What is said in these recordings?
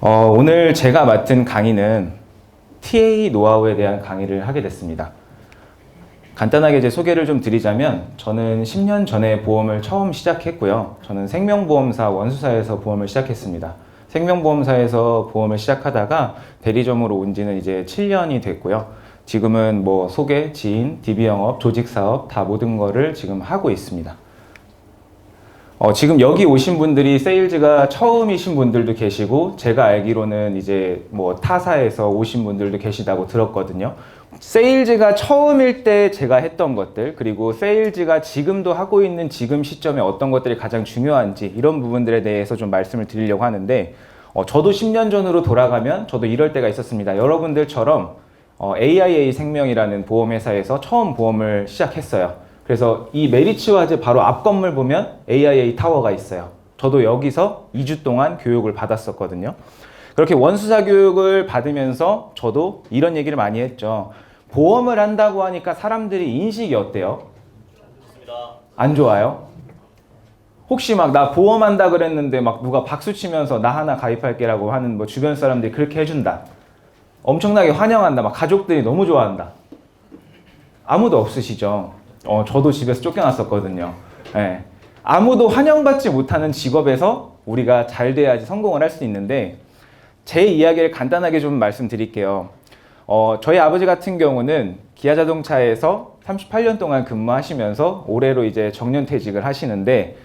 오늘 제가 맡은 강의는 TA 노하우에 대한 강의를 하게 됐습니다. 간단하게 제 소개를 좀 드리자면 저는 10년 전에 보험을 처음 시작했고요. 저는 생명보험사 원수사에서 보험을 시작했습니다. 생명보험사에서 보험을 시작하다가 대리점으로 온 지는 이제 7년이 됐고요. 지금은 뭐 소개, 지인, DB영업, 조직사업 다 모든 거를 지금 하고 있습니다. 지금 여기 오신 분들이 세일즈가 처음이신 분들도 계시고 제가 알기로는 이제 뭐 타사에서 오신 분들도 계시다고 들었거든요. 세일즈가 처음일 때 제가 했던 것들, 그리고 세일즈가 지금도 하고 있는 지금 시점에 어떤 것들이 가장 중요한지 이런 부분들에 대해서 좀 말씀을 드리려고 하는데, 저도 10년 전으로 돌아가면 저도 이럴 때가 있었습니다. 여러분들처럼 AIA 생명이라는 보험회사에서 처음 보험을 시작했어요. 그래서 이 메리츠와즈 바로 앞 건물 보면 AIA 타워가 있어요. 저도 여기서 2주 동안 교육을 받았었거든요. 그렇게 원수사 교육을 받으면서 저도 이런 얘기를 많이 했죠. 보험을 한다고 하니까 사람들이 인식이 어때요? 안 좋아요? 혹시 막 나 보험한다 그랬는데 막 누가 박수 치면서 나 하나 가입할게라고 하는 뭐 주변 사람들이 그렇게 해준다. 엄청나게 환영한다. 막 가족들이 너무 좋아한다. 아무도 없으시죠? 저도 집에서 쫓겨났었거든요. 네. 아무도 환영받지 못하는 직업에서 우리가 잘 돼야지 성공을 할 수 있는데, 제 이야기를 간단하게 좀 말씀드릴게요. 저희 아버지 같은 경우는 기아자동차에서 38년 동안 근무하시면서 올해로 이제 정년퇴직을 하시는데,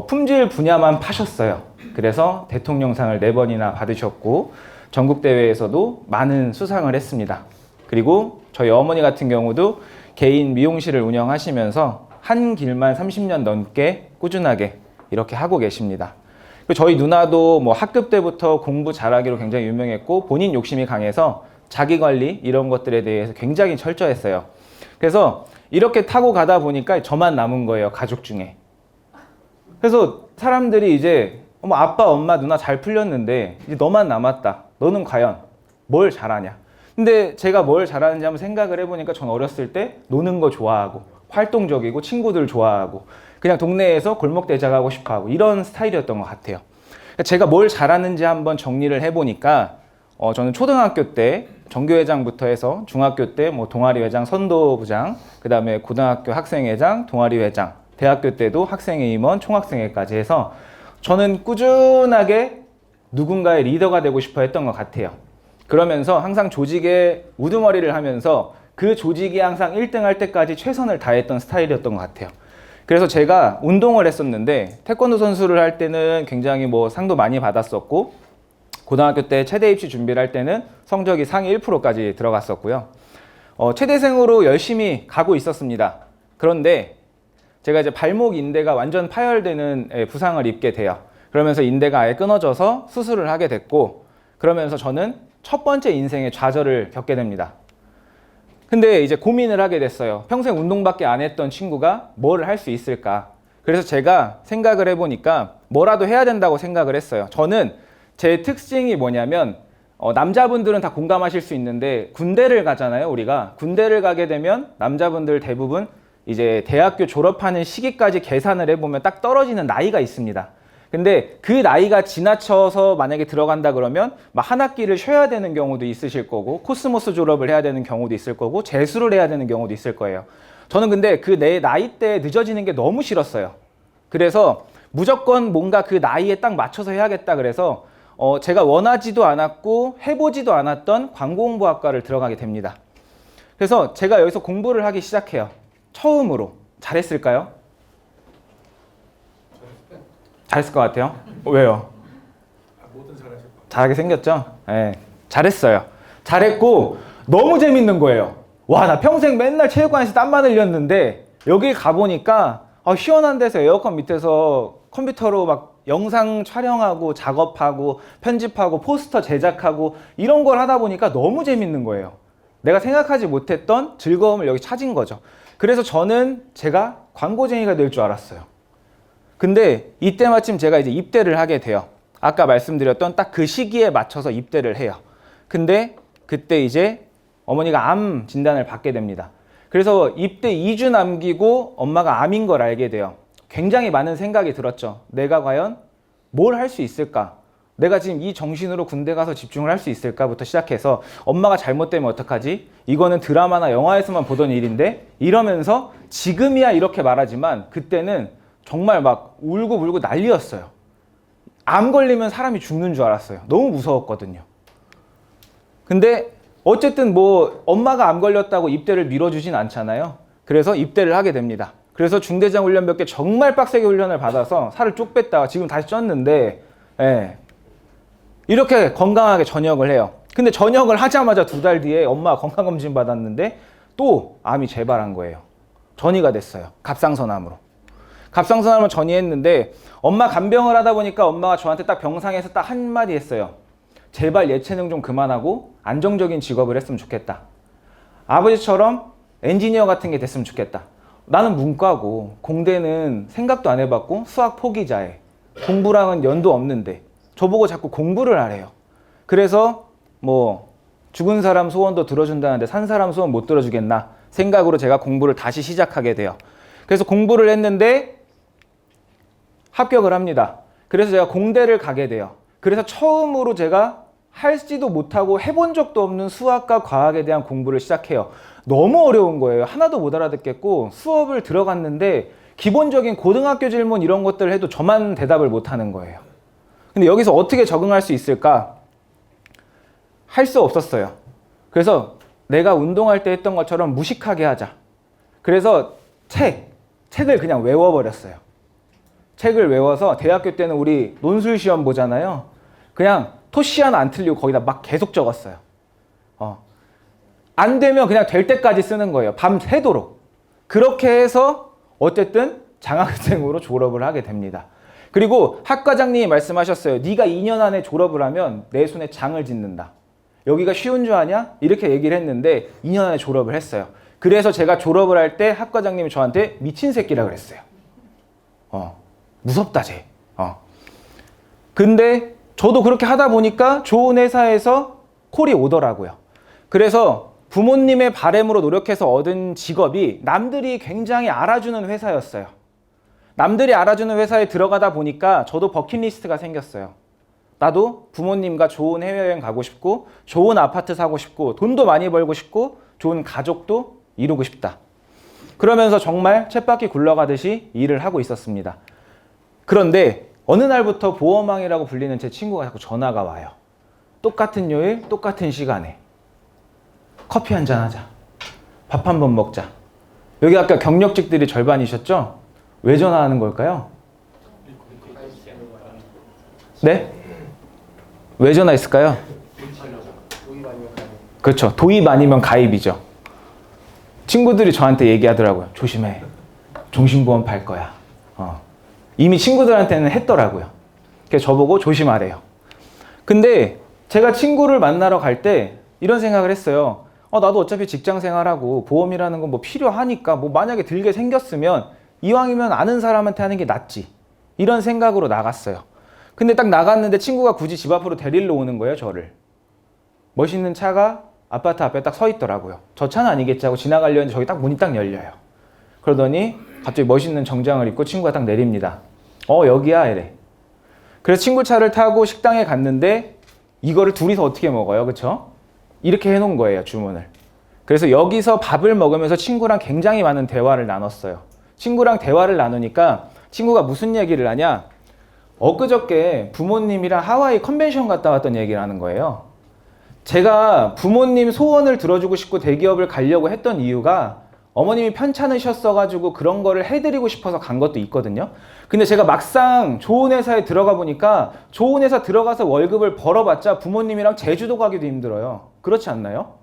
품질 분야만 파셨어요. 그래서 대통령상을 4번이나 받으셨고 전국대회에서도 많은 수상을 했습니다. 그리고 저희 어머니 같은 경우도 개인 미용실을 운영하시면서 한 길만 30년 넘게 꾸준하게 이렇게 하고 계십니다. 저희 누나도 뭐 학급 때부터 공부 잘하기로 굉장히 유명했고 본인 욕심이 강해서 자기관리 이런 것들에 대해서 굉장히 철저했어요. 그래서 이렇게 타고 가다 보니까 저만 남은 거예요, 가족 중에. 그래서 사람들이 이제 아빠, 엄마, 누나 잘 풀렸는데 이제 너만 남았다. 너는 과연 뭘 잘하냐? 근데 제가 뭘 잘하는지 한번 생각을 해보니까 전 어렸을 때 노는 거 좋아하고 활동적이고 친구들 좋아하고 그냥 동네에서 골목대장하고 싶어하고 이런 스타일이었던 것 같아요. 제가 뭘 잘하는지 한번 정리를 해보니까 저는 초등학교 때 정교회장부터 해서 중학교 때 뭐 동아리회장, 선도부장, 그 다음에 고등학교 학생회장, 동아리회장, 대학교 때도 학생회 임원, 총학생회까지 해서 저는 꾸준하게 누군가의 리더가 되고 싶어 했던 것 같아요. 그러면서 항상 조직에 우두머리를 하면서 그 조직이 항상 1등 할 때까지 최선을 다했던 스타일이었던 것 같아요. 그래서 제가 운동을 했었는데 태권도 선수를 할 때는 굉장히 뭐 상도 많이 받았었고 고등학교 때 체대 입시 준비를 할 때는 성적이 상위 1%까지 들어갔었고요. 체대생으로 열심히 가고 있었습니다. 그런데 제가 이제 발목 인대가 완전 파열되는 부상을 입게 돼요. 그러면서 인대가 아예 끊어져서 수술을 하게 됐고, 그러면서 저는 첫 번째 인생의 좌절을 겪게 됩니다. 근데 이제 고민을 하게 됐어요. 평생 운동밖에 안 했던 친구가 뭘 할 수 있을까? 그래서 제가 생각을 해보니까 뭐라도 해야 된다고 생각을 했어요. 저는 제 특징이 뭐냐면 남자분들은 다 공감하실 수 있는데 군대를 가잖아요. 우리가 군대를 가게 되면 남자분들 대부분 이제 대학교 졸업하는 시기까지 계산을 해보면 딱 떨어지는 나이가 있습니다. 근데 그 나이가 지나쳐서 만약에 들어간다 그러면 막 한 학기를 쉬어야 되는 경우도 있으실 거고 코스모스 졸업을 해야 되는 경우도 있을 거고 재수를 해야 되는 경우도 있을 거예요. 저는 근데 그 내 나이 때 늦어지는 게 너무 싫었어요. 그래서 무조건 뭔가 그 나이에 딱 맞춰서 해야겠다 그래서 제가 원하지도 않았고 해보지도 않았던 광고홍보학과를 들어가게 됩니다. 그래서 제가 여기서 공부를 하기 시작해요. 처음으로. 잘했을까요? 잘했을 것 같아요. 왜요? 잘하게 생겼죠? 네, 잘했어요. 잘했고 너무 재밌는 거예요. 와, 나 평생 맨날 체육관에서 땀만 흘렸는데 여기 가보니까 시원한 데서 에어컨 밑에서 컴퓨터로 막 영상 촬영하고 작업하고 편집하고 포스터 제작하고 이런 걸 하다 보니까 너무 재밌는 거예요. 내가 생각하지 못했던 즐거움을 여기 찾은 거죠. 그래서 저는 제가 광고쟁이가 될 줄 알았어요. 근데 이때 마침 제가 이제 입대를 하게 돼요. 아까 말씀드렸던 딱 그 시기에 맞춰서 입대를 해요. 근데 그때 이제 어머니가 암 진단을 받게 됩니다. 그래서 입대 2주 남기고 엄마가 암인 걸 알게 돼요. 굉장히 많은 생각이 들었죠. 내가 과연 뭘 할 수 있을까? 내가 지금 이 정신으로 군대 가서 집중을 할 수 있을까부터 시작해서 엄마가 잘못되면 어떡하지? 이거는 드라마나 영화에서만 보던 일인데 이러면서 지금이야 이렇게 말하지만 그때는 정말 막 울고 불고 난리였어요. 암 걸리면 사람이 죽는 줄 알았어요. 너무 무서웠거든요. 근데 어쨌든 뭐 엄마가 암 걸렸다고 입대를 밀어주진 않잖아요. 그래서 입대를 하게 됩니다. 그래서 중대장 훈련 몇 개 정말 빡세게 훈련을 받아서 살을 쭉 뺐다가 지금 다시 쪘는데 이렇게 건강하게 전역을 해요. 근데 전역을 하자마자 2달 뒤에 엄마가 건강검진 받았는데 또 암이 재발한 거예요. 전이가 됐어요. 갑상선암으로. 갑상선암을 전이했는데 엄마 간병을 하다 보니까 엄마가 저한테 딱 병상에서 딱 한마디 했어요. 제발 예체능 좀 그만하고 안정적인 직업을 했으면 좋겠다. 아버지처럼 엔지니어 같은 게 됐으면 좋겠다. 나는 문과고 공대는 생각도 안 해봤고 수학 포기자에 공부랑은 연도 없는데 저보고 자꾸 공부를 하래요. 그래서 뭐 죽은 사람 소원도 들어준다는데 산 사람 소원 못 들어주겠나 생각으로 제가 공부를 다시 시작하게 돼요. 그래서 공부를 했는데 합격을 합니다. 그래서 제가 공대를 가게 돼요. 그래서 처음으로 제가 할지도 못하고 해본 적도 없는 수학과 과학에 대한 공부를 시작해요. 너무 어려운 거예요. 하나도 못 알아듣겠고 수업을 들어갔는데 기본적인 고등학교 질문 이런 것들을 해도 저만 대답을 못하는 거예요. 근데 여기서 어떻게 적응할 수 있을까? 할 수 없었어요. 그래서 내가 운동할 때 했던 것처럼 무식하게 하자. 그래서 책을 그냥 외워버렸어요. 책을 외워서 대학교 때는 우리 논술 시험 보잖아요. 그냥 토시 하나 안 틀리고 거기다 막 계속 적었어요. 안 되면 그냥 될 때까지 쓰는 거예요. 밤새도록. 그렇게 해서 어쨌든 장학생으로 졸업을 하게 됩니다. 그리고 학과장님이 말씀하셨어요. 네가 2년 안에 졸업을 하면 내 손에 장을 짓는다. 여기가 쉬운 줄 아냐? 이렇게 얘기를 했는데 2년 안에 졸업을 했어요. 그래서 제가 졸업을 할 때 학과장님이 저한테 미친 새끼라 그랬어요. 무섭다 쟤. 근데 저도 그렇게 하다 보니까 좋은 회사에서 콜이 오더라고요. 그래서 부모님의 바람으로 노력해서 얻은 직업이 남들이 굉장히 알아주는 회사였어요. 남들이 알아주는 회사에 들어가다 보니까 저도 버킷리스트가 생겼어요. 나도 부모님과 좋은 해외여행 가고 싶고 좋은 아파트 사고 싶고 돈도 많이 벌고 싶고 좋은 가족도 이루고 싶다. 그러면서 정말 쳇바퀴 굴러가듯이 일을 하고 있었습니다. 그런데 어느 날부터 보험왕이라고 불리는 제 친구가 자꾸 전화가 와요. 똑같은 요일, 똑같은 시간에 커피 한잔 하자. 밥 한번 먹자. 여기 아까 경력직들이 절반이셨죠? 왜 전화하는 걸까요? 네? 왜 전화했을까요? 그렇죠. 도입 아니면 가입이죠. 친구들이 저한테 얘기하더라고요. 조심해. 종신보험 팔 거야. 이미 친구들한테는 했더라고요. 그래서 저보고 조심하래요. 근데 제가 친구를 만나러 갈 때 이런 생각을 했어요. 나도 어차피 직장 생활하고 보험이라는 건 뭐 필요하니까 뭐 만약에 들게 생겼으면 이왕이면 아는 사람한테 하는 게 낫지. 이런 생각으로 나갔어요. 근데 딱 나갔는데 친구가 굳이 집 앞으로 데리러 오는 거예요, 저를. 멋있는 차가 아파트 앞에 딱 서 있더라고요. 저 차는 아니겠지 하고 지나가려 했는데 저기 딱 문이 딱 열려요. 그러더니 갑자기 멋있는 정장을 입고 친구가 딱 내립니다. 여기야 이래. 그래서 친구 차를 타고 식당에 갔는데 이거를 둘이서 어떻게 먹어요, 그쵸? 이렇게 해놓은 거예요, 주문을. 그래서 여기서 밥을 먹으면서 친구랑 굉장히 많은 대화를 나눴어요. 친구랑 대화를 나누니까 친구가 무슨 얘기를 하냐? 엊그저께 부모님이랑 하와이 컨벤션 갔다 왔던 얘기를 하는 거예요. 제가 부모님 소원을 들어주고 싶고 대기업을 가려고 했던 이유가 어머님이 편찮으셨어가지고 그런 거를 해드리고 싶어서 간 것도 있거든요. 근데 제가 막상 좋은 회사에 들어가 보니까 좋은 회사 들어가서 월급을 벌어봤자 부모님이랑 제주도 가기도 힘들어요. 그렇지 않나요?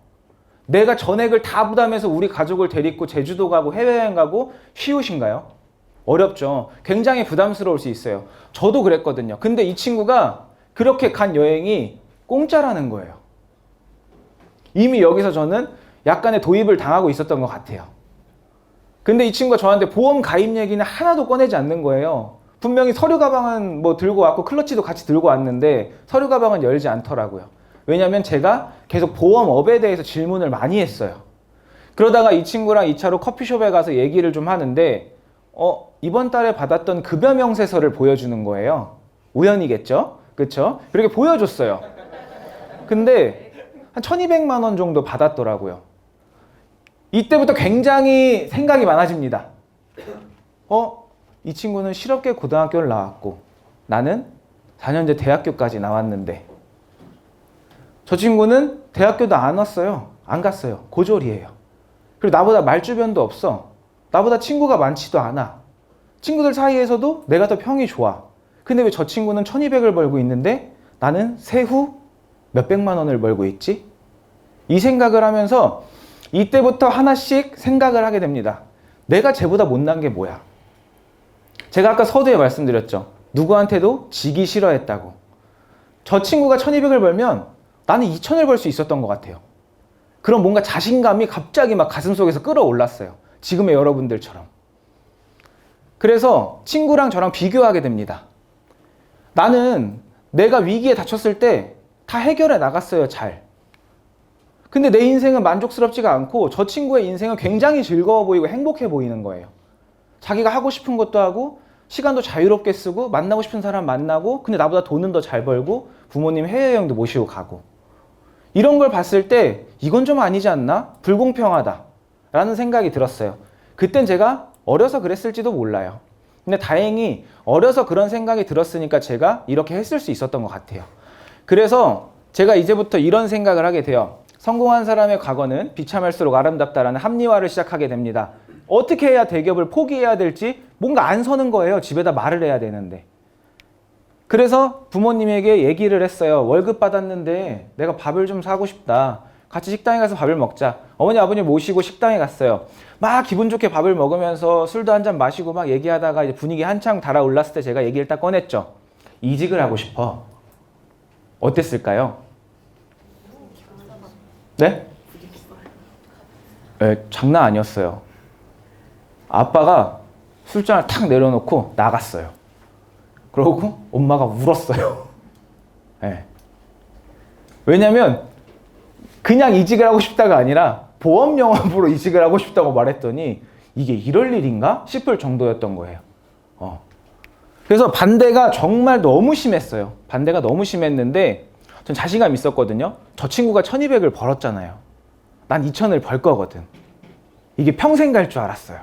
내가 전액을 다 부담해서 우리 가족을 데리고 제주도 가고 해외여행 가고 쉬우신가요? 어렵죠. 굉장히 부담스러울 수 있어요. 저도 그랬거든요. 근데 이 친구가 그렇게 간 여행이 공짜라는 거예요. 이미 여기서 저는 약간의 도입을 당하고 있었던 것 같아요. 근데 이 친구가 저한테 보험 가입 얘기는 하나도 꺼내지 않는 거예요. 분명히 서류 가방은 뭐 들고 왔고 클러치도 같이 들고 왔는데 서류 가방은 열지 않더라고요. 왜냐면 제가 계속 보험업에 대해서 질문을 많이 했어요. 그러다가 이 친구랑 2차로 커피숍에 가서 얘기를 좀 하는데 이번 달에 받았던 급여 명세서를 보여주는 거예요. 우연이겠죠? 그쵸? 이렇게 보여줬어요. 근데 한 1200만 원 정도 받았더라고요. 이때부터 굉장히 생각이 많아집니다. 이 친구는 실업계 고등학교를 나왔고 나는 4년제 대학교까지 나왔는데 저 친구는 대학교도 안 왔어요. 안 갔어요. 고졸이에요. 그리고 나보다 말주변도 없어. 나보다 친구가 많지도 않아. 친구들 사이에서도 내가 더 평이 좋아. 근데 왜 저 친구는 1200을 벌고 있는데 나는 세후 몇백만 원을 벌고 있지? 이 생각을 하면서 이때부터 하나씩 생각을 하게 됩니다. 내가 쟤보다 못난 게 뭐야? 제가 아까 서두에 말씀드렸죠. 누구한테도 지기 싫어했다고. 저 친구가 1200을 벌면 나는 2000을 벌 수 있었던 것 같아요. 그런 뭔가 자신감이 갑자기 막 가슴속에서 끌어올랐어요. 지금의 여러분들처럼. 그래서 친구랑 저랑 비교하게 됩니다. 나는 내가 위기에 닥쳤을 때 다 해결해 나갔어요, 잘. 근데 내 인생은 만족스럽지가 않고 저 친구의 인생은 굉장히 즐거워 보이고 행복해 보이는 거예요. 자기가 하고 싶은 것도 하고 시간도 자유롭게 쓰고 만나고 싶은 사람 만나고 근데 나보다 돈은 더 잘 벌고 부모님 해외여행도 모시고 가고 이런 걸 봤을 때 이건 좀 아니지 않나? 불공평하다 라는 생각이 들었어요. 그땐 제가 어려서 그랬을지도 몰라요. 근데 다행히 어려서 그런 생각이 들었으니까 제가 이렇게 했을 수 있었던 것 같아요. 그래서 제가 이제부터 이런 생각을 하게 돼요. 성공한 사람의 과거는 비참할수록 아름답다라는 합리화를 시작하게 됩니다. 어떻게 해야 대기업을 포기해야 될지 뭔가 안 서는 거예요. 집에다 말을 해야 되는데. 그래서 부모님에게 얘기를 했어요. 월급 받았는데 내가 밥을 좀 사고 싶다. 같이 식당에 가서 밥을 먹자. 어머니 아버님 모시고 식당에 갔어요. 막 기분 좋게 밥을 먹으면서 술도 한잔 마시고 막 얘기하다가 이제 분위기 한창 달아올랐을 때 제가 얘기를 딱 꺼냈죠. 이직을 하고 싶어. 어땠을까요? 네? 네, 장난 아니었어요. 아빠가 술잔을 탁 내려놓고 나갔어요. 그러고 엄마가 울었어요. 네. 왜냐면 그냥 이직을 하고 싶다가 아니라 보험 영업으로 이직을 하고 싶다고 말했더니 이게 이럴 일인가 싶을 정도였던 거예요. 그래서 반대가 정말 너무 심했어요. 반대가 너무 심했는데 전 자신감 있었거든요. 저 친구가 1200을 벌었잖아요. 난 2000을 벌 거거든. 이게 평생 갈 줄 알았어요.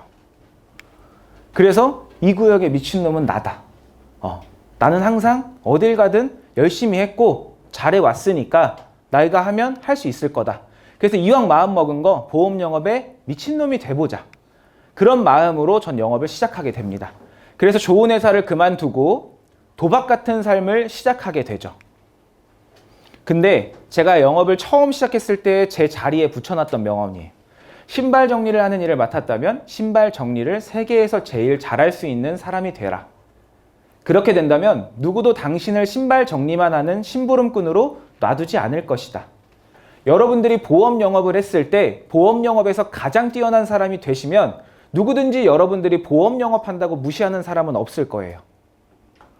그래서 이 구역의 미친놈은 나다. 나는 항상 어딜 가든 열심히 했고 잘해왔으니까 내가 하면 할 수 있을 거다. 그래서 이왕 마음 먹은 거 보험 영업에 미친놈이 돼보자. 그런 마음으로 전 영업을 시작하게 됩니다. 그래서 좋은 회사를 그만두고 도박 같은 삶을 시작하게 되죠. 근데 제가 영업을 처음 시작했을 때 제 자리에 붙여놨던 명언이에요. 신발 정리를 하는 일을 맡았다면 신발 정리를 세계에서 제일 잘할 수 있는 사람이 되라. 그렇게 된다면 누구도 당신을 신발 정리만 하는 심부름꾼으로 놔두지 않을 것이다. 여러분들이 보험 영업을 했을 때 보험 영업에서 가장 뛰어난 사람이 되시면 누구든지 여러분들이 보험 영업한다고 무시하는 사람은 없을 거예요.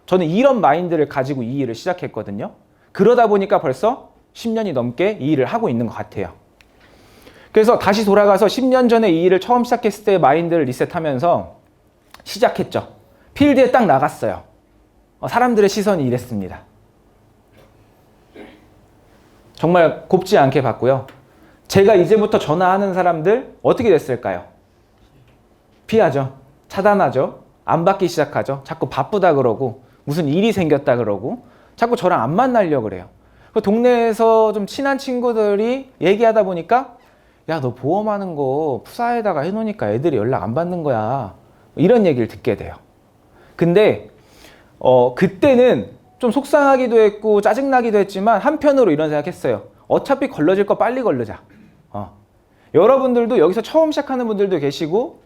저는 이런 마인드를 가지고 이 일을 시작했거든요. 그러다 보니까 벌써 10년이 넘게 이 일을 하고 있는 것 같아요. 그래서 다시 돌아가서 10년 전에 이 일을 처음 시작했을 때의 마인드를 리셋하면서 시작했죠. 필드에 딱 나갔어요. 사람들의 시선이 이랬습니다. 정말 곱지 않게 봤고요. 제가 이제부터 전화하는 사람들 어떻게 됐을까요? 피하죠. 차단하죠. 안 받기 시작하죠. 자꾸 바쁘다 그러고 무슨 일이 생겼다 그러고 자꾸 저랑 안 만나려고 그래요. 그 동네에서 좀 친한 친구들이 얘기하다 보니까 야, 너 보험하는 거 푸사에다가 해놓으니까 애들이 연락 안 받는 거야. 이런 얘기를 듣게 돼요. 근데 그때는 좀 속상하기도 했고 짜증나기도 했지만 한편으로 이런 생각했어요. 어차피 걸러질 거 빨리 걸르자. 여러분들도 여기서 처음 시작하는 분들도 계시고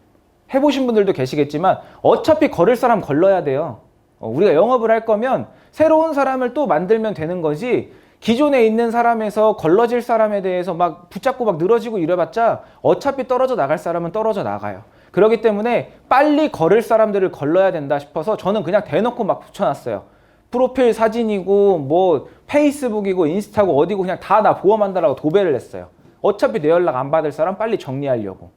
해보신 분들도 계시겠지만 어차피 걸을 사람 걸러야 돼요. 우리가 영업을 할 거면 새로운 사람을 또 만들면 되는 거지 기존에 있는 사람에서 걸러질 사람에 대해서 막 붙잡고 막 늘어지고 이래봤자 어차피 떨어져 나갈 사람은 떨어져 나가요. 그렇기 때문에 빨리 걸을 사람들을 걸러야 된다 싶어서 저는 그냥 대놓고 막 붙여놨어요. 프로필 사진이고 뭐 페이스북이고 인스타고 어디고 그냥 다 나 보험한다라고 도배를 했어요. 어차피 내 연락 안 받을 사람 빨리 정리하려고.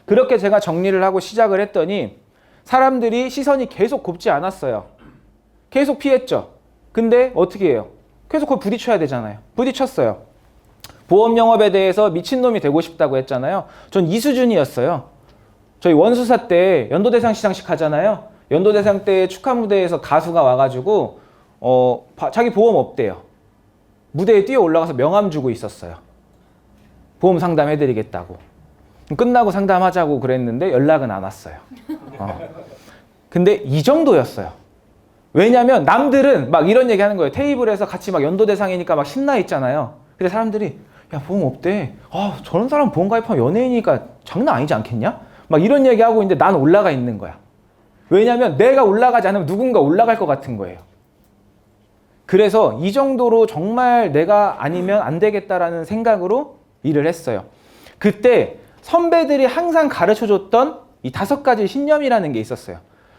그렇게 제가 정리를 하고 시작을 했더니 사람들이 시선이 계속 곱지 않았어요. 계속 피했죠. 근데 어떻게 해요? 계속 그걸 부딪혀야 되잖아요. 부딪혔어요. 보험 영업에 대해서 미친놈이 되고 싶다고 했잖아요. 전 이 수준이었어요. 저희 원수사 때 연도대상 시상식 하잖아요. 연도대상 때 축하 무대에서 가수가 와가지고 자기 보험 없대요. 무대에 뛰어 올라가서 명함 주고 있었어요. 보험 상담해드리겠다고. 끝나고 상담하자고 그랬는데 연락은 안 왔어요. 근데 이 정도였어요. 왜냐면 남들은 막 이런 얘기 하는 거예요. 테이블에서 같이 막 연도대상이니까 막 신나 있잖아요. 근데 사람들이 야 보험 없대. 저런 사람 보험 가입하면 연예인이니까 장난 아니지 않겠냐? 막 이런 얘기하고 있는데 난 올라가 있는 거야. 왜냐면 내가 올라가지 않으면 누군가 올라갈 것 같은 거예요. 그래서 이 정도로 정말 내가 아니면 안 되겠다라는 생각으로 일을 했어요. 그때 선배들이 항상 가르쳐줬던 이 5가지 신념이라는 게 있었어요.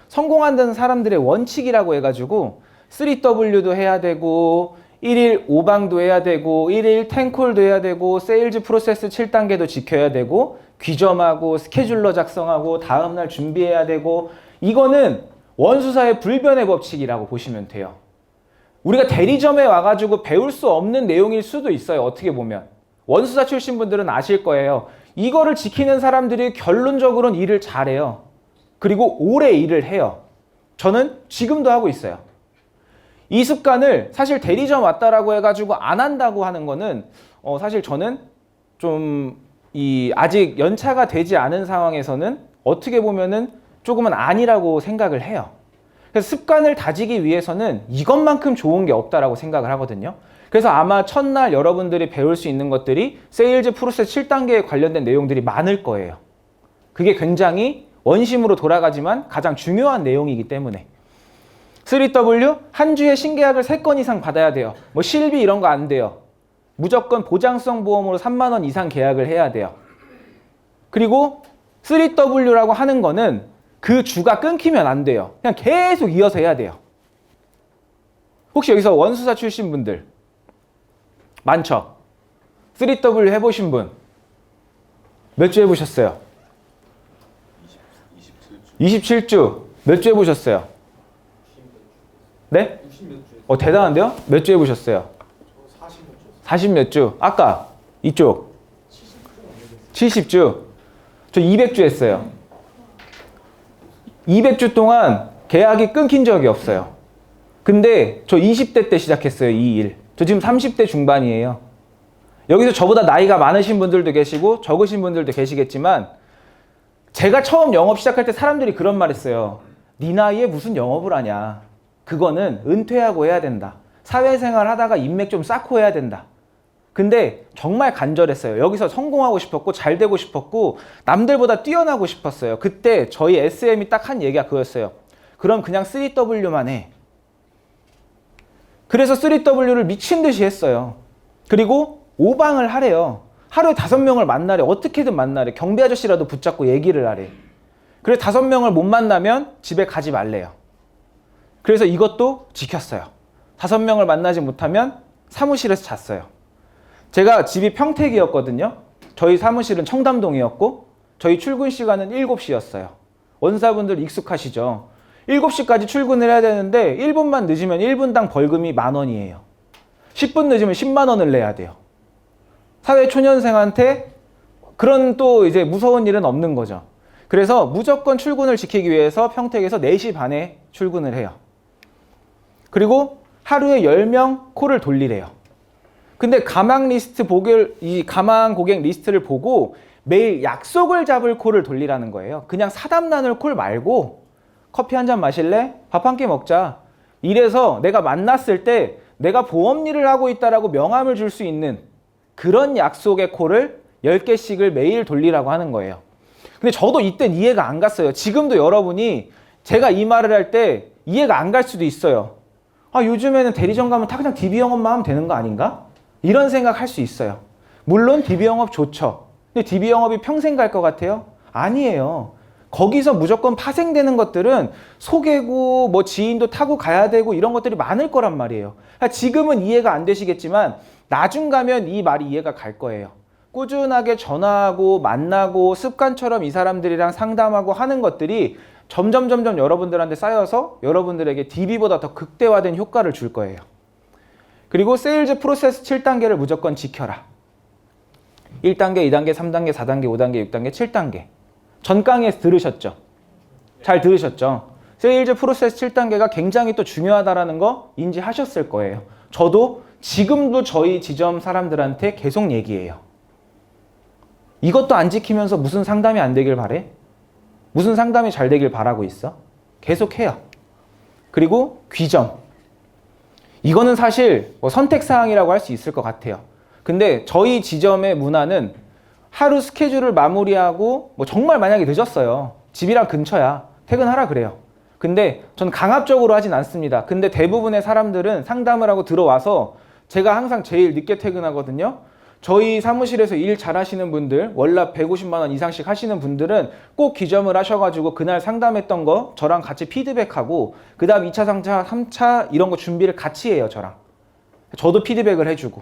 성공한다는 사람들의 원칙이라고 해가지고 3W도 해야 되고 1일 5방도 해야 되고 1일 10콜도 해야 되고 세일즈 프로세스 7단계도 지켜야 되고 귀점하고 스케줄러 작성하고 다음날 준비해야 되고 이거는 원수사의 불변의 법칙이라고 보시면 돼요. 우리가 대리점에 와가지고 배울 수 없는 내용일 수도 있어요. 어떻게 보면. 원수사 출신 분들은 아실 거예요. 이거를 지키는 사람들이 결론적으로는 일을 잘해요. 그리고 오래 일을 해요. 저는 지금도 하고 있어요. 이 습관을 사실 대리점 왔다라고 해가지고 안 한다고 하는 거는 사실 저는 좀 아직 연차가 되지 않은 상황에서는 어떻게 보면은 조금은 아니라고 생각을 해요. 그래서 습관을 다지기 위해서는 이것만큼 좋은 게 없다라고 생각을 하거든요. 그래서 아마 첫날 여러분들이 배울 수 있는 것들이 세일즈 프로세스 7단계에 관련된 내용들이 많을 거예요. 그게 굉장히 원심으로 돌아가지만 가장 중요한 내용이기 때문에. 3W, 한 주에 신계약을 3건 이상 받아야 돼요. 뭐 실비 이런 거 안 돼요. 무조건 보장성 보험으로 3만 원 이상 계약을 해야 돼요. 그리고 3W라고 하는 거는 그 주가 끊기면 안 돼요. 그냥 계속 이어서 해야 돼요. 혹시 여기서 원수사 출신 분들 많죠? 3W 해보신 분 몇 주 해보셨어요? 27주. 몇 주 해보셨어요? 네? 대단한데요? 몇 주 해보셨어요? 40 몇 주. 아까 이쪽 70주. 저 200주 했어요. 200주 동안 계약이 끊긴 적이 없어요. 근데 저 20대 때 시작했어요, 이 일. 저 지금 30대 중반이에요. 여기서 저보다 나이가 많으신 분들도 계시고 적으신 분들도 계시겠지만 제가 처음 영업 시작할 때 사람들이 그런 말 했어요. 네 나이에 무슨 영업을 하냐. 그거는 은퇴하고 해야 된다. 사회생활 하다가 인맥 좀 쌓고 해야 된다. 근데 정말 간절했어요. 여기서 성공하고 싶었고 잘 되고 싶었고 남들보다 뛰어나고 싶었어요. 그때 저희 SM이 딱 한 얘기가 그거였어요. 그럼 그냥 3W만 해. 그래서 3W를 미친 듯이 했어요. 그리고 5방을 하래요. 하루에 5명을 만나래. 어떻게든 만나래. 경비 아저씨라도 붙잡고 얘기를 하래. 그래서 5명을 못 만나면 집에 가지 말래요. 그래서 이것도 지켰어요. 5명을 만나지 못하면 사무실에서 잤어요. 제가 집이 평택이었거든요. 저희 사무실은 청담동이었고 저희 출근 시간은 7시였어요. 원사분들 익숙하시죠? 7시까지 출근을 해야 되는데 1분만 늦으면 1분당 벌금이 10,000원이에요. 10분 늦으면 10만 원을 내야 돼요. 사회초년생한테 그런 또 이제 무서운 일은 없는 거죠. 그래서 무조건 출근을 지키기 위해서 평택에서 4시 반에 출근을 해요. 그리고 하루에 10명 콜을 돌리래요. 근데 가망 고객 리스트를 보고 매일 약속을 잡을 콜을 돌리라는 거예요. 그냥 사담 나눌 콜 말고 커피 한 잔 마실래? 밥 한 끼 먹자. 이래서 내가 만났을 때 내가 보험 일을 하고 있다라고 명함을 줄 수 있는 그런 약속의 콜을 10개씩을 매일 돌리라고 하는 거예요. 근데 저도 이땐 이해가 안 갔어요. 지금도 여러분이 제가 이 말을 할 때 이해가 안 갈 수도 있어요. 요즘에는 대리점 가면 다 그냥 DB 영업만 하면 되는 거 아닌가? 이런 생각 할 수 있어요. 물론 DB 영업 좋죠. 근데 DB 영업이 평생 갈 것 같아요? 아니에요. 거기서 무조건 파생되는 것들은 소개고 뭐 지인도 타고 가야 되고 이런 것들이 많을 거란 말이에요. 지금은 이해가 안 되시겠지만 나중 가면 이 말이 이해가 갈 거예요. 꾸준하게 전화하고 만나고 습관처럼 이 사람들이랑 상담하고 하는 것들이 점점 여러분들한테 쌓여서 여러분들에게 DB보다 더 극대화된 효과를 줄 거예요. 그리고 세일즈 프로세스 7단계를 무조건 지켜라. 1단계, 2단계, 3단계, 4단계, 5단계, 6단계, 7단계. 전 강의에서 들으셨죠? 잘 들으셨죠? 세일즈 프로세스 7단계가 굉장히 또 중요하다는 거 인지하셨을 거예요. 저도 지금도 저희 지점 사람들한테 계속 얘기해요. 이것도 안 지키면서 무슨 상담이 안 되길 바래? 무슨 상담이 잘 되길 바라고 있어? 계속 해요. 그리고 귀점. 이거는 사실 선택사항이라고 할 수 있을 것 같아요. 근데 저희 지점의 문화는 하루 스케줄을 마무리하고 정말 만약에 늦었어요. 집이랑 근처야. 퇴근하라 그래요. 근데 전 강압적으로 하진 않습니다. 근데 대부분의 사람들은 상담을 하고 들어와서 제가 항상 제일 늦게 퇴근하거든요. 저희 사무실에서 일 잘하시는 분들, 월납 150만 원 이상씩 하시는 분들은 꼭 기점을 하셔가지고 그날 상담했던 거 저랑 같이 피드백하고 그 다음 2차, 3차, 3차 이런 거 준비를 같이 해요, 저랑. 저도 피드백을 해주고.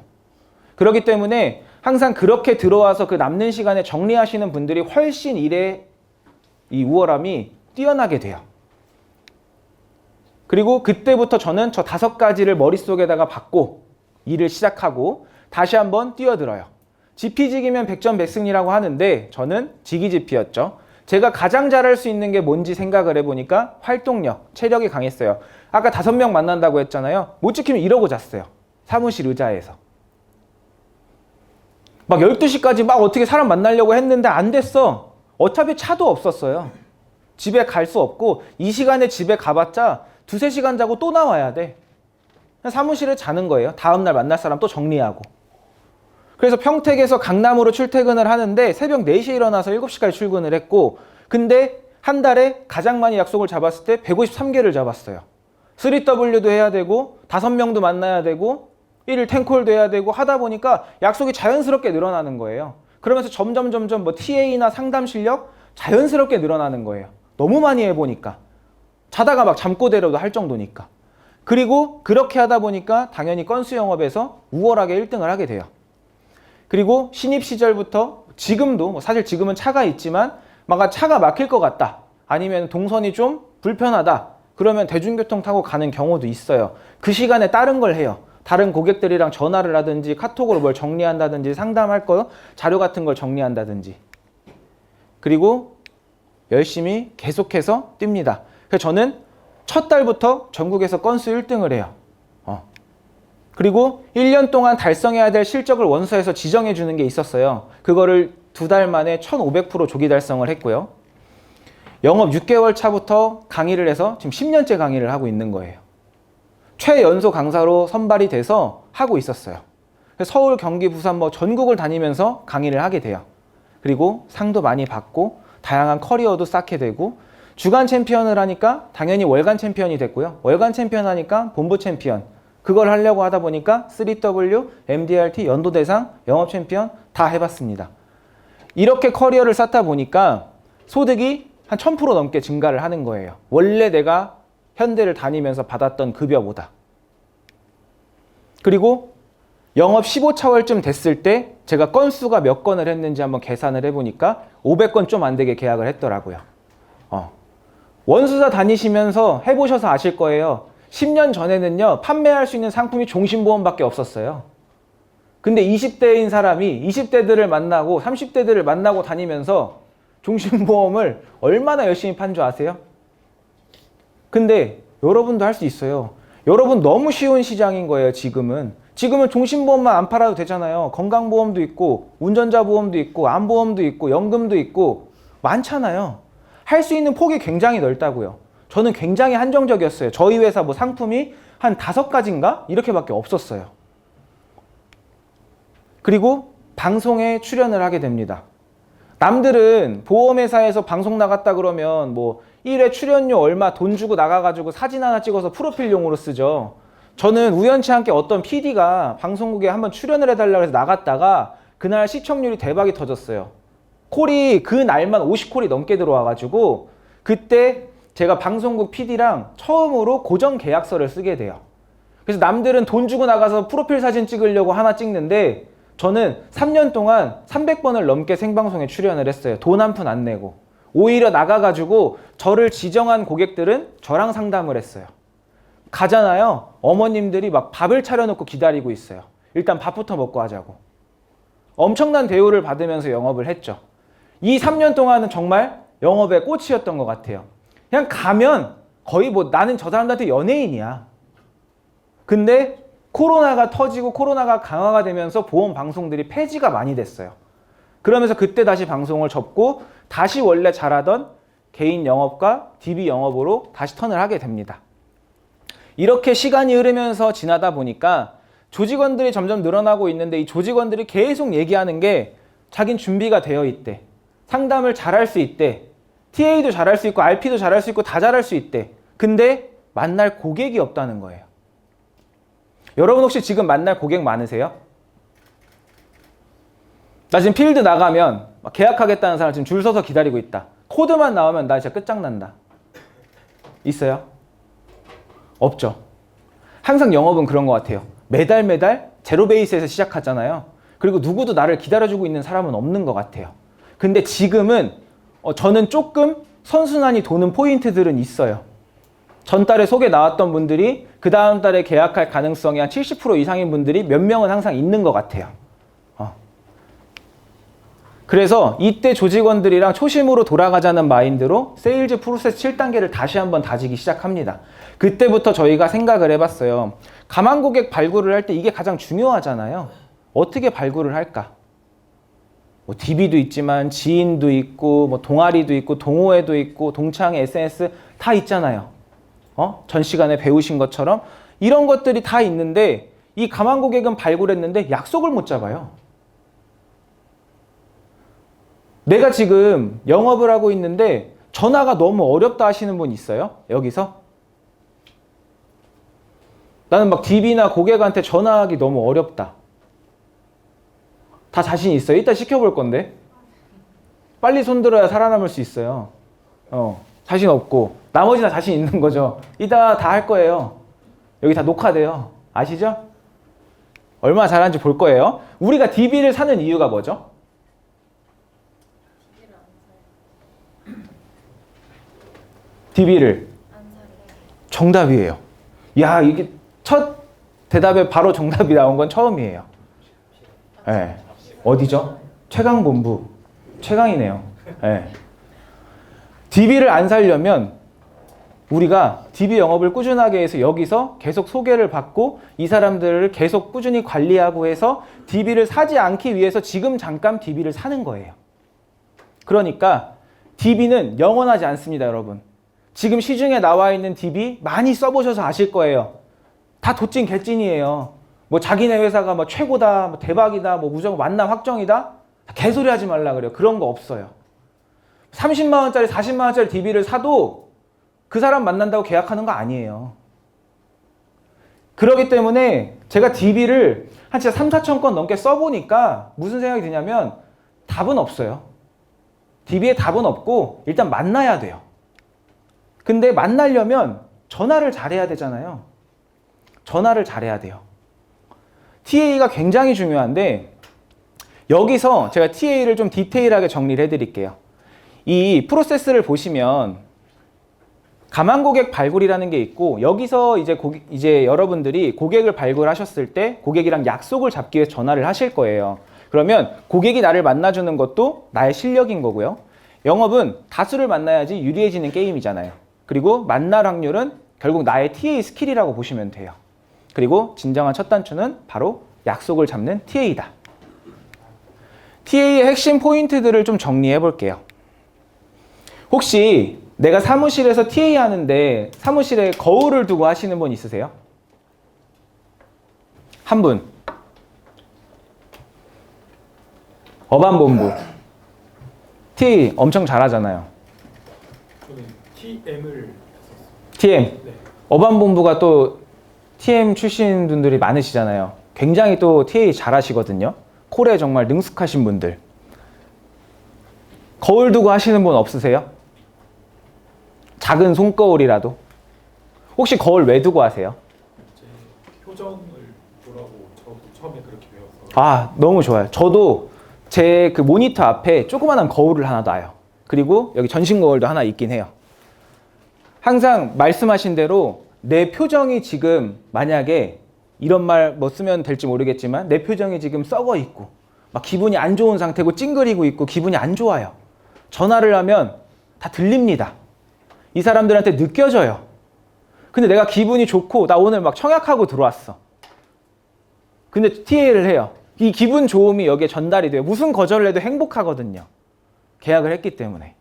그렇기 때문에 항상 그렇게 들어와서 그 남는 시간에 정리하시는 분들이 훨씬 일의 이 우월함이 뛰어나게 돼요. 그리고 그때부터 저는 저 5가지를 머릿속에다가 받고 일을 시작하고 다시 한번 뛰어들어요. 지피지기면 100점 100승이라고 하는데 저는 지기지피였죠. 제가 가장 잘할 수 있는 게 뭔지 생각을 해보니까 활동력, 체력이 강했어요. 아까 5명 만난다고 했잖아요. 못 지키면 이러고 잤어요. 사무실 의자에서. 막 12시까지 막 어떻게 사람 만나려고 했는데 안 됐어. 어차피 차도 없었어요. 집에 갈 수 없고 이 시간에 집에 가봤자 2-3시간 자고 또 나와야 돼. 사무실에 자는 거예요. 다음날 만날 사람 또 정리하고. 그래서 평택에서 강남으로 출퇴근을 하는데 새벽 4시에 일어나서 7시까지 출근을 했고 근데 한 달에 가장 많이 약속을 잡았을 때 153개를 잡았어요. 3W도 해야 되고 5명도 만나야 되고 1일 탱콜도 해야 되고 하다 보니까 약속이 자연스럽게 늘어나는 거예요. 그러면서 점점 TA나 상담 실력 자연스럽게 늘어나는 거예요. 너무 많이 해보니까. 자다가 막 잠꼬대로도 할 정도니까. 그리고 그렇게 하다 보니까 당연히 건수 영업에서 우월하게 1등을 하게 돼요. 그리고 신입 시절부터 지금도 사실 지금은 차가 있지만 막 차가 막힐 것 같다. 아니면 동선이 좀 불편하다. 그러면 대중교통 타고 가는 경우도 있어요. 그 시간에 다른 걸 해요. 다른 고객들이랑 전화를 하든지 카톡으로 뭘 정리한다든지 상담할 거 자료 같은 걸 정리한다든지. 그리고 열심히 계속해서 뜁니다. 그래서 저는 첫 달부터 전국에서 건수 1등을 해요. 그리고 1년 동안 달성해야 될 실적을 원서에서 지정해 주는 게 있었어요. 그거를 2달 만에 1500% 조기 달성을 했고요. 영업 6개월 차부터 강의를 해서 지금 10년째 강의를 하고 있는 거예요. 최연소 강사로 선발이 돼서 하고 있었어요. 서울, 경기, 부산 전국을 다니면서 강의를 하게 돼요. 그리고 상도 많이 받고 다양한 커리어도 쌓게 되고 주간 챔피언을 하니까 당연히 월간 챔피언이 됐고요. 월간 챔피언 하니까 본부 챔피언. 그걸 하려고 하다 보니까 3W, MDRT, 연도대상, 영업 챔피언 다 해봤습니다. 이렇게 커리어를 쌓다 보니까 소득이 한 1000% 넘게 증가를 하는 거예요. 원래 내가 현대를 다니면서 받았던 급여보다. 그리고 영업 15차월쯤 됐을 때 제가 건수가 몇 건을 했는지 한번 계산을 해보니까 500건 좀 안 되게 계약을 했더라고요. 원수사 다니시면서 해보셔서 아실 거예요. 10년 전에는요, 판매할 수 있는 상품이 종신보험밖에 없었어요. 근데 20대인 사람이 20대들을 만나고 30대들을 만나고 다니면서 종신보험을 얼마나 열심히 판 줄 아세요? 근데 여러분도 할 수 있어요. 여러분 너무 쉬운 시장인 거예요, 지금은. 지금은 종신보험만 안 팔아도 되잖아요. 건강보험도 있고, 운전자 보험도 있고, 암보험도 있고, 연금도 있고, 많잖아요. 할 수 있는 폭이 굉장히 넓다고요. 저는 굉장히 한정적이었어요. 저희 회사 상품이 한 5가지인가? 이렇게밖에 없었어요. 그리고 방송에 출연을 하게 됩니다. 남들은 보험회사에서 방송 나갔다 그러면 1회 출연료 얼마 돈 주고 나가가지고 사진 하나 찍어서 프로필용으로 쓰죠. 저는 우연치 않게 어떤 PD가 방송국에 한번 출연을 해달라고 해서 나갔다가 그날 시청률이 대박이 터졌어요. 콜이 그 날만 50콜이 넘게 들어와가지고 그때 제가 방송국 PD랑 처음으로 고정 계약서를 쓰게 돼요. 그래서 남들은 돈 주고 나가서 프로필 사진 찍으려고 하나 찍는데 저는 3년 동안 300번을 넘게 생방송에 출연을 했어요. 돈 한 푼 안 내고. 오히려 나가가지고 저를 지정한 고객들은 저랑 상담을 했어요. 가잖아요. 어머님들이 막 밥을 차려놓고 기다리고 있어요. 일단 밥부터 먹고 하자고. 엄청난 대우를 받으면서 영업을 했죠. 이 3년 동안은 정말 영업의 꽃이었던 것 같아요. 그냥 가면 거의 뭐 나는 저 사람들한테 연예인이야. 근데 코로나가 터지고 코로나가 강화가 되면서 보험 방송들이 폐지가 많이 됐어요. 그러면서 그때 다시 방송을 접고 다시 원래 잘하던 개인 영업과 DB 영업으로 다시 턴을 하게 됩니다. 이렇게 시간이 흐르면서 지나다 보니까 조직원들이 점점 늘어나고 있는데 이 조직원들이 계속 얘기하는 게 자긴 준비가 되어 있대. 상담을 잘할 수 있대. TA도 잘할 수 있고 RP도 잘할 수 있고 다 잘할 수 있대. 근데 만날 고객이 없다는 거예요. 여러분 혹시 지금 만날 고객 많으세요? 나 지금 필드 나가면 막 계약하겠다는 사람 지금 줄 서서 기다리고 있다. 코드만 나오면 나 진짜 끝장난다. 있어요? 없죠. 항상 영업은 그런 것 같아요. 매달 제로 베이스에서 시작하잖아요. 그리고 누구도 나를 기다려주고 있는 사람은 없는 것 같아요. 근데 지금은 저는 조금 선순환이 도는 포인트들은 있어요. 전달에 소개 나왔던 분들이 그 다음 달에 계약할 가능성이 한 70% 이상인 분들이 몇 명은 항상 있는 것 같아요. 그래서 이때 조직원들이랑 초심으로 돌아가자는 마인드로 세일즈 프로세스 7단계를 다시 한번 다지기 시작합니다. 그때부터 저희가 생각을 해봤어요. 가망 고객 발굴을 할 때 이게 가장 중요하잖아요. 어떻게 발굴을 할까? 뭐 DB도 있지만 지인도 있고 뭐 동아리도 있고 동호회도 있고 동창회 SNS 다 있잖아요. 전 시간에 배우신 것처럼 이런 것들이 다 있는데 이 가망 고객은 발굴했는데 약속을 못 잡아요. 내가 지금 영업을 하고 있는데 전화가 너무 어렵다 하시는 분 있어요? 여기서? 나는 막 DB나 고객한테 전화하기 너무 어렵다. 다 자신 있어요? 이따 시켜볼 건데. 빨리 손들어야 살아남을 수 있어요. 자신 없고 나머지 다 자신 있는 거죠. 이따 다 할 거예요. 여기 다 녹화돼요. 아시죠? 얼마나 잘하는지 볼 거예요. 우리가 DB를 사는 이유가 뭐죠? DB를 정답이에요. 야, 이게 첫 대답에 바로 정답이 나온 건 처음이에요. 네. 어디죠? 최강본부. 최강이네요. 네. DB를 안 살려면 우리가 DB 영업을 꾸준하게 해서 여기서 계속 소개를 받고 이 사람들을 계속 꾸준히 관리하고 해서 DB를 사지 않기 위해서 지금 잠깐 DB를 사는 거예요. 그러니까 DB는 영원하지 않습니다, 여러분. 지금 시중에 나와 있는 DB 많이 써보셔서 아실 거예요. 다 도찐 개찐이에요. 뭐 자기네 회사가 뭐 최고다, 뭐 대박이다, 뭐 무조건 만남 확정이다. 개소리 하지 말라 그래요. 그런 거 없어요. 30만 원짜리, 40만 원짜리 DB를 사도 그 사람 만난다고 계약하는 거 아니에요. 그렇기 때문에 제가 DB를 한 진짜 3, 4천 건 넘게 써보니까 무슨 생각이 드냐면 답은 없어요. DB에 답은 없고 일단 만나야 돼요. 근데 만나려면 전화를 잘해야 되잖아요. 전화를 잘해야 돼요. TA가 굉장히 중요한데 여기서 제가 TA를 좀 디테일하게 정리를 해드릴게요. 이 프로세스를 보시면 가망 고객 발굴이라는 게 있고 여기서 이제 여러분들이 고객을 발굴하셨을 때 고객이랑 약속을 잡기 위해서 전화를 하실 거예요. 그러면 고객이 나를 만나주는 것도 나의 실력인 거고요. 영업은 다수를 만나야지 유리해지는 게임이잖아요. 그리고 만날 확률은 결국 나의 TA 스킬이라고 보시면 돼요. 그리고 진정한 첫 단추는 바로 약속을 잡는 TA다. TA의 핵심 포인트들을 좀 정리해 볼게요. 혹시 내가 사무실에서 TA 하는데 사무실에 거울을 두고 하시는 분 있으세요? 한 분. 어반본부. TA 엄청 잘하잖아요. 저는 TM을 TM. 네. 어반본부가 또 TM 출신 분들이 많으시잖아요. 굉장히 또 TA 잘하시거든요. 콜에 정말 능숙하신 분들. 거울 두고 하시는 분 없으세요? 작은 손거울이라도. 혹시 거울 왜 두고 하세요? 제 표정을 보라고 저도 처음에 그렇게 배웠어요. 아, 너무 좋아요. 저도 제 그 모니터 앞에 조그만한 거울을 하나 놔요. 그리고 여기 전신 거울도 하나 있긴 해요. 항상 말씀하신 대로 내 표정이 지금 만약에 이런 말 뭐 쓰면 될지 모르겠지만 내 표정이 지금 썩어 있고 막 기분이 안 좋은 상태고 찡그리고 있고 기분이 안 좋아요. 전화를 하면 다 들립니다. 이 사람들한테 느껴져요. 근데 내가 기분이 좋고 나 오늘 막 청약하고 들어왔어. 근데 TA를 해요. 이 기분 좋음이 여기에 전달이 돼요. 무슨 거절을 해도 행복하거든요. 계약을 했기 때문에.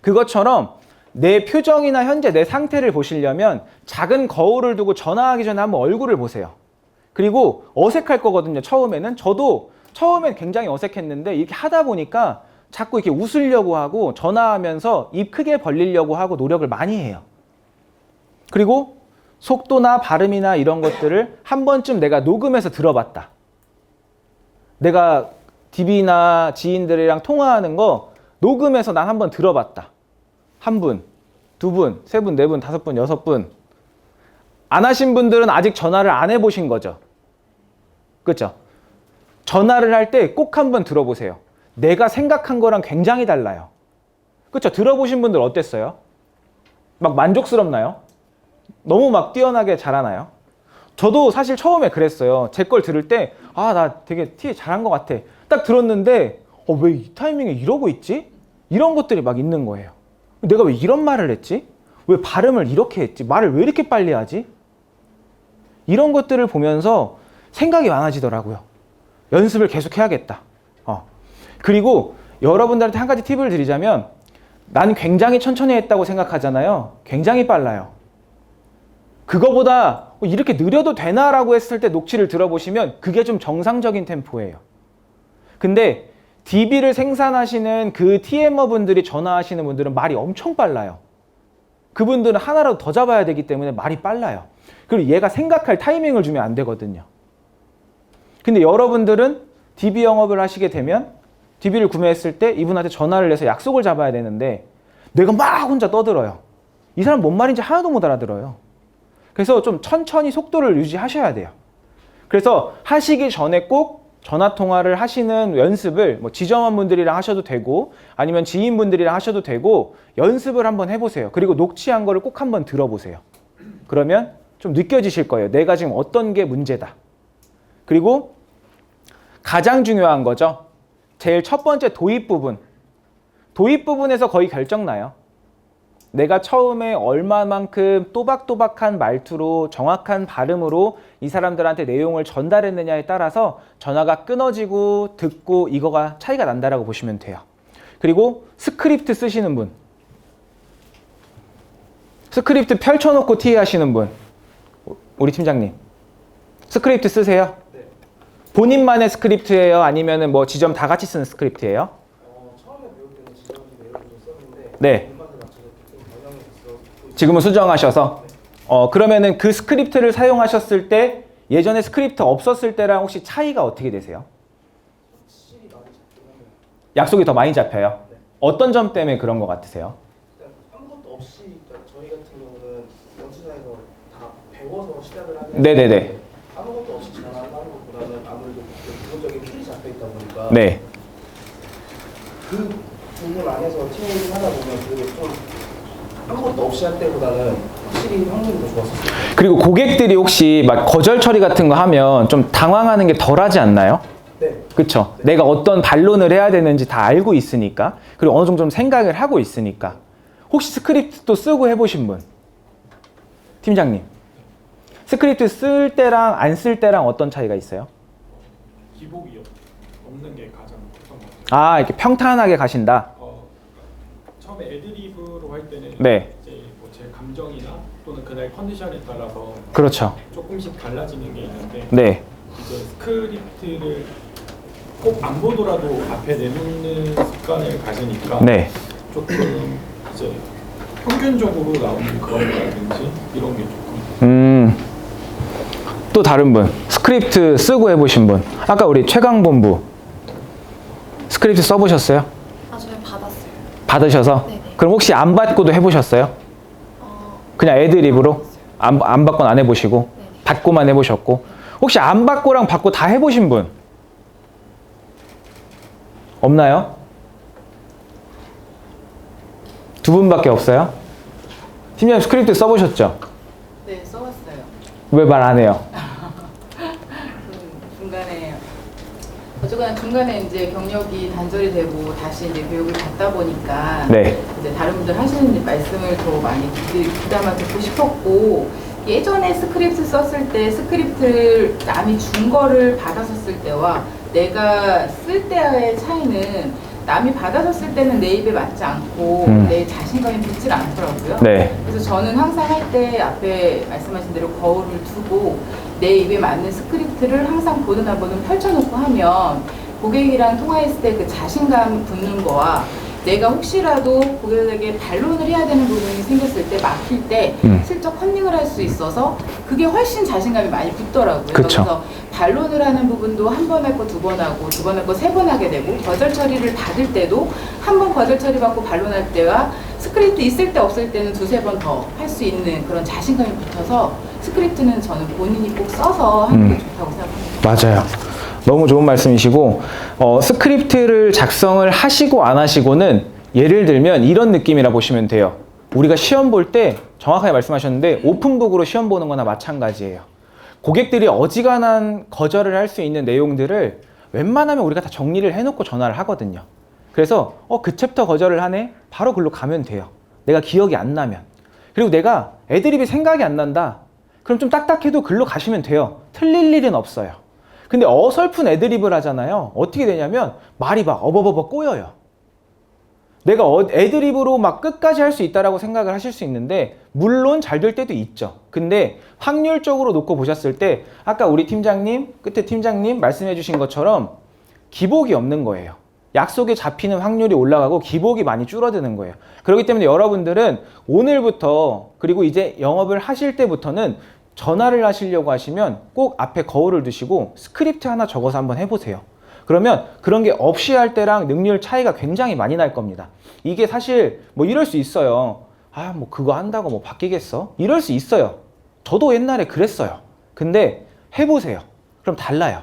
그것처럼 내 표정이나 현재 내 상태를 보시려면 작은 거울을 두고 전화하기 전에 한번 얼굴을 보세요. 그리고 어색할 거거든요. 처음에는. 저도 처음엔 굉장히 어색했는데 이렇게 하다 보니까 자꾸 이렇게 웃으려고 하고 전화하면서 입 크게 벌리려고 하고 노력을 많이 해요. 그리고 속도나 발음이나 이런 것들을 한 번쯤 내가 녹음해서 들어봤다. 내가 DB나 지인들이랑 통화하는 거 녹음해서 난 한번 들어봤다. 한 분, 두 분, 세 분, 네 분, 다섯 분, 여섯 분. 안 하신 분들은 아직 전화를 안 해보신 거죠. 그렇죠? 전화를 할 때 꼭 한번 들어보세요. 내가 생각한 거랑 굉장히 달라요. 그렇죠? 들어보신 분들 어땠어요? 막 만족스럽나요? 너무 막 뛰어나게 잘하나요? 저도 사실 처음에 그랬어요. 제 걸 들을 때 나 되게 티 잘한 것 같아. 딱 들었는데 왜 이 타이밍에 이러고 있지? 이런 것들이 막 있는 거예요. 내가 왜 이런 말을 했지? 왜 발음을 이렇게 했지? 말을 왜 이렇게 빨리 하지? 이런 것들을 보면서 생각이 많아지더라고요. 연습을 계속 해야겠다. 그리고 여러분들한테 한 가지 팁을 드리자면 나는 굉장히 천천히 했다고 생각하잖아요. 굉장히 빨라요. 그거보다 이렇게 느려도 되나라고 했을 때 녹취를 들어보시면 그게 좀 정상적인 템포예요. 근데 DB를 생산하시는 그 TM어 분들이 전화하시는 분들은 말이 엄청 빨라요. 그분들은 하나라도 더 잡아야 되기 때문에 말이 빨라요. 그리고 얘가 생각할 타이밍을 주면 안 되거든요. 근데 여러분들은 DB 영업을 하시게 되면 DB를 구매했을 때 이분한테 전화를 해서 약속을 잡아야 되는데 내가 막 혼자 떠들어요. 이 사람 뭔 말인지 하나도 못 알아들어요. 그래서 좀 천천히 속도를 유지하셔야 돼요. 그래서 하시기 전에 꼭 전화통화를 하시는 연습을 뭐 지점원분들이랑 하셔도 되고 아니면 지인분들이랑 하셔도 되고 연습을 한번 해보세요. 그리고 녹취한 거를 꼭 한번 들어보세요. 그러면 좀 느껴지실 거예요. 내가 지금 어떤 게 문제다. 그리고 가장 중요한 거죠. 제일 첫 번째 도입 부분. 도입 부분에서 거의 결정나요. 내가 처음에 얼마만큼 또박또박한 말투로 정확한 발음으로 이 사람들한테 내용을 전달했느냐에 따라서 전화가 끊어지고 듣고 이거가 차이가 난다라고 보시면 돼요. 그리고 스크립트 쓰시는 분. 스크립트 펼쳐놓고 TA 하시는 분. 우리 팀장님. 스크립트 쓰세요? 네. 본인만의 스크립트예요? 아니면 뭐 지점 다 같이 쓰는 스크립트예요? 처음에 배울 때는 지점 내용을 좀 썼는데 네. 본관을 맞춰서 좀 변형해서 지금은 수정하셔서 그러면은 그 스크립트를 사용하셨을 때 예전에 스크립트 없었을 때랑 혹시 차이가 어떻게 되세요? 확실히 많이 잡긴 하네요. 약속이 더 많이 잡혀요? 네. 어떤 점 때문에 그런 것 같으세요? 일단 아무것도 없이 그러니까 저희 같은 경우는 연수장에서 다 배워서 시작을 하는 네네네. 아무것도 없이 전화를 하는 것보다는 아무래도 기본적인 틀이 잡혀 있다 보니까 네. 그 부분 안에서 팀을 하다 보면 그래도 좀 아무것도 없이 할 때보다는 확실히 확률이 더 좋았었어요. 그리고 고객들이 혹시 막 거절 처리 같은 거 하면 좀 당황하는 게 덜하지 않나요? 네. 그쵸? 내가 어떤 반론을 해야 되는지 다 알고 있으니까 그리고 어느 정도 좀 생각을 하고 있으니까 혹시 스크립트도 쓰고 해보신 분? 팀장님 스크립트 쓸 때랑 안 쓸 때랑 어떤 차이가 있어요? 기복이요. 없는 게 가장 컸던 것 같아요. 이렇게 평탄하게 가신다? 처음에 애드리브로 할 때는 네. 이제 뭐 제 감정이나 또는 그날 컨디션에 따라서 그렇죠. 조금씩 달라지는 게 있는데 네. 이제 스크립트를 꼭 안 보더라도 앞에 내놓는 습관을 가지니까 네. 조금 이제 평균적으로 나오는 그런 거라든지 이런 게 조금 또 다른 분 스크립트 쓰고 해보신 분 아까 우리 최강본부 스크립트 써보셨어요? 저희 받았어요. 받으셔서? 네네. 그럼 혹시 안 받고도 해보셨어요? 그냥 애드립으로? 안 받고는 안 해보시고 네네. 받고만 해보셨고 혹시 안 받고랑 받고 다 해보신 분? 없나요? 분밖에 없어요? 팀장님 스크립트 써보셨죠? 네, 써봤어요. 왜 말 안 해요? 중간에 어쨌거나 중간에 이제 경력이 단절이 되고 다시 이제 교육을 받다 보니까 네. 이제 다른 분들 하시는 말씀을 더 많이 귀담아 듣고 싶었고, 예전에 스크립트 썼을 때 스크립트를 남이 준 거를 받아서 쓸 때와 내가 쓸 때의 차이는, 남이 받아서 쓸 때는 내 입에 맞지 않고 내 자신감이 붙질 않더라고요. 네. 그래서 저는 항상 할 때 앞에 말씀하신 대로 거울을 두고 내 입에 맞는 스크립트를 항상 보는 한번은 펼쳐놓고 하면 고객이랑 통화했을 때 그 자신감 붙는 거와 내가 혹시라도 고객에게 반론을 해야 되는 부분이 생겼을 때 막힐 때 슬쩍 컨닝을 할 수 있어서 그게 훨씬 자신감이 많이 붙더라고요. 그쵸. 그래서 반론을 하는 부분도 한 번 할 거 두 번 하고 두 번 할 거 세 번 하게 되고, 거절 처리를 받을 때도 한 번 거절 처리 받고 반론할 때와 스크립트 있을 때 없을 때는 두세 번 더 할 수 있는 그런 자신감이 붙어서 스크립트는 저는 본인이 꼭 써서 하는 게 좋다고 생각합니다. 맞아요. 너무 좋은 말씀이시고, 스크립트를 작성을 하시고 안 하시고는 예를 들면 이런 느낌이라 보시면 돼요. 우리가 시험 볼 때 정확하게 말씀하셨는데 오픈북으로 시험 보는 거나 마찬가지예요. 고객들이 어지간한 거절을 할 수 있는 내용들을 웬만하면 우리가 다 정리를 해놓고 전화를 하거든요. 그래서 그 챕터 거절을 하네? 바로 글로 가면 돼요. 내가 기억이 안 나면. 그리고 내가 애드립이 생각이 안 난다? 그럼 좀 딱딱해도 글로 가시면 돼요. 틀릴 일은 없어요. 근데 어설픈 애드립을 하잖아요. 어떻게 되냐면 말이 막 어버버버 꼬여요. 내가 애드립으로 막 끝까지 할 수 있다라고 생각을 하실 수 있는데, 물론 잘 될 때도 있죠. 근데 확률적으로 놓고 보셨을 때 아까 우리 팀장님, 끝에 팀장님 말씀해 주신 것처럼 기복이 없는 거예요. 약속에 잡히는 확률이 올라가고 기복이 많이 줄어드는 거예요. 그렇기 때문에 여러분들은 오늘부터, 그리고 이제 영업을 하실 때부터는 전화를 하시려고 하시면 꼭 앞에 거울을 두시고 스크립트 하나 적어서 한번 해보세요. 그러면 그런 게 없이 할 때랑 능률 차이가 굉장히 많이 날 겁니다. 이게 사실 뭐 이럴 수 있어요. 뭐 그거 한다고 뭐 바뀌겠어? 이럴 수 있어요. 저도 옛날에 그랬어요. 근데 해보세요. 그럼 달라요.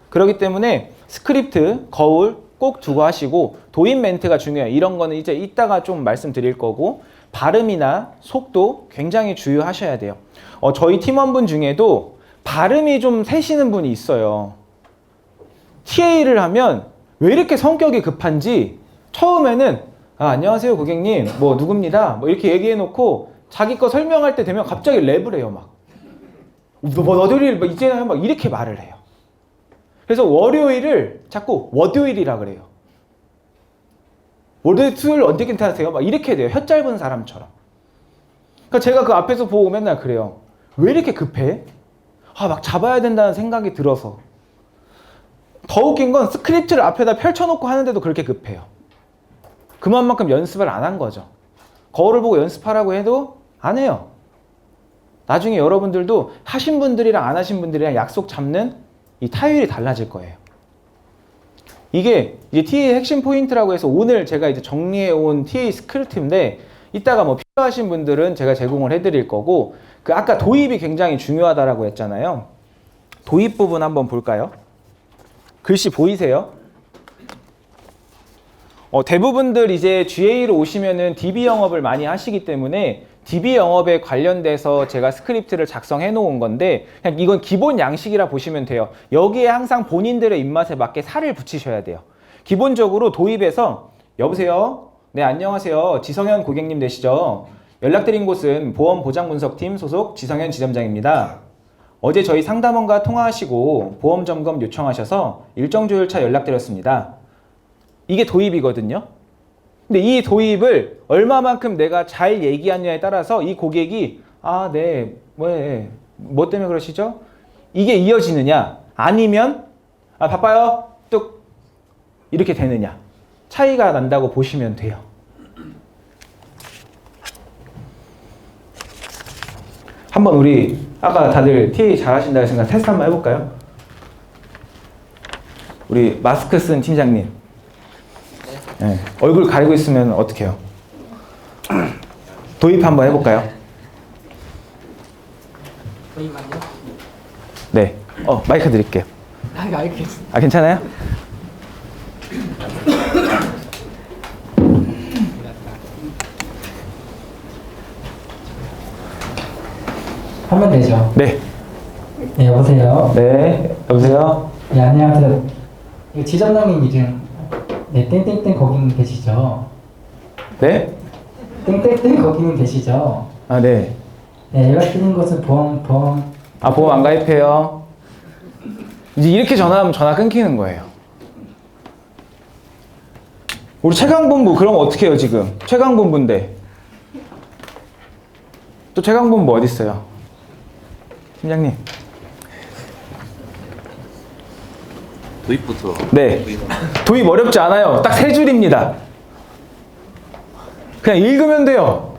그렇기 때문에 스크립트, 거울 꼭 두고 하시고, 도입 멘트가 중요해요. 이런 거는 이제 이따가 좀 말씀드릴 거고, 발음이나 속도 굉장히 주의하셔야 돼요. 저희 팀원분 중에도 발음이 좀 새시는 분이 있어요. TA를 하면 왜 이렇게 성격이 급한지 처음에는 안녕하세요 고객님 뭐 누굽니다 뭐 이렇게 얘기해 놓고 자기 거 설명할 때 되면 갑자기 랩을 해요. 막 너들이 이제는 막 이렇게 말을 해요. 그래서 월요일을 자꾸 월요일이라 그래요. 월요일 수요일 언제 괜찮으세요? 막 이렇게 돼요. 혀 짧은 사람처럼. 그러니까 제가 그 앞에서 보고 맨날 그래요. 왜 이렇게 급해? 막 잡아야 된다는 생각이 들어서. 더 웃긴 건 스크립트를 앞에다 펼쳐놓고 하는데도 그렇게 급해요. 그만큼 연습을 안 한 거죠. 거울을 보고 연습하라고 해도 안 해요. 나중에 여러분들도 하신 분들이랑 안 하신 분들이랑 약속 잡는 이 타율이 달라질 거예요. 이게 이제 TA 핵심 포인트라고 해서 오늘 제가 이제 정리해 온 TA 스크립트인데, 이따가 뭐 필요하신 분들은 제가 제공을 해드릴 거고, 그 아까 도입이 굉장히 중요하다라고 했잖아요. 도입 부분 한번 볼까요? 글씨 보이세요? 대부분들 이제 GA로 오시면은 DB 영업을 많이 하시기 때문에 DB 영업에 관련돼서 제가 스크립트를 작성해 놓은 건데, 그냥 이건 기본 양식이라 보시면 돼요. 여기에 항상 본인들의 입맛에 맞게 살을 붙이셔야 돼요. 기본적으로 도입에서 여보세요? 네, 안녕하세요. 지성현 고객님 되시죠? 연락드린 곳은 보험보장분석팀 소속 지성현 지점장입니다. 어제 저희 상담원과 통화하시고 보험점검 요청하셔서 일정조율차 연락드렸습니다. 이게 도입이거든요. 근데 이 도입을 얼마만큼 내가 잘 얘기하느냐에 따라서 이 고객이 네, 뭐 때문에 그러시죠? 이게 이어지느냐, 아니면 바빠요, 뚝 이렇게 되느냐, 차이가 난다고 보시면 돼요. 한번 우리 아까 다들 TA 잘하신다고 했으니까 테스트 한번 해볼까요? 우리 마스크 쓴 팀장님. 네. 얼굴 가리고 있으면 어떡해요? 도입 한번 해볼까요? 도입만요? 네. 마이크 드릴게요. 알겠습니다. 괜찮아요? 하면 되죠. 네. 네, 여보세요. 네. 여보세요? 네, 안녕하세요. 이거 지점장님 이름, 네, 땡땡땡 거기는 계시죠? 네? 땡땡땡 거기는 계시죠? 아, 네. 네, 연락드린 것은 보험. 아, 보험 안 가입해요. 이제 이렇게 전화하면 전화 끊기는 거예요. 우리 최강본부 그럼 어떻게 해요 지금? 최강본부인데 또 최강본부 어디 있어요? 팀장님. 도입부터. 네. 도입 어렵지 않아요. 딱 세 줄입니다. 그냥 읽으면 돼요.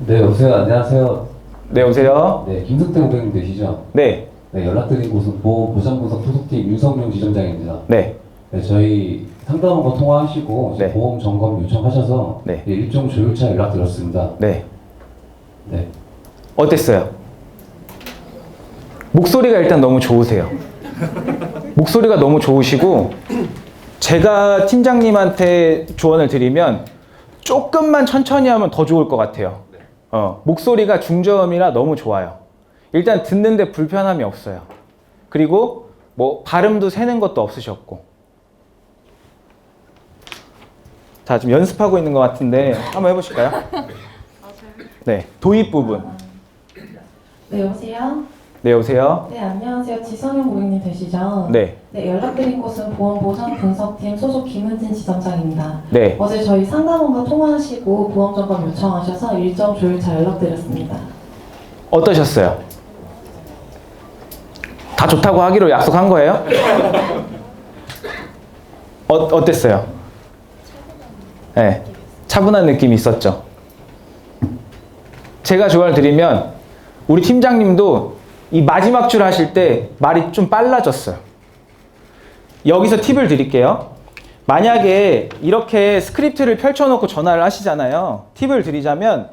네, 여보세요. 안녕하세요. 네, 여보세요? 네, 김석태 고객님 되시죠? 네. 네, 연락드린 곳은 보호보장분석 소속팀 윤성룡 지점장입니다. 네. 네, 저희 상담원과 통화하시고 네. 보험 점검 요청하셔서 네. 네, 일종 조율차 연락드렸습니다. 네. 네. 어땠어요? 목소리가 일단 너무 좋으세요. 목소리가 너무 좋으시고 제가 팀장님한테 조언을 드리면 조금만 천천히 하면 더 좋을 것 같아요. 목소리가 중저음이라 너무 좋아요. 일단 듣는데 불편함이 없어요. 그리고 뭐 발음도 새는 것도 없으셨고. 자, 지금 연습하고 있는 것 같은데 한번 해보실까요? 네, 도입 부분. 네, 여보세요? 네, 여보세요? 네, 안녕하세요. 지성현 고객님 되시죠? 네. 네, 연락드린 곳은 보험보상분석팀 소속 김은진 지점장입니다. 네. 어제 저희 상담원과 통화하시고 보험점검 요청하셔서 일정 조율차 연락드렸습니다. 어떠셨어요? 다 좋다고 하기로 약속한 거예요? 어땠어요? 네, 차분한 느낌이 있었죠. 제가 조언을 드리면 우리 팀장님도 이 마지막 줄 하실 때 말이 좀 빨라졌어요. 여기서 팁을 드릴게요. 만약에 이렇게 스크립트를 펼쳐놓고 전화를 하시잖아요. 팁을 드리자면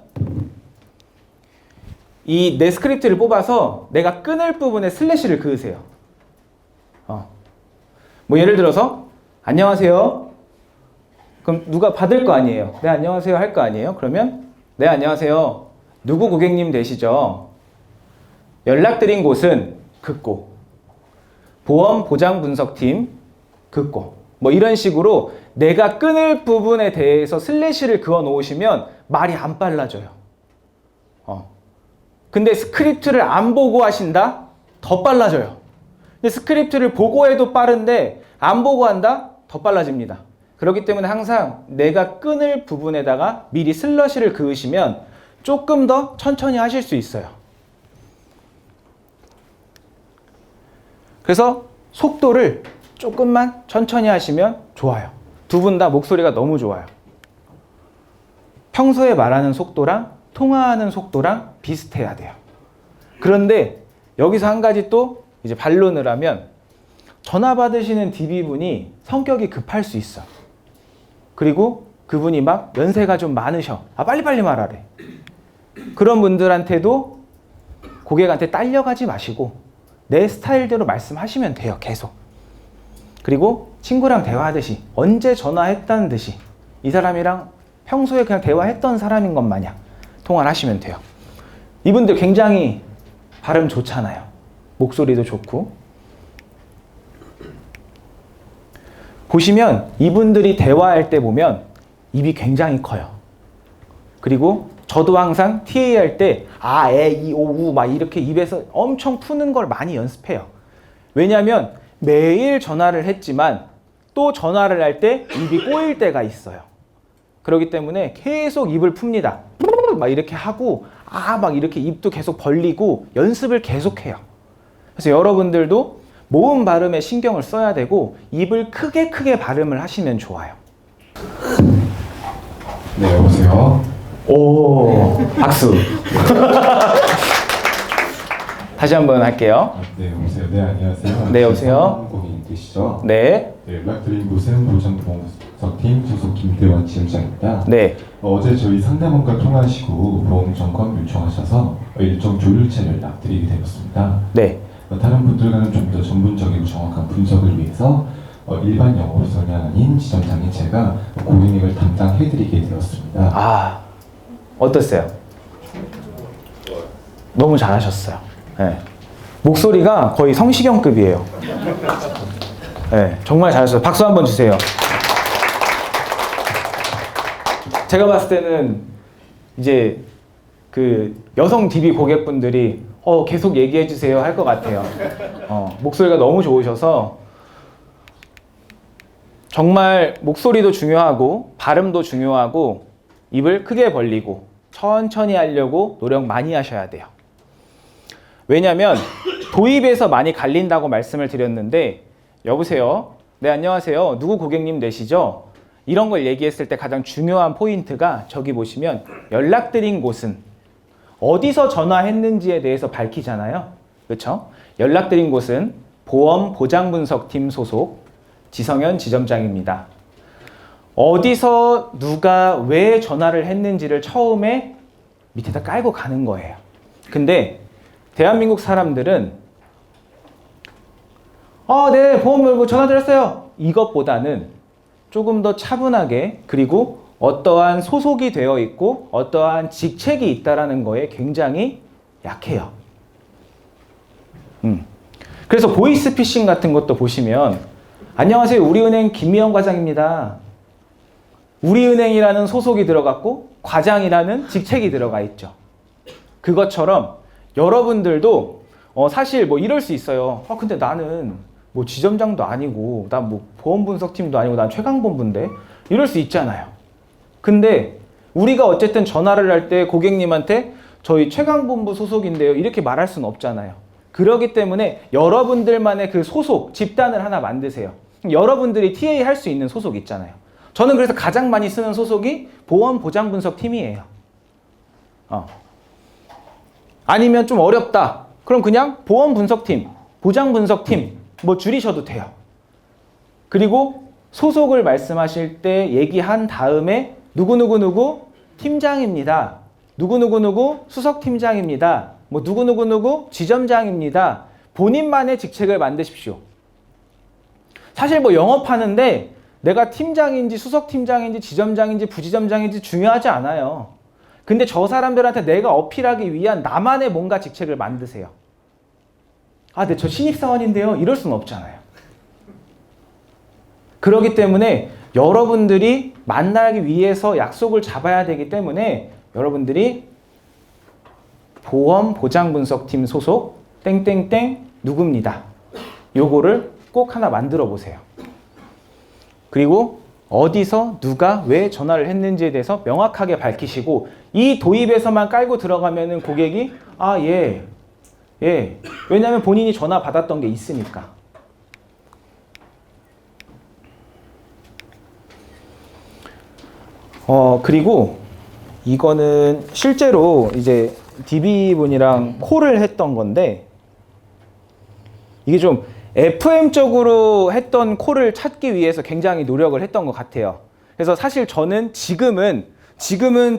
이 내 스크립트를 뽑아서 내가 끊을 부분에 슬래시를 그으세요. 뭐 예를 들어서 안녕하세요. 그럼 누가 받을 거 아니에요. 네, 안녕하세요 할 거 아니에요. 그러면 네, 안녕하세요. 누구 고객님 되시죠? 연락드린 곳은 긋고 보험보장분석팀 긋고 뭐 이런 식으로 내가 끊을 부분에 대해서 슬래시를 그어 놓으시면 말이 안 빨라져요. 근데 스크립트를 안 보고 하신다? 더 빨라져요. 근데 스크립트를 보고 해도 빠른데 안 보고 한다? 더 빨라집니다. 그렇기 때문에 항상 내가 끊을 부분에다가 미리 슬러시를 그으시면 조금 더 천천히 하실 수 있어요. 그래서 속도를 조금만 천천히 하시면 좋아요. 두 분 다 목소리가 너무 좋아요. 평소에 말하는 속도랑 통화하는 속도랑 비슷해야 돼요. 그런데 여기서 한 가지 또 이제 반론을 하면 전화 받으시는 DB분이 성격이 급할 수 있어. 그리고 그분이 막 연세가 좀 많으셔. 빨리빨리 말하래. 그런 분들한테도 고객한테 딸려가지 마시고 내 스타일대로 말씀하시면 돼요. 계속. 그리고 친구랑 대화하듯이 언제 전화했다는 듯이 이 사람이랑 평소에 그냥 대화했던 사람인 것 마냥 통화를 하시면 돼요. 이분들 굉장히 발음 좋잖아요. 목소리도 좋고. 보시면 이분들이 대화할 때 보면 입이 굉장히 커요. 그리고 저도 항상 TA 할 때 에, 이, 오, 우 막 이렇게 입에서 엄청 푸는 걸 많이 연습해요. 왜냐하면 매일 전화를 했지만 또 전화를 할 때 입이 꼬일 때가 있어요. 그렇기 때문에 계속 입을 풉니다. 막 이렇게 하고 막 이렇게 입도 계속 벌리고 연습을 계속 해요. 그래서 여러분들도 모음 발음에 신경을 써야 되고 입을 크게 발음을 하시면 좋아요. 네, 여보세요? 오, 박수. 다시 한번 할게요. 네, 여보세요? 네, 안녕하세요. 네, 여보세요? 고객님 되시죠? 네. 네, 연락드린 곳은 보험분석팀 소속 김대원 지점장입니다. 네. 어제 저희 상담원과 통화하시고 보험 점검 요청하셔서 일정 조율차 연락드리게 되었습니다. 네. 다른 분들과는 좀 더 전문적이고 정확한 분석을 위해서 일반 영어로 설명하는 지점장인 제가 고객님을 담당해드리게 되었습니다. 어떠세요? 너무 잘하셨어요. 네. 목소리가 거의 성시경급이에요. 네, 정말 잘하셨어요. 박수 한번 주세요. 제가 봤을 때는 이제 그 여성 DB 고객분들이 계속 얘기해 주세요 할 것 같아요. 목소리가 너무 좋으셔서 정말 목소리도 중요하고 발음도 중요하고 입을 크게 벌리고 천천히 하려고 노력 많이 하셔야 돼요. 왜냐면 도입에서 많이 갈린다고 말씀을 드렸는데 여보세요? 네, 안녕하세요. 누구 고객님 되시죠? 이런 걸 얘기했을 때 가장 중요한 포인트가 저기 보시면 연락드린 곳은 어디서 전화했는지에 대해서 밝히잖아요. 그렇죠? 연락드린 곳은 보험 보장분석팀 소속 지성현 지점장입니다. 어디서 누가 왜 전화를 했는지를 처음에 밑에다 깔고 가는 거예요. 근데 대한민국 사람들은 네, 보험 전화 드렸어요. 이것보다는 조금 더 차분하게 그리고 어떠한 소속이 되어 있고 어떠한 직책이 있다라는 거에 굉장히 약해요. 그래서 보이스피싱 같은 것도 보시면 안녕하세요. 우리은행 김미영 과장입니다. 우리은행이라는 소속이 들어갔고 과장이라는 직책이 들어가 있죠. 그것처럼 여러분들도 사실 뭐 이럴 수 있어요. 근데 나는 뭐 지점장도 아니고 난 뭐 보험분석팀도 아니고 난 최강본부인데 이럴 수 있잖아요. 근데 우리가 어쨌든 전화를 할 때 고객님한테 저희 최강본부 소속인데요 이렇게 말할 수는 없잖아요. 그렇기 때문에 여러분들만의 그 소속 집단을 하나 만드세요. 여러분들이 TA 할 수 있는 소속 있잖아요. 저는 그래서 가장 많이 쓰는 소속이 보험보장분석팀이에요. 아니면 좀 어렵다. 그럼 그냥 보험분석팀, 보장분석팀 뭐 줄이셔도 돼요. 그리고 소속을 말씀하실 때 얘기한 다음에 누구누구누구 팀장입니다. 누구누구누구 수석팀장입니다. 뭐 누구누구누구 지점장입니다. 본인만의 직책을 만드십시오. 사실 뭐 영업하는데 내가 팀장인지 수석팀장인지 지점장인지 부지점장인지 중요하지 않아요. 근데 저 사람들한테 내가 어필하기 위한 나만의 뭔가 직책을 만드세요. 네, 저 신입사원인데요. 이럴 수는 없잖아요. 그렇기 때문에 여러분들이 만나기 위해서 약속을 잡아야 되기 때문에 여러분들이 보험보장분석팀 소속 땡땡땡 누구입니다. 요거를 꼭 하나 만들어 보세요. 그리고 어디서 누가 왜 전화를 했는지에 대해서 명확하게 밝히시고 이 도입에서만 깔고 들어가면은 고객이 예. 왜냐하면 본인이 전화 받았던 게 있으니까. 그리고 이거는 실제로 이제 DB분이랑 콜을 했던 건데 이게 좀 FM적으로 했던 콜을 찾기 위해서 굉장히 노력을 했던 것 같아요. 그래서 사실 저는 지금은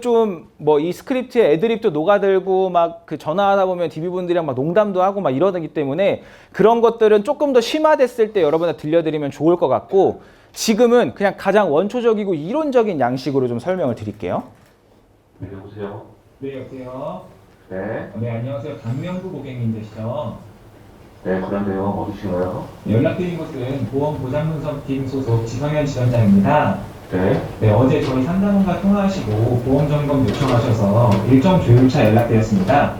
좀 뭐 이 스크립트에 애드립도 녹아들고 막 그 전화하다 보면 DB분들이랑 막 농담도 하고 막 이러기 때문에 그런 것들은 조금 더 심화됐을 때 여러분한테 들려드리면 좋을 것 같고 지금은 그냥 가장 원초적이고 이론적인 양식으로 좀 설명을 드릴게요. 네, 여보세요? 네, 여보세요? 네. 네, 안녕하세요. 강명구 고객님 되시죠? 네, 그런데요. 어디신가요? 연락드린 곳은 보험보장분석팀 소속 지성현 지점장입니다. 네. 네, 어제 저희 상담원과 통화하시고 보험점검 요청하셔서 일정 조율차 연락드렸습니다.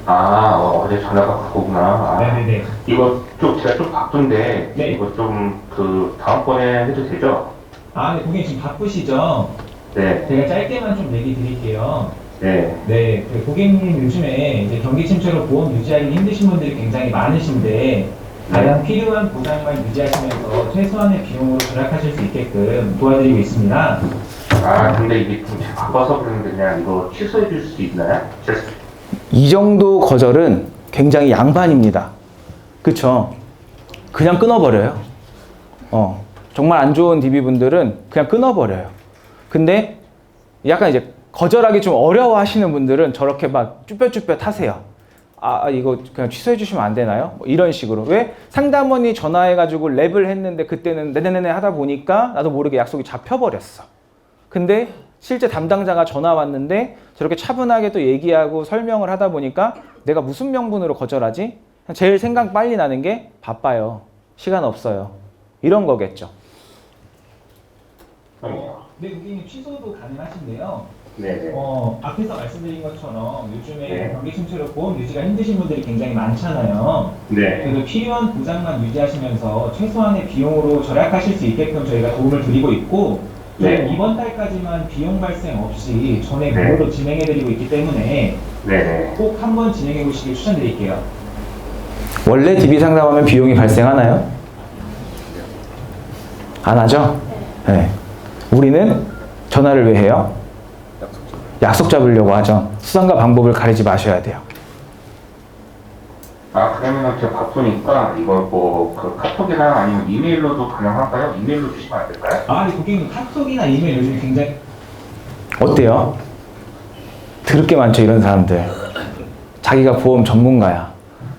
어제 전화가 그거구나. 네네네. 이거 좀 제가 좀 바쁜데 네. 이거 좀 다음번에 해도 되죠? 네, 고객님 지금 바쁘시죠? 네. 제가 짧게만 좀 얘기 드릴게요. 네. 네, 고객님 요즘에 이제 경기 침체로 보험 유지하기 힘드신 분들이 굉장히 많으신데 가장 필요한 보장만 유지하시면서 최소한의 비용으로 절약하실 수 있게끔 도와드리고 있습니다. 근데 이게 좀 제가 바빠서 그러는데 그냥 이거 취소해 줄 수 있나요? 이 정도 거절은 굉장히 양반입니다. 그쵸? 그냥 끊어버려요. 정말 안 좋은 DB분들은 그냥 끊어버려요. 근데 약간 이제 거절하기 좀 어려워 하시는 분들은 저렇게 막 쭈뼛쭈뼛 하세요. 이거 그냥 취소해 주시면 안 되나요? 뭐 이런 식으로. 왜? 상담원이 전화해가지고 랩을 했는데 그때는 네네네 하다 보니까 나도 모르게 약속이 잡혀버렸어. 근데 실제 담당자가 전화 왔는데 저렇게 차분하게 또 얘기하고 설명을 하다 보니까 내가 무슨 명분으로 거절하지? 제일 생각 빨리 나는 게 바빠요. 시간 없어요. 이런 거겠죠. 네, 고객님 취소도 가능하신데요. 네. 앞에서 말씀드린 것처럼 요즘에 네. 경기 침체로 보험 유지가 힘드신 분들이 굉장히 많잖아요. 네. 그래서 필요한 보장만 유지하시면서 최소한의 비용으로 절약하실 수 있게끔 저희가 도움을 드리고 있고, 네. 이번 달까지만 비용 발생 없이 전액 네. 무료로 진행해드리고 있기 때문에 네. 꼭 한번 진행해 보시길 추천드릴게요. 원래 DB 상담하면 비용이 발생하나요? 안 하죠? 네. 우리는 전화를 왜 해요? 약속 잡으려고 하죠. 수단과 방법을 가리지 마셔야 돼요. 그러면 제가 바쁘니까 이거 뭐 그 카톡이나 아니면 이메일로도 가능할까요? 이메일로 주시면 안 될까요? 네, 고객님 카톡이나 이메일 요즘 굉장히 어때요? 드럽게 많죠, 이런 사람들. 자기가 보험 전문가야.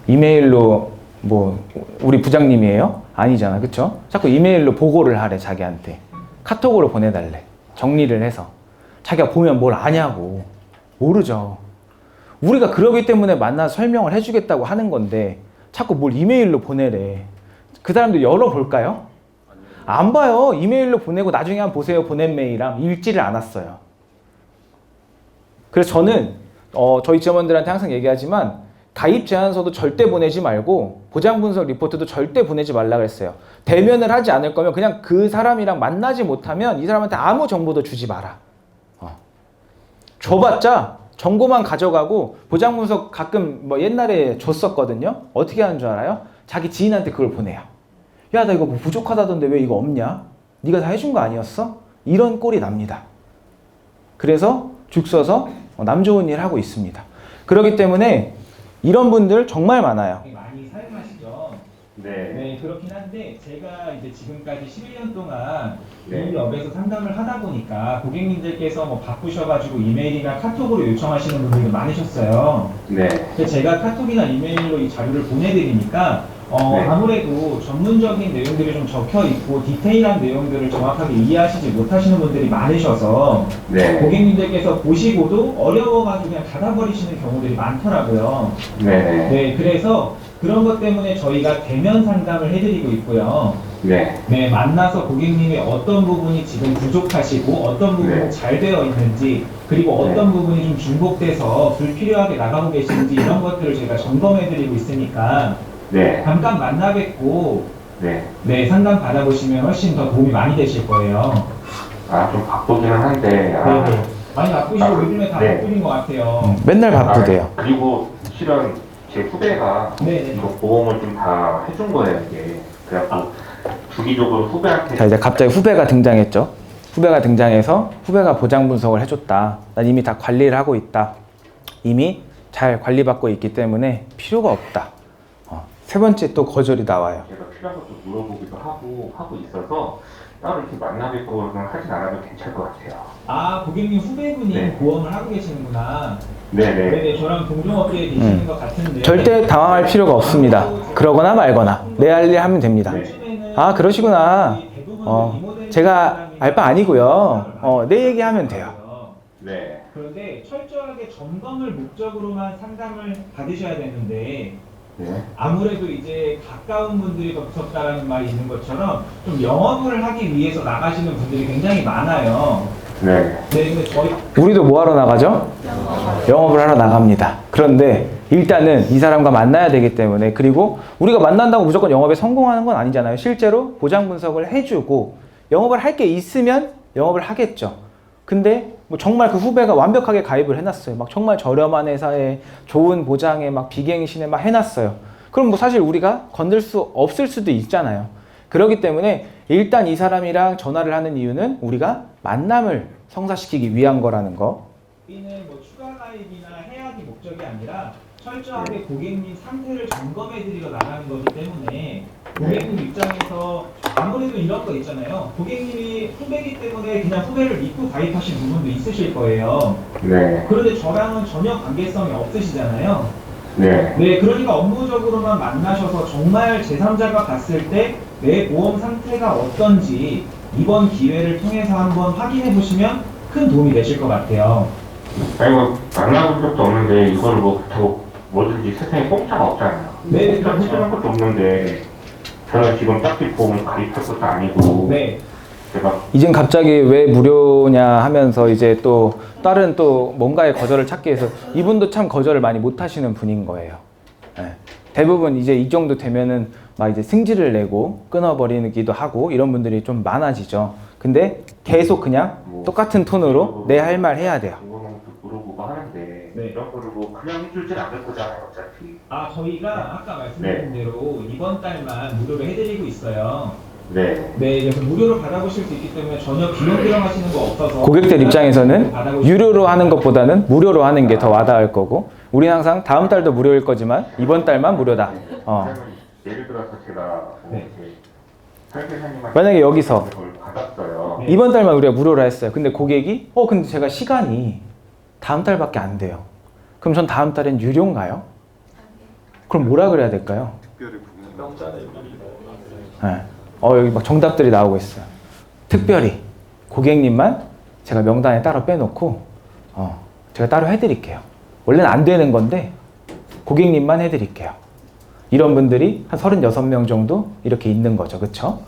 이메일로 뭐 우리 부장님이에요? 아니잖아, 그쵸? 자꾸 이메일로 보고를 하래, 자기한테. 카톡으로 보내달래. 정리를 해서. 자기가 보면 뭘 아냐고. 모르죠. 우리가 그러기 때문에 만나서 설명을 해주겠다고 하는 건데 자꾸 뭘 이메일로 보내래. 그 사람들 열어볼까요? 안 봐요. 이메일로 보내고 나중에 한번 보세요. 보낸 메일함 읽지를 않았어요. 그래서 저는 저희 지원원들한테 항상 얘기하지만 가입 제안서도 절대 보내지 말고 보장 분석 리포트도 절대 보내지 말라 그랬어요. 대면을 하지 않을 거면 그냥 그 사람이랑 만나지 못하면 이 사람한테 아무 정보도 주지 마라. 줘봤자 정보만 가져가고 보장 분석 가끔 뭐 옛날에 줬었거든요. 어떻게 하는 줄 알아요? 자기 지인한테 그걸 보내요. 야, 나 이거 뭐 부족하다던데 왜 이거 없냐? 네가 다 해준 거 아니었어? 이런 꼴이 납니다. 그래서 죽 서서 남 좋은 일 하고 있습니다. 그렇기 때문에 이런 분들 정말 많아요. 많이 사용하시죠. 네. 네, 그렇긴 한데 제가 이제 지금까지 11년 동안 네. 이 업에서 상담을 하다 보니까 고객님들께서 뭐 바쁘셔가지고 이메일이나 카톡으로 요청하시는 분들도 많으셨어요. 네. 그래서 제가 카톡이나 이메일로 이 자료를 보내드리니까 네. 아무래도 전문적인 내용들이 좀 적혀 있고 디테일한 내용들을 정확하게 이해하시지 못하시는 분들이 많으셔서 네. 고객님들께서 보시고도 어려워가지고 그냥 닫아버리시는 경우들이 많더라고요. 네. 네, 그래서 그런 것 때문에 저희가 대면 상담을 해드리고 있고요. 네. 네, 만나서 고객님이 어떤 부분이 지금 부족하시고 어떤 부분이 네. 잘 되어 있는지 그리고 어떤 부분이 좀 중복돼서 불필요하게 나가고 계시는지 이런 것들을 저희가 점검해드리고 있으니까 네. 잠깐 만나 뵙고 네. 네, 상담 받아보시면 훨씬 더 도움이 많이 되실 거예요. 좀 바쁘기는 한데. 네, 많이 바쁘시고 요즘에 다 네. 바쁘신 것 같아요. 맨날 바쁘대요. 그리고 실은 제 후배가 네. 이거 보험을 좀 다 해준 거예요, 이게. 그래갖고 주기적으로 후배한테. 자, 이제 갑자기 후배가 등장했죠. 후배가 등장해서 후배가 보장 분석을 해줬다. 난 이미 다 관리를 하고 있다. 이미 잘 관리받고 있기 때문에 필요가 없다. 세 번째 또 거절이 나와요. 제가 필요한 것도 물어보기도 하고 있어서 따로 이렇게 만나 뵙고 하진 않아도 괜찮을 것 같아요. 고객님 후배분이 네. 보험을 하고 계시는구나. 네네. 네네, 저랑 동종업계에 계시는 것 같은데. 절대 당황할 필요가 없습니다. 그러거나 말거나 내 할 일 하면 됩니다. 아, 그러시구나. 제가 알 바 아니고요. 내 얘기하면 돼요. 네. 그런데 철저하게 점검을 목적으로만 상담을 받으셔야 되는데 네. 아무래도 이제 가까운 분들이 더 무섭다라는 말이 있는 것처럼 좀 영업을 하기 위해서 나가시는 분들이 굉장히 많아요. 네. 네, 근데 저희 우리도 뭐 하러 나가죠? 영업을 하러 나갑니다. 그런데 일단은 이 사람과 만나야 되기 때문에, 그리고 우리가 만난다고 무조건 영업에 성공하는 건 아니잖아요. 실제로 보장 분석을 해주고 영업을 할 게 있으면 영업을 하겠죠. 근데 뭐 정말 그 후배가 완벽하게 가입을 해놨어요. 막 정말 저렴한 회사에 좋은 보장에 막 비갱신에 막 해놨어요. 그럼 뭐 사실 우리가 건들 수 없을 수도 있잖아요. 그렇기 때문에 일단 이 사람이랑 전화를 하는 이유는 우리가 만남을 성사시키기 위한 거라는 거. 우리는 뭐 추가 가입이나 해약이 목적이 아니라 철저하게 고객님 상태를 점검해드리러 나가는 거기 때문에 고객님 입장에서 아무래도 이런 거 있잖아요. 고객님이 후배이기 때문에 그냥 후배를 믿고 가입하신 부분도 있으실 거예요. 네. 그런데 저랑은 전혀 관계성이 없으시잖아요. 네. 네, 그러니까 업무적으로만 만나셔서 정말 제3자가 봤을 때 내 보험 상태가 어떤지 이번 기회를 통해서 한번 확인해 보시면 큰 도움이 되실 것 같아요. 아니 뭐 만나본 적도 없는데 이걸 뭐든지 세상에 공짜가 없잖아요. 네, 공짜 해주는 것도 없는데 저는 지금 딱히 보험 가입할 것도 아니고 네. 제가 이젠 갑자기 왜 무료냐 하면서 이제 또 다른 또 뭔가의 거절을 찾기 위해서 이분도 참 거절을 많이 못 하시는 분인 거예요. 예. 대부분 이제 이 정도 되면은 막 이제 승질을 내고 끊어버리기도 하고 이런 분들이 좀 많아지죠. 근데 계속 그냥 똑같은 톤으로 내 할 말 해야 돼요. 궁금한 것도 물어보고 하는데 네. 이런 거를 뭐 그냥 해줄진 않을 거잖아요 어차피. 저희가 아까 말씀드린 네. 대로 이번 달만 무료로 해드리고 있어요. 네. 네, 그래서 무료로 받아보실 수 있기 때문에 전혀 비용 들어가시는 거 없어서 고객들 입장에서는 받아보실 유료로 하는 것보다는 무료로 하는 게 더 와닿을 거고 우리는 항상 다음 달도 무료일 거지만 이번 달만 무료다. 그러면 예를 들어서 제가 뭐 네. 이제 설계사님한테 만약에 여기서 그걸 받았어요. 네. 이번 달만 우리가 무료로 했어요. 근데 고객이 근데 제가 시간이 다음 달밖에 안 돼요. 그럼 전 다음 달엔 유료인가요? 그럼 뭐라 그래야 될까요? 네. 여기 막 정답들이 나오고 있어요. 특별히 고객님만 제가 명단에 따로 빼놓고 제가 따로 해드릴게요. 원래는 안 되는 건데 고객님만 해드릴게요. 이런 분들이 한 36명 정도 이렇게 있는 거죠. 그렇죠?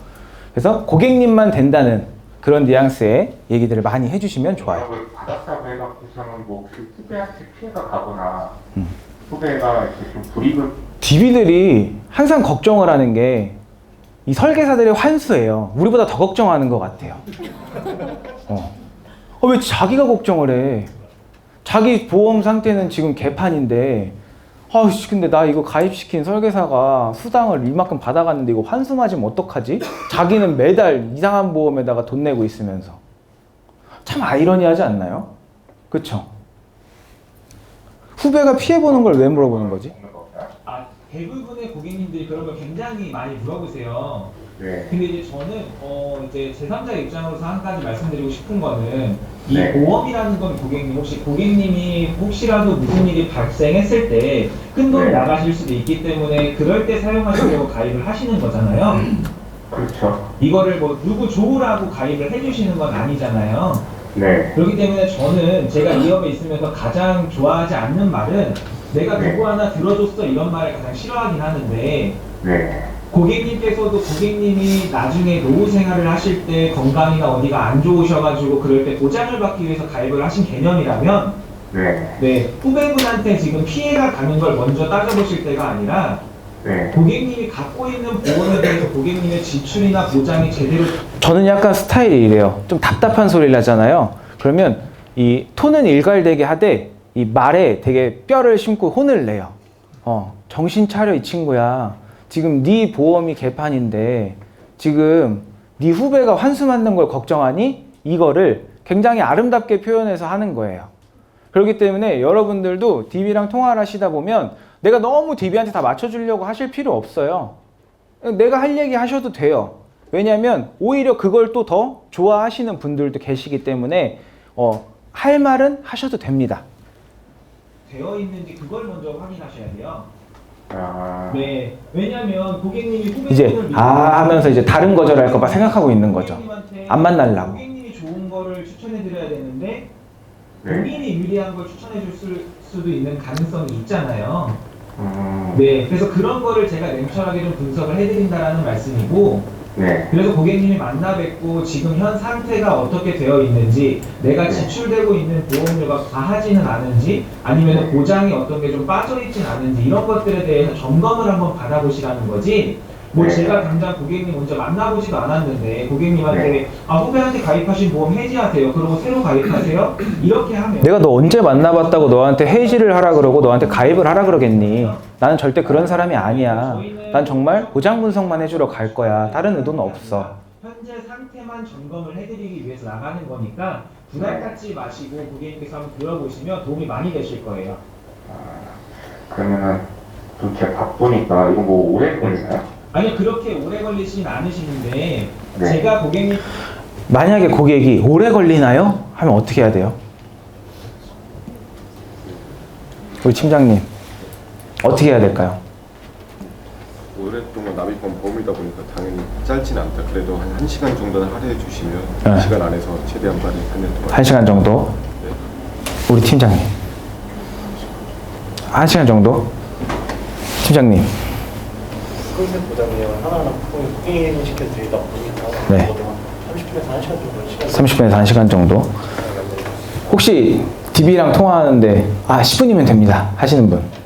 그래서 고객님만 된다는 그런 뉘앙스의 얘기들을 많이 해주시면 좋아요. 그걸 받았다고 해갖고서는 뭐 후배한테 피해가 가거나 후배가 이렇게 좀 불이익을 DB들이 항상 걱정을 하는 게 이 설계사들의 환수예요. 우리보다 더 걱정하는 것 같아요. 왜 자기가 걱정을 해? 자기 보험 상태는 지금 개판인데 근데 나 이거 가입시킨 설계사가 수당을 이만큼 받아갔는데 이거 환수 맞으면 어떡하지? 자기는 매달 이상한 보험에다가 돈 내고 있으면서 참 아이러니하지 않나요? 그쵸? 후배가 피해보는 걸 왜 물어보는 거지? 대부분의 고객님들이 그런 걸 굉장히 많이 물어보세요. 네. 근데 이제 저는 이제 제3자 입장으로서 한 가지 말씀드리고 싶은 거는 이 네. 보험이라는 건 고객님이 혹시라도 무슨 일이 발생했을 때 큰 돈을 네. 나가실 수도 있기 때문에 그럴 때 사용하시려고 가입을 하시는 거잖아요. 그렇죠. 이거를 뭐 누구 좋으라고 가입을 해주시는 건 아니잖아요. 네. 그렇기 때문에 저는 제가 이 업에 있으면서 가장 좋아하지 않는 말은 내가 네. 누구 하나 들어줬어 이런 말을 가장 싫어하긴 하는데 네. 고객님께서도 고객님이 나중에 노후 생활을 하실 때 건강이나 어디가 안 좋으셔가지고 그럴 때 보장을 받기 위해서 가입을 하신 개념이라면 네. 후배분한테 지금 피해가 가는 걸 먼저 따져보실 때가 아니라 네. 고객님이 갖고 있는 보험에 대해서 고객님의 지출이나 보장이 제대로 저는 약간 스타일이 이래요. 좀 답답한 소리를 하잖아요. 그러면 이 톤은 일갈되게 하되 이 말에 되게 뼈를 심고 혼을 내요. 정신 차려 이 친구야. 지금 네 보험이 개판인데 지금 네 후배가 환수 맞는 걸 걱정하니? 이거를 굉장히 아름답게 표현해서 하는 거예요. 그렇기 때문에 여러분들도 DB랑 통화를 하시다 보면 내가 너무 DB한테 다 맞춰주려고 하실 필요 없어요. 내가 할 얘기 하셔도 돼요. 왜냐하면 오히려 그걸 또 더 좋아하시는 분들도 계시기 때문에 할 말은 하셔도 됩니다. 되어 있는지 그걸 먼저 확인하셔야 돼요. 아. 네, 왜냐하면 고객님이 후배분을 이제 믿고 하면서 이제 다른 거절할까 봐 생각하고 있는 거죠. 고객님한테 안 만나려고. 고객님이 좋은 거를 추천해 드려야 되는데 네. 본인이 유리한 걸 추천해 줄 수도 있는 가능성이 있잖아요. 음. 네, 그래서 그런 거를 제가 냉철하게 좀 분석을 해드린다라는 말씀이고, 네. 그래서 고객님이 만나 뵙고 지금 현 상태가 어떻게 되어 있는지, 내가 지출되고 있는 보험료가 과하지는 않은지, 아니면 보장이 어떤 게 좀 빠져있진 않은지, 이런 것들에 대해서 점검을 한번 받아보시라는 거지. 뭐 네. 제가 당장 고객님 먼저 만나보지도 않았는데 고객님한테 후배한테 가입하신 보험 해지하세요. 그러고 새로 가입하세요. 이렇게 하면 내가 너 언제 만나봤다고 너한테 해지를 하라 그러고 너한테 가입을 하라 그러겠니? 나는 절대 그런 사람이 아니야. 난 정말 보장 분석만 해주러 갈 거야. 다른 의도는 없어. 현재 상태만 점검을 해드리기 위해서 나가는 거니까 부담 갖지 마시고 고객님께서 한번 들어보시면 도움이 많이 되실 거예요. 그러면은 좀 제가 바쁘니까 이거 뭐 오래 걸리나요? 아니 그렇게 오래 걸리진 않으시는데 네. 제가 고객님 만약에 고객이 오래 걸리나요? 하면 어떻게 해야 돼요? 우리 팀장님 어떻게 해야 될까요? 오랫동안 납입한 보험이다 보니까 당연히 짧진 않다. 그래도 한 1시간 정도는 할애해 주시면 네. 2시간 안에서 최대한 빨리 끝내도록 1시간 정도? 네. 우리 팀장님. 1시간 정도? 팀장님. 컨셉 보자면 하나하나 고객님 시켜드리다 보니까 네. 30분에서 1시간 정도 시간 30분에서 1시간 정도? 혹시 DB랑 통화하는데 10분이면 됩니다 하시는 분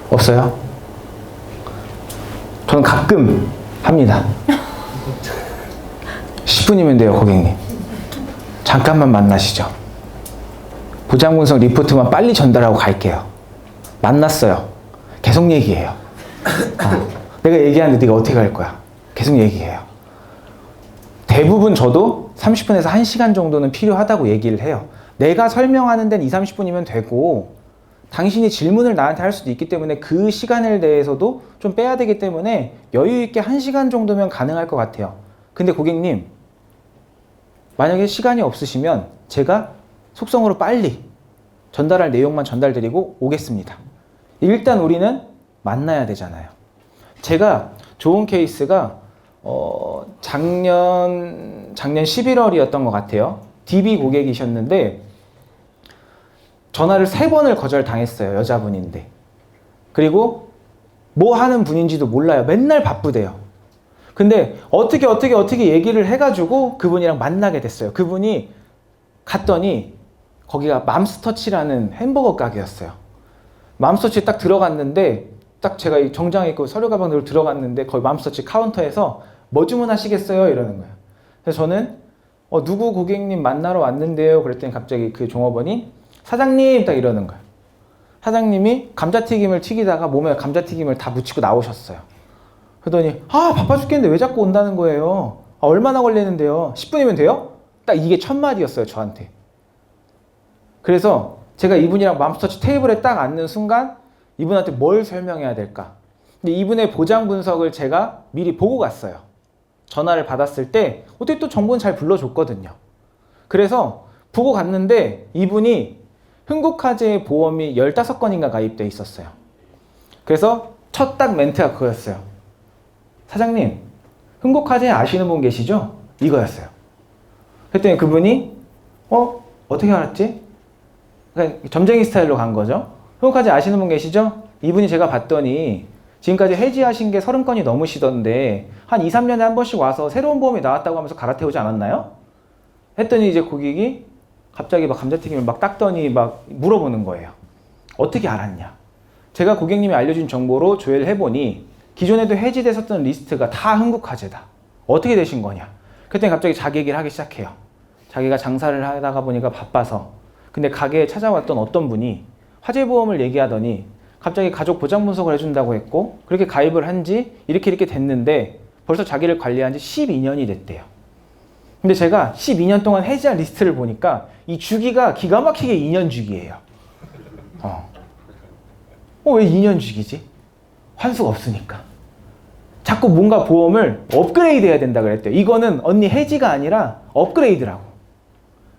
없어요? 저는 가끔 합니다. 10분이면 돼요 고객님. 잠깐만 만나시죠. 보장 분석 리포트만 빨리 전달하고 갈게요. 만났어요. 계속 얘기해요. 내가 얘기하는데 네가 어떻게 할 거야? 계속 얘기해요. 대부분 저도 30분에서 1시간 정도는 필요하다고 얘기를 해요. 내가 설명하는 데는 20-30분이면 되고 당신이 질문을 나한테 할 수도 있기 때문에 그 시간에 대해서도 좀 빼야 되기 때문에 여유 있게 1시간 정도면 가능할 것 같아요. 근데 고객님 만약에 시간이 없으시면 제가 속성으로 빨리 전달할 내용만 전달드리고 오겠습니다. 일단 우리는 만나야 되잖아요. 제가 좋은 케이스가 작년 11월이었던 것 같아요. DB 고객이셨는데 전화를 3번을 거절당했어요. 여자분인데. 그리고 뭐 하는 분인지도 몰라요. 맨날 바쁘대요. 근데 어떻게 얘기를 해가지고 그분이랑 만나게 됐어요. 그분이 갔더니 거기가 맘스터치라는 햄버거 가게였어요. 맘스터치 딱 들어갔는데 딱 제가 정장 입고 서류 가방 들고 들어갔는데 거기 맘스터치 카운터에서 뭐 주문하시겠어요? 이러는 거예요. 그래서 저는 누구 고객님 만나러 왔는데요. 그랬더니 갑자기 그 종업원이 사장님 딱 이러는 거예요. 사장님이 감자튀김을 튀기다가 몸에 감자튀김을 다 묻히고 나오셨어요. 그러더니 바빠 죽겠는데 왜 자꾸 온다는 거예요? 얼마나 걸리는데요? 10분이면 돼요? 딱 이게 첫 마디였어요. 저한테. 그래서 제가 이분이랑 맘스터치 테이블에 딱 앉는 순간 이분한테 뭘 설명해야 될까? 근데 이분의 보장 분석을 제가 미리 보고 갔어요. 전화를 받았을 때 어떻게 또 정보는 잘 불러줬거든요. 그래서 보고 갔는데 이분이 흥국화재 보험이 15건인가 가입돼 있었어요. 그래서 첫 딱 멘트가 그거였어요. 사장님, 흥국화재 아시는 분 계시죠? 이거였어요. 그랬더니 그분이 어떻게 알았지? 그러니까 점쟁이 스타일로 간 거죠. 흥국화재 아시는 분 계시죠? 이분이 제가 봤더니 지금까지 해지하신 게 30건이 넘으시던데 한 2-3년에 한 번씩 와서 새로운 보험이 나왔다고 하면서 갈아태우지 않았나요? 했더니 이제 고객이 갑자기 막 감자튀김을 막 닦더니 막 물어보는 거예요. 어떻게 알았냐? 제가 고객님이 알려준 정보로 조회를 해보니 기존에도 해지됐었던 리스트가 다 흥국화재다. 어떻게 되신 거냐? 그때 갑자기 자기 얘기를 하기 시작해요. 자기가 장사를 하다가 보니까 바빠서 근데 가게에 찾아왔던 어떤 분이 화재보험을 얘기하더니 갑자기 가족 보장 분석을 해준다고 했고 그렇게 가입을 한 지 이렇게 됐는데 벌써 자기를 관리한 지 12년이 됐대요. 근데 제가 12년 동안 해지한 리스트를 보니까 이 주기가 기가 막히게 2년 주기예요. 왜 2년 주기지? 환수가 없으니까. 자꾸 뭔가 보험을 업그레이드 해야 된다 그랬대요. 이거는 언니 해지가 아니라 업그레이드라고.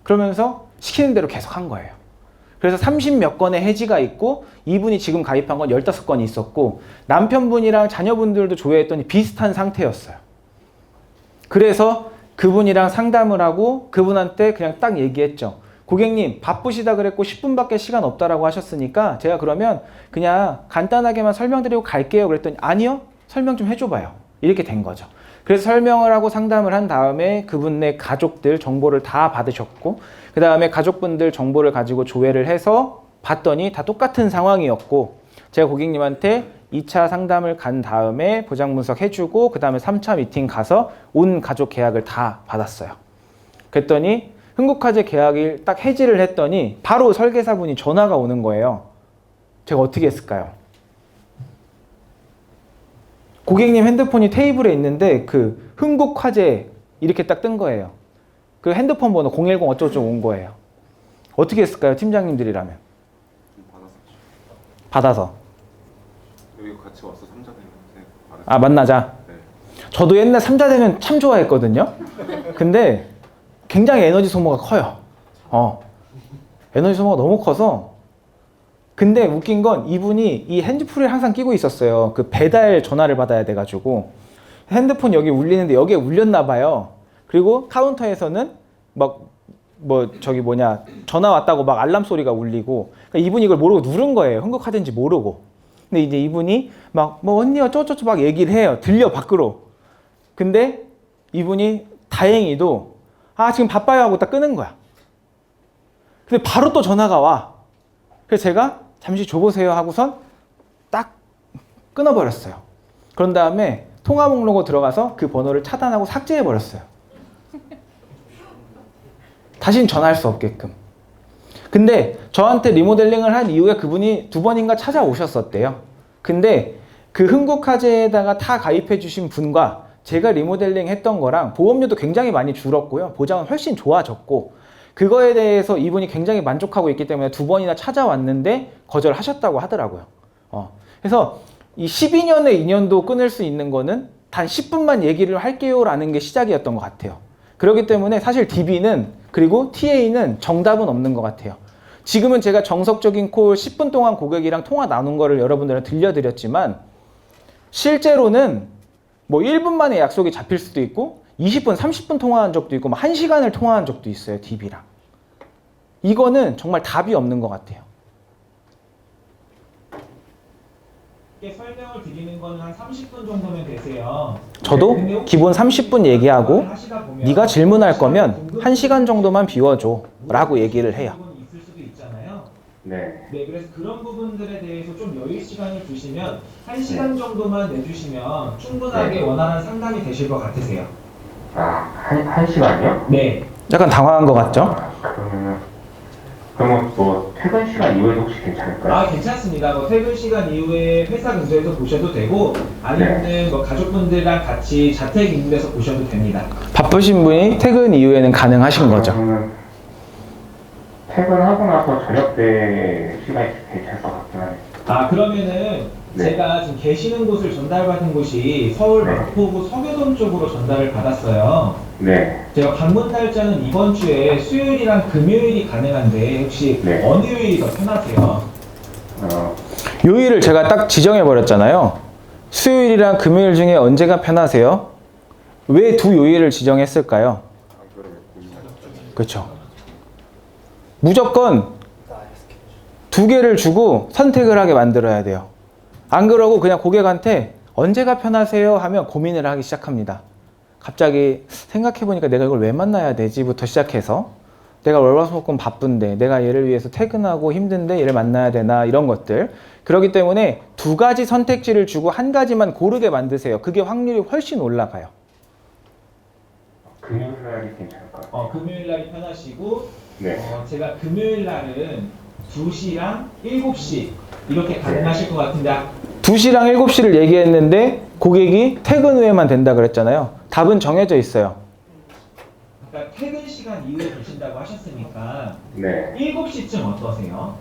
그러면서 시키는 대로 계속 한 거예요. 그래서 30몇 건의 해지가 있고 이분이 지금 가입한 건 15건이 있었고 남편분이랑 자녀분들도 조회했더니 비슷한 상태였어요. 그래서 그분이랑 상담을 하고 그분한테 그냥 딱 얘기했죠. 고객님 바쁘시다 그랬고 10분밖에 시간 없다라고 하셨으니까 제가 그러면 그냥 간단하게만 설명드리고 갈게요. 그랬더니 아니요. 설명 좀 해줘봐요. 이렇게 된 거죠. 그래서 설명을 하고 상담을 한 다음에 그분의 가족들 정보를 다 받으셨고 그 다음에 가족분들 정보를 가지고 조회를 해서 봤더니 다 똑같은 상황이었고 제가 고객님한테 2차 상담을 간 다음에 보장 분석 해주고 그 다음에 3차 미팅 가서 온 가족 계약을 다 받았어요. 그랬더니 흥국화재 계약을 딱 해지를 했더니 바로 설계사분이 전화가 오는 거예요. 제가 어떻게 했을까요? 고객님 핸드폰이 테이블에 있는데 그 흥국화재 이렇게 딱 뜬 거예요. 그 핸드폰 번호 010 어쩌고저쩌고 온 거예요. 어떻게 했을까요? 팀장님들이라면. 받아서. 여기 같이 와서 3자 되면 만나자. 네. 저도 옛날 3자 되면 참 좋아했거든요. 근데 굉장히 에너지 소모가 커요. 에너지 소모가 너무 커서 근데 웃긴 건 이분이 이 핸즈프리를 항상 끼고 있었어요. 그 배달 전화를 받아야 돼가지고 핸드폰 여기 울리는데 여기에 울렸나 봐요. 그리고 카운터에서는 막 전화 왔다고 막 알람 소리가 울리고, 그러니까 이분이 이걸 모르고 누른 거예요. 흥국카드인지 모르고. 근데 이제 이분이 막 언니 어쩌고저쩌고 막 얘기를 해요. 들려 밖으로. 근데 이분이 다행히도 지금 바빠요 하고 딱 끄는 거야. 근데 바로 또 전화가 와. 그래서 제가 잠시 줘보세요 하고선 딱 끊어버렸어요. 그런 다음에 통화 목록으로 들어가서 그 번호를 차단하고 삭제해버렸어요. 다시는 전화할 수 없게끔. 근데 저한테 리모델링을 한 이후에 그분이 2번인가 찾아오셨었대요. 근데 그 흥국화재에다가 다 가입해 주신 분과 제가 리모델링 했던 거랑 보험료도 굉장히 많이 줄었고요. 보장은 훨씬 좋아졌고, 그거에 대해서 이분이 굉장히 만족하고 있기 때문에 2번이나 찾아왔는데 거절하셨다고 하더라고요. 그래서 이 12년의 인연도 끊을 수 있는 거는 단 10분만 얘기를 할게요 라는 게 시작이었던 것 같아요. 그렇기 때문에 사실 DB는 그리고 TA는 정답은 없는 것 같아요. 지금은 제가 정석적인 콜 10분 동안 고객이랑 통화 나눈 거를 여러분들한테 들려드렸지만, 실제로는 뭐 1분 만에 약속이 잡힐 수도 있고 20분, 30분 통화한 적도 있고 1시간을 통화한 적도 있어요, DB랑. 이거는 정말 답이 없는 것 같아요. 설명을 드리는 거는 한 30분 정도면 되세요. 저도 기본 30분 얘기하고 네가 질문할 거면 1시간 정도만 비워줘 라고 얘기를 해요. 있을 수도 있잖아요. 네. 네, 그래서 그런 부분들에 대해서 좀 여유 시간을 두시면 1시간 정도만 내주시면 충분하게 원활한 상담이 되실 것 같으세요. 한 시간이요? 네. 약간 당황한 것 같죠? 그러면 뭐 퇴근 시간 이후에도 혹시 괜찮을까요? 괜찮습니다. 뭐 퇴근 시간 이후에 회사 근처에서 보셔도 되고, 아니면은 뭐 가족분들이랑 같이 자택 있는 데서 보셔도 됩니다. 바쁘신 분이 퇴근 이후에는 가능하신 거죠. 그러면 퇴근하고 나서 저녁 때 시간이 괜찮을 것 같긴 하네요. 그러면은 제가 지금 계시는 곳을 전달받은 곳이 서울 마포구 서교동 쪽으로 전달을 받았어요. 네. 제가 방문 날짜는 이번 주에 수요일이랑 금요일이 가능한데 혹시 어느 요일이 더 편하세요? 요일을 제가 딱 지정해 버렸잖아요. 수요일이랑 금요일 중에 언제가 편하세요? 왜 두 요일을 지정했을까요? 그렇죠. 무조건 2개를 주고 선택을 하게 만들어야 돼요. 안 그러고 그냥 고객한테 언제가 편하세요 하면 고민을 하기 시작합니다. 갑자기 생각해보니까 내가 이걸 왜 만나야 되지부터 시작해서 내가 월화수목금 바쁜데 내가 얘를 위해서 퇴근하고 힘든데 얘를 만나야 되나, 이런 것들. 그렇기 때문에 2가지 선택지를 주고 1가지만 고르게 만드세요. 그게 확률이 훨씬 올라가요. 금요일 날이 괜찮을까요? 금요일 날이 편하시고, 네. 제가 금요일 날은 2시랑 7시 이렇게 가능하실 것 같은데 2시랑 7시를 얘기했는데 고객이 퇴근 후에만 된다 그랬잖아요. 답은 정해져 있어요. 그러니까 퇴근 시간 이후에 계신다고 하셨으니까 네. 7시쯤 어떠세요?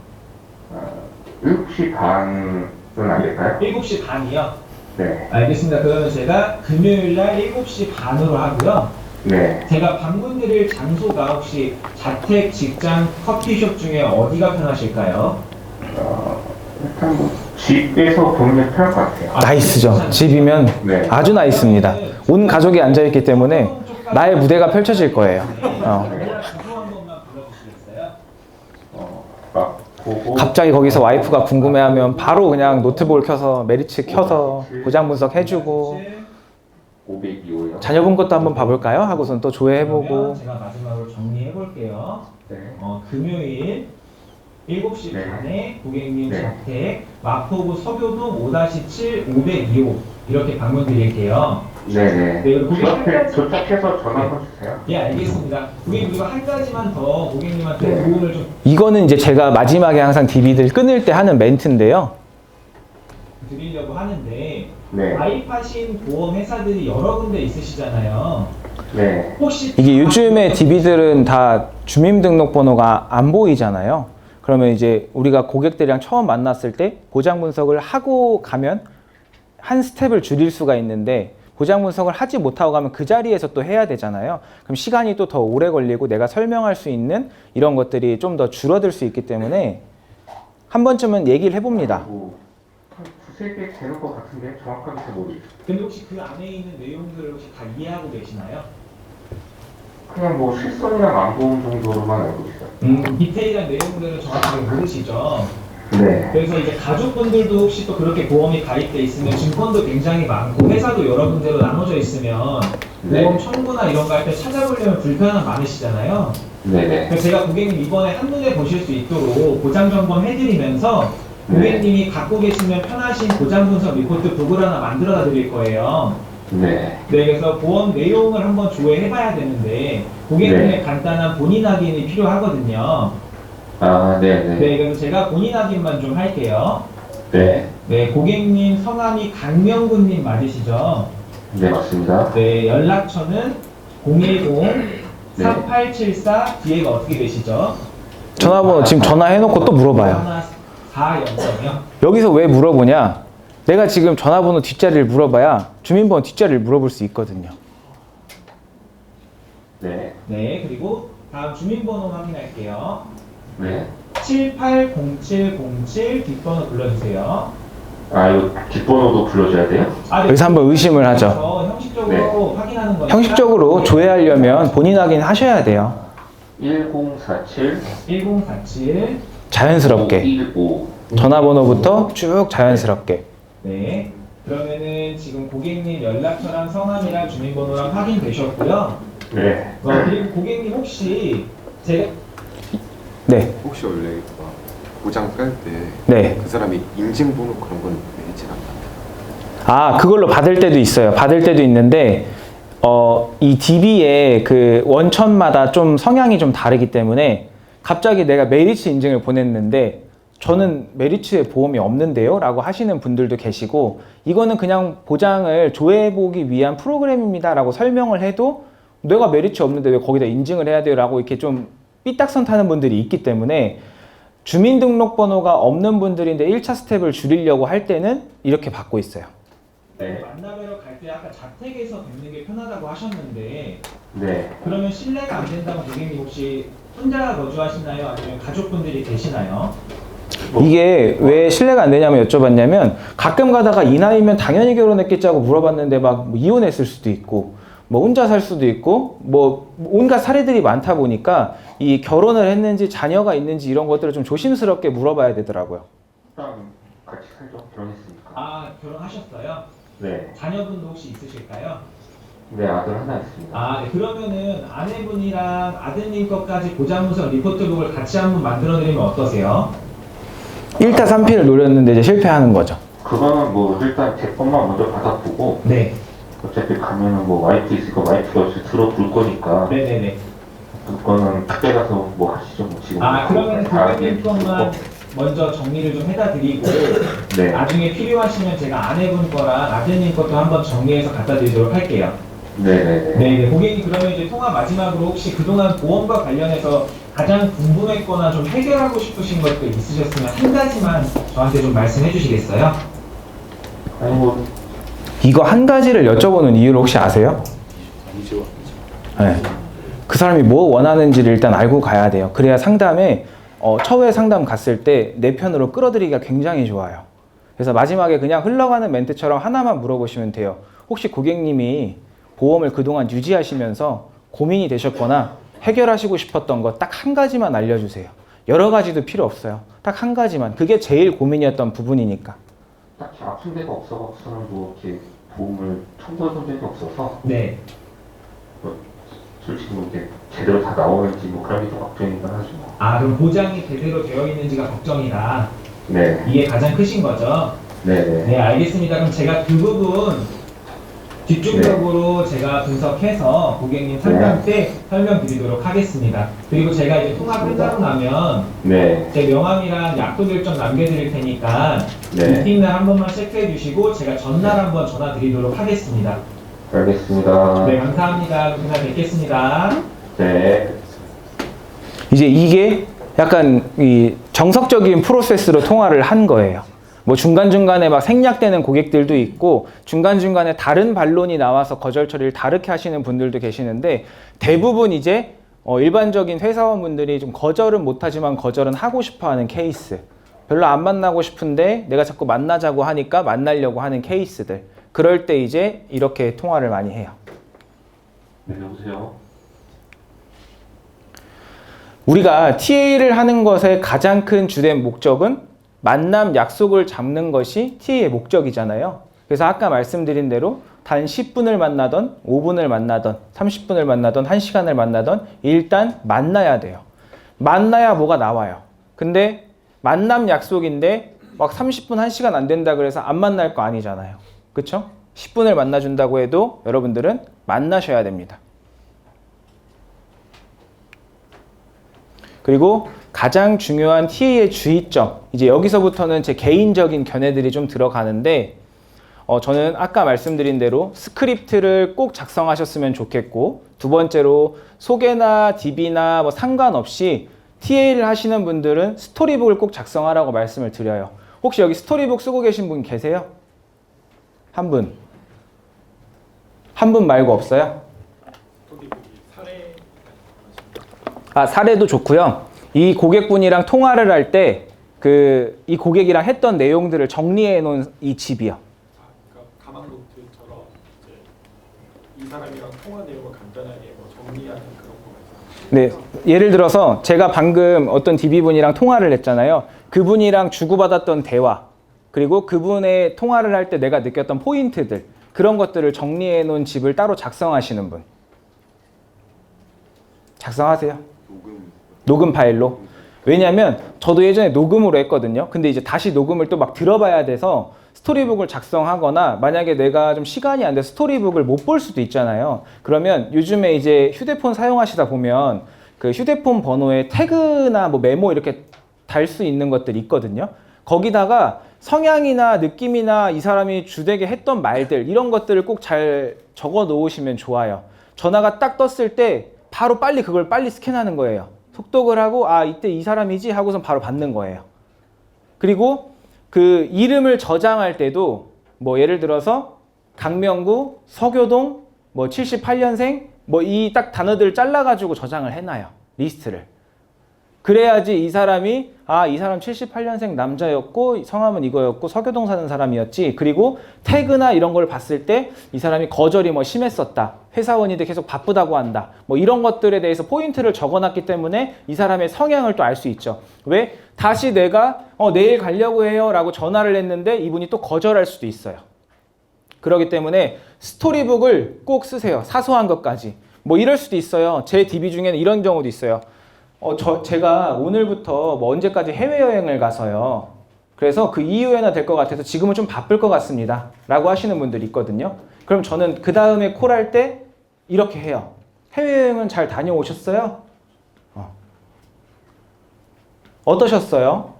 7시 반은 안 될까요? 7시 반이요? 네. 알겠습니다. 그러면 제가 금요일 날 7시 반으로 하고요. 네. 제가 방문 드릴 장소가 혹시 자택, 직장, 커피숍 중에 어디가 편하실까요? 일단 뭐 집에서 보는 게 편할 것 같아요. 나이스죠. 집이면 네. 아주 나이스입니다. 온 가족이 앉아있기 때문에 나의 무대가 펼쳐질 거예요. 주소 한 번만 불러주시겠어요? 보고 갑자기 거기서 와이프가 궁금해하면 바로 그냥 노트북을 켜서 메리츠 켜서 보장 분석 해주고, 502호요. 자녀분 것도 한번 봐볼까요? 하고선 또 조회해보고. 그러면 제가 마지막으로 정리해 볼게요. 네. 금요일 7시 네. 반에 고객님 네. 자택 마포구 서교동 5-7 502호 이렇게 방문 드릴게요. 네네. 네, 그리고 집 앞에 고객님 도착해서 전화 한번 주세요. 예, 알겠습니다. 고객님 그리고 한 가지만 더 고객님한테 네. 도움을 좀 이거는 이제 제가 마지막에 항상 DB들 끊을 때 하는 멘트인데요. 드리려고 하는데 네. 가입하신 보험 회사들이 여러 군데 있으시잖아요. 네. 혹시 이게 요즘에 DB들은 다 주민등록번호가 안 보이잖아요. 그러면 이제 우리가 고객들이랑 처음 만났을 때 보장 분석을 하고 가면 한 스텝을 줄일 수가 있는데, 보장 분석을 하지 못하고 가면 그 자리에서 또 해야 되잖아요. 그럼 시간이 또 더 오래 걸리고 내가 설명할 수 있는 이런 것들이 좀 더 줄어들 수 있기 때문에 한 번쯤은 얘기를 해봅니다. 뭐, 한 두세 개 되는 것 같은데 정확하게 잘 모르겠어요. 근데 혹시 그 안에 있는 내용들을 혹시 다 이해하고 계시나요? 그냥 뭐 실손이나 망보험 정도로만 알고 있어요. 디테일한 내용들은 정확하게 모르시죠? 네. 그래서 이제 가족분들도 혹시 또 그렇게 보험이 가입돼 있으면 증권도 굉장히 많고 회사도 여러 군데로 나눠져 있으면 네. 보험 청구나 이런 거 할 때 찾아보려면 불편함 많으시잖아요. 네네. 그래서 제가 고객님 이번에 한눈에 보실 수 있도록 보장 점검 해드리면서 고객님이 갖고 계시면 편하신 보장 분석 리포트 북을 하나 만들어 드릴 거예요. 네. 네, 그래서 보험 내용을 한번 조회해봐야 되는데 고객님의 네. 간단한 본인 확인이 필요하거든요. 아, 네네. 네, 그래서 제가 본인 확인만 좀 할게요. 네. 네, 고객님 성함이 강명구님 맞으시죠? 네, 맞습니다. 네, 연락처는 010-3874 뒤에가 어떻게 되시죠? 전화번호 지금 전화해놓고 또 물어봐요. 4연성이요? 여기서 왜 물어보냐? 내가 지금 전화번호 뒷자리를 물어봐야 주민번호 뒷자리를 물어볼 수 있거든요. 네. 네, 그리고 다음 주민번호 확인할게요. 네. 780707 뒷번호 불러주세요. 아, 이거 뒷번호도 불러줘야 돼요? 아, 네. 여기서 한번 의심을 하죠. 그래서 형식적으로 확인하는 거니까 형식적으로 조회하려면 본인 확인 하셔야 돼요. 1047 1047 자연스럽게. 15. 전화번호부터 쭉 자연스럽게. 네. 그러면은 지금 고객님 연락처랑 성함이랑 주민번호랑 확인되셨고요. 네. 그리고 고객님 혹시 제가 네. 혹시 원래 보장 깔 때 그 네. 사람이 인증번호 그런 건 내지 않나요? 아, 그걸로 받을 때도 있어요. 받을 때도 있는데, 이 DB의 그 원천마다 좀 성향이 좀 다르기 때문에 갑자기 내가 메리츠 인증을 보냈는데 저는 메리츠에 보험이 없는데요? 라고 하시는 분들도 계시고, 이거는 그냥 보장을 조회해보기 위한 프로그램입니다. 라고 설명을 해도 내가 메리츠 없는데 왜 거기다 인증을 해야 돼요? 라고 이렇게 좀 삐딱선 타는 분들이 있기 때문에 주민등록번호가 없는 분들인데 1차 스텝을 줄이려고 할 때는 이렇게 받고 있어요. 네. 만나뵈러 갈 때 아까 자택에서 뵙는 게 편하다고 하셨는데 네. 그러면 실례가 안 된다면 고객님 혹시 혼자 거주하시나요? 아니면 가족분들이 계시나요? 이게 왜 신뢰가 안 되냐면 여쭤봤냐면 가끔 가다가 이 나이면 당연히 결혼했겠지 하고 물어봤는데 막 이혼했을 수도 있고 뭐 혼자 살 수도 있고 뭐 온갖 사례들이 많다 보니까 이 결혼을 했는지 자녀가 있는지 이런 것들을 좀 조심스럽게 물어봐야 되더라고요. 일단 같이 살죠. 결혼했으니까. 아, 결혼하셨어요? 네. 자녀분도 혹시 있으실까요? 네, 아들 하나 있습니다. 아, 네. 그러면은 아내분이랑 아드님 것까지 보장분석 리포트북을 같이 한번 만들어드리면 어떠세요? 1타 3피를 노렸는데 이제 실패하는 거죠. 그거는 뭐 일단 제 것만 먼저 받아보고 네. 어차피 가면은 뭐 와이프 있으니까 와이프가 어차피 들어볼 거니까 네네네. 그거는 그때 가서 뭐 하시죠. 뭐 지금 아, 그러면 다 고객님 것만 먼저 정리를 좀 해다 드리고 네. 나중에 필요하시면 제가 아내분 거랑 아드님 것도 한번 정리해서 갖다 드리도록 할게요. 네네네. 네, 고객님 그러면 이제 통화 마지막으로 혹시 그동안 보험과 관련해서 가장 궁금했거나 좀 해결하고 싶으신 것도 있으셨으면 한 가지만 저한테 좀 말씀해 주시겠어요? 아니 뭐 이거 한 가지를 여쭤보는 이유를 혹시 아세요? 네. 그 사람이 뭐 원하는지를 일단 알고 가야 돼요. 그래야 상담에 처우의 상담 갔을 때 내 편으로 끌어들이기가 굉장히 좋아요. 그래서 마지막에 그냥 흘러가는 멘트처럼 하나만 물어보시면 돼요. 혹시 고객님이 보험을 그동안 유지하시면서 고민이 되셨거나 해결하시고 싶었던 거 딱 한 가지만 알려주세요. 여러 가지도 필요 없어요. 딱 한 가지만. 그게 제일 고민이었던 부분이니까. 딱히 아픈 데가 없어서는 뭐 이렇게 도움을 청구해본 적이 없어서 네. 뭐 솔직히 뭐 이렇게 제대로 다 나오는지 뭐 그런 게 좀 걱정이긴 하죠. 아, 그럼 보장이 제대로 되어 있는지가 걱정이다. 네. 이게 가장 크신 거죠? 네네. 네, 알겠습니다. 그럼 제가 그 부분 집중적으로 제가 분석해서 고객님 상담 때 설명드리도록 하겠습니다. 그리고 제가 이제 통화 끝나고 나면 네. 제 명함이랑 약도 결정 남겨드릴 테니까 네. 미팅날 한 번만 체크해 주시고 제가 전날 한번 전화 드리도록 하겠습니다. 알겠습니다. 네, 감사합니다. 그날 뵙겠습니다. 네. 이제 이게 약간 이 정석적인 프로세스로 통화를 한 거예요. 뭐 중간중간에 막 생략되는 고객들도 있고 중간중간에 다른 반론이 나와서 거절 처리를 다르게 하시는 분들도 계시는데 대부분 이제 일반적인 회사원분들이 좀 거절은 못하지만 거절은 하고 싶어하는 케이스. 별로 안 만나고 싶은데 내가 자꾸 만나자고 하니까 만나려고 하는 케이스들. 그럴 때 이제 이렇게 통화를 많이 해요. 네, 여보세요? 우리가 TA를 하는 것의 가장 큰 주된 목적은 만남 약속을 잡는 것이 TA의 목적이잖아요. 그래서 아까 말씀드린 대로 단 10분을 만나던 5분을 만나던 30분을 만나던 1시간을 만나던 일단 만나야 돼요. 만나야 뭐가 나와요. 근데 만남 약속인데 막 30분 1시간 안 된다 그래서 안 만날 거 아니잖아요. 그쵸? 10분을 만나준다고 해도 여러분들은 만나셔야 됩니다. 그리고 가장 중요한 TA의 주의점, 이제 여기서부터는 제 개인적인 견해들이 좀 들어가는데 저는 아까 말씀드린 대로 스크립트를 꼭 작성하셨으면 좋겠고, 두 번째로 소개나 DB나 뭐 상관없이 TA를 하시는 분들은 스토리북을 꼭 작성하라고 말씀을 드려요. 혹시 여기 스토리북 쓰고 계신 분 계세요? 한 분? 한 분 말고 없어요? 사례도 좋고요. 이 고객분이랑 통화를 할 때 이 고객이랑 했던 내용들을 정리해 놓은 이 집이요. 가망 노트처럼 이제 이 사람이랑 통화 내용을 간단하게 정리하는 그런 거가 있어요. 네, 예를 들어서 제가 방금 어떤 DB분이랑 통화를 했잖아요. 그분이랑 주고받았던 대화, 그리고 그분의 통화를 할 때 내가 느꼈던 포인트들, 그런 것들을 정리해 놓은 집을 따로 작성하시는 분. 작성하세요. 녹음 파일로. 왜냐면 저도 예전에 녹음으로 했거든요. 근데 이제 다시 녹음을 또 막 들어봐야 돼서 스토리북을 작성하거나, 만약에 내가 좀 시간이 안 돼서 스토리북을 못 볼 수도 있잖아요. 그러면 요즘에 이제 휴대폰 사용하시다 보면 그 휴대폰 번호에 태그나 뭐 메모 이렇게 달 수 있는 것들이 있거든요. 거기다가 성향이나 느낌이나 이 사람이 주되게 했던 말들, 이런 것들을 꼭 잘 적어 놓으시면 좋아요. 전화가 딱 떴을 때 바로 그걸 빨리 스캔하는 거예요. 속독을 하고 이때 이 사람이지 하고선 바로 받는 거예요. 그리고 그 이름을 저장할 때도 뭐 예를 들어서 강명구, 서교동, 뭐 78년생 뭐 이 딱 단어들을 잘라가지고 저장을 해놔요. 리스트를. 그래야지 이 사람이 이 사람 78년생 남자였고 성함은 이거였고 서교동 사는 사람이었지. 그리고 태그나 이런 걸 봤을 때 이 사람이 거절이 뭐 심했었다, 회사원인데 계속 바쁘다고 한다, 뭐 이런 것들에 대해서 포인트를 적어놨기 때문에 이 사람의 성향을 또 알 수 있죠. 왜? 다시 내가 내일 가려고 해요 라고 전화를 했는데 이분이 또 거절할 수도 있어요. 그렇기 때문에 스토리북을 꼭 쓰세요. 사소한 것까지. 뭐 이럴 수도 있어요. 제 DB 중에는 이런 경우도 있어요. 제가 오늘부터 뭐 언제까지 해외여행을 가서요. 그래서 그 이후에나 될 것 같아서 지금은 좀 바쁠 것 같습니다. 라고 하시는 분들이 있거든요. 그럼 저는 그 다음에 콜할 때 이렇게 해요. 해외여행은 잘 다녀오셨어요? 어떠셨어요?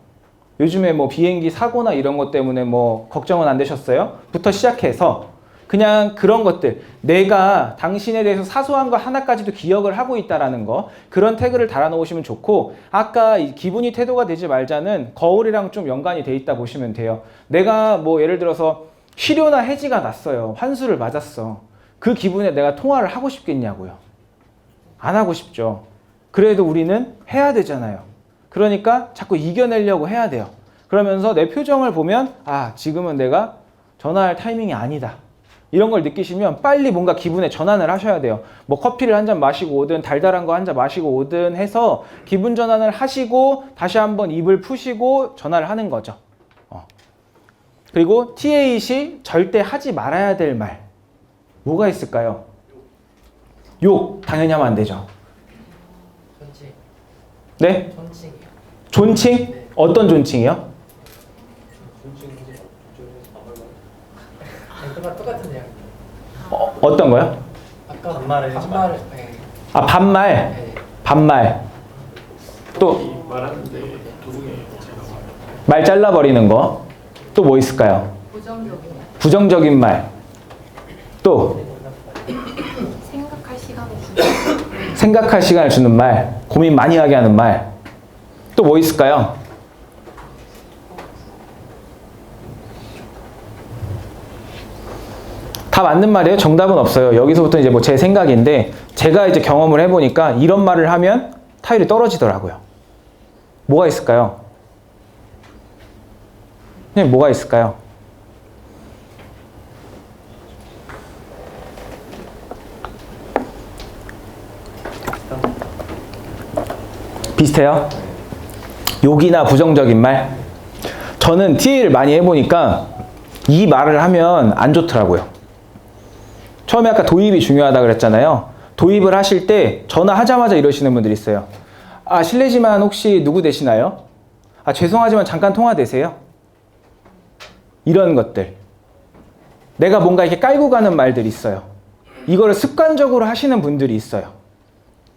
요즘에 뭐 비행기 사고나 이런 것 때문에 뭐 걱정은 안 되셨어요? 부터 시작해서 그냥 그런 것들, 내가 당신에 대해서 사소한 거 하나까지도 기억을 하고 있다라는 거, 그런 태그를 달아놓으시면 좋고, 아까 기분이 태도가 되지 말자는 거울이랑 좀 연관이 돼 있다 보시면 돼요. 내가 뭐 예를 들어서 실효나 해지가 났어요. 환수를 맞았어. 그 기분에 내가 통화를 하고 싶겠냐고요. 안 하고 싶죠. 그래도 우리는 해야 되잖아요. 그러니까 자꾸 이겨내려고 해야 돼요. 그러면서 내 표정을 보면 지금은 내가 전화할 타이밍이 아니다. 이런 걸 느끼시면 빨리 뭔가 기분에 전환을 하셔야 돼요. 뭐 커피를 한 잔 마시고 오든 달달한 거 한 잔 마시고 오든 해서 기분 전환을 하시고 다시 한번 입을 푸시고 전화를 하는 거죠. 그리고 TA 시 절대 하지 말아야 될 말 뭐가 있을까요? 욕 당연히 하면 안 되죠. 존칭. 네? 존칭이요. 존칭? 네. 어떤 존칭이요? 똑같은 이야기. 어떤 거요? 아까 반말을 네. 반말? 네. 반말. 또 말하는데 도중에 말 잘라버리는 거. 또 뭐 있을까요? 부정적인 말. 또 생각할 시간을 주는 말. 고민 많이 하게 하는 말. 또 뭐 있을까요? 다 맞는 말이에요. 정답은 없어요. 여기서부터 이제 뭐 제 생각인데, 제가 이제 경험을 해보니까 이런 말을 하면 타율이 떨어지더라고요. 뭐가 있을까요? 선생님, 뭐가 있을까요? 비슷해요? 욕이나 부정적인 말? 저는 TA를 많이 해보니까 이 말을 하면 안 좋더라고요. 처음에 아까 도입이 중요하다 그랬잖아요. 도입을 하실 때 전화하자마자 이러시는 분들이 있어요. 아, 실례지만 혹시 누구 되시나요? 아, 죄송하지만 잠깐 통화되세요? 이런 것들. 내가 뭔가 이렇게 깔고 가는 말들이 있어요. 이거를 습관적으로 하시는 분들이 있어요.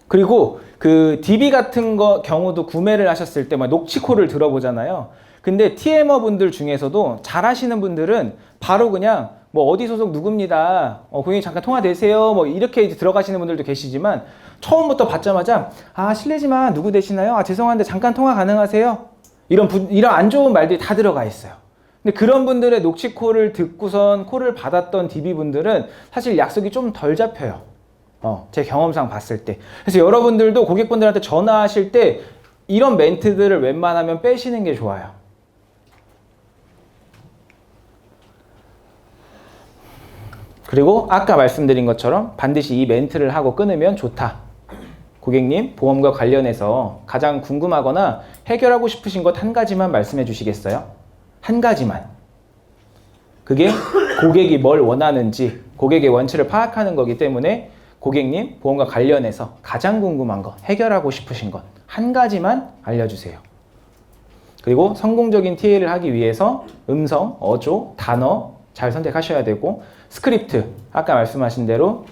그리고 그 DB 같은 경우도 구매를 하셨을 때 막 녹취콜을 들어보잖아요. 근데 TM어 분들 중에서도 잘 하시는 분들은 바로 그냥 뭐 어디 소속 누굽니다. 고객님 잠깐 통화되세요. 뭐 이렇게 이제 들어가시는 분들도 계시지만 처음부터 받자마자 아, 실례지만 누구 되시나요? 아, 죄송한데 잠깐 통화 가능하세요? 이런 안 좋은 말들이 다 들어가 있어요. 근데 그런 분들의 녹취콜을 듣고선 콜을 받았던 DB 분들은 사실 약속이 좀 덜 잡혀요. 제 경험상 봤을 때. 그래서 여러분들도 고객분들한테 전화하실 때 이런 멘트들을 웬만하면 빼시는 게 좋아요. 그리고 아까 말씀드린 것처럼 반드시 이 멘트를 하고 끊으면 좋다. 고객님, 보험과 관련해서 가장 궁금하거나 해결하고 싶으신 것 한 가지만 말씀해 주시겠어요? 한 가지만. 그게 고객이 뭘 원하는지, 고객의 원치를 파악하는 거기 때문에 고객님, 보험과 관련해서 가장 궁금한 거, 해결하고 싶으신 것 한 가지만 알려주세요. 그리고 성공적인 TA를 하기 위해서 음성, 어조, 단어 잘 선택하셔야 되고 스크립트, 아까 말씀하신 대로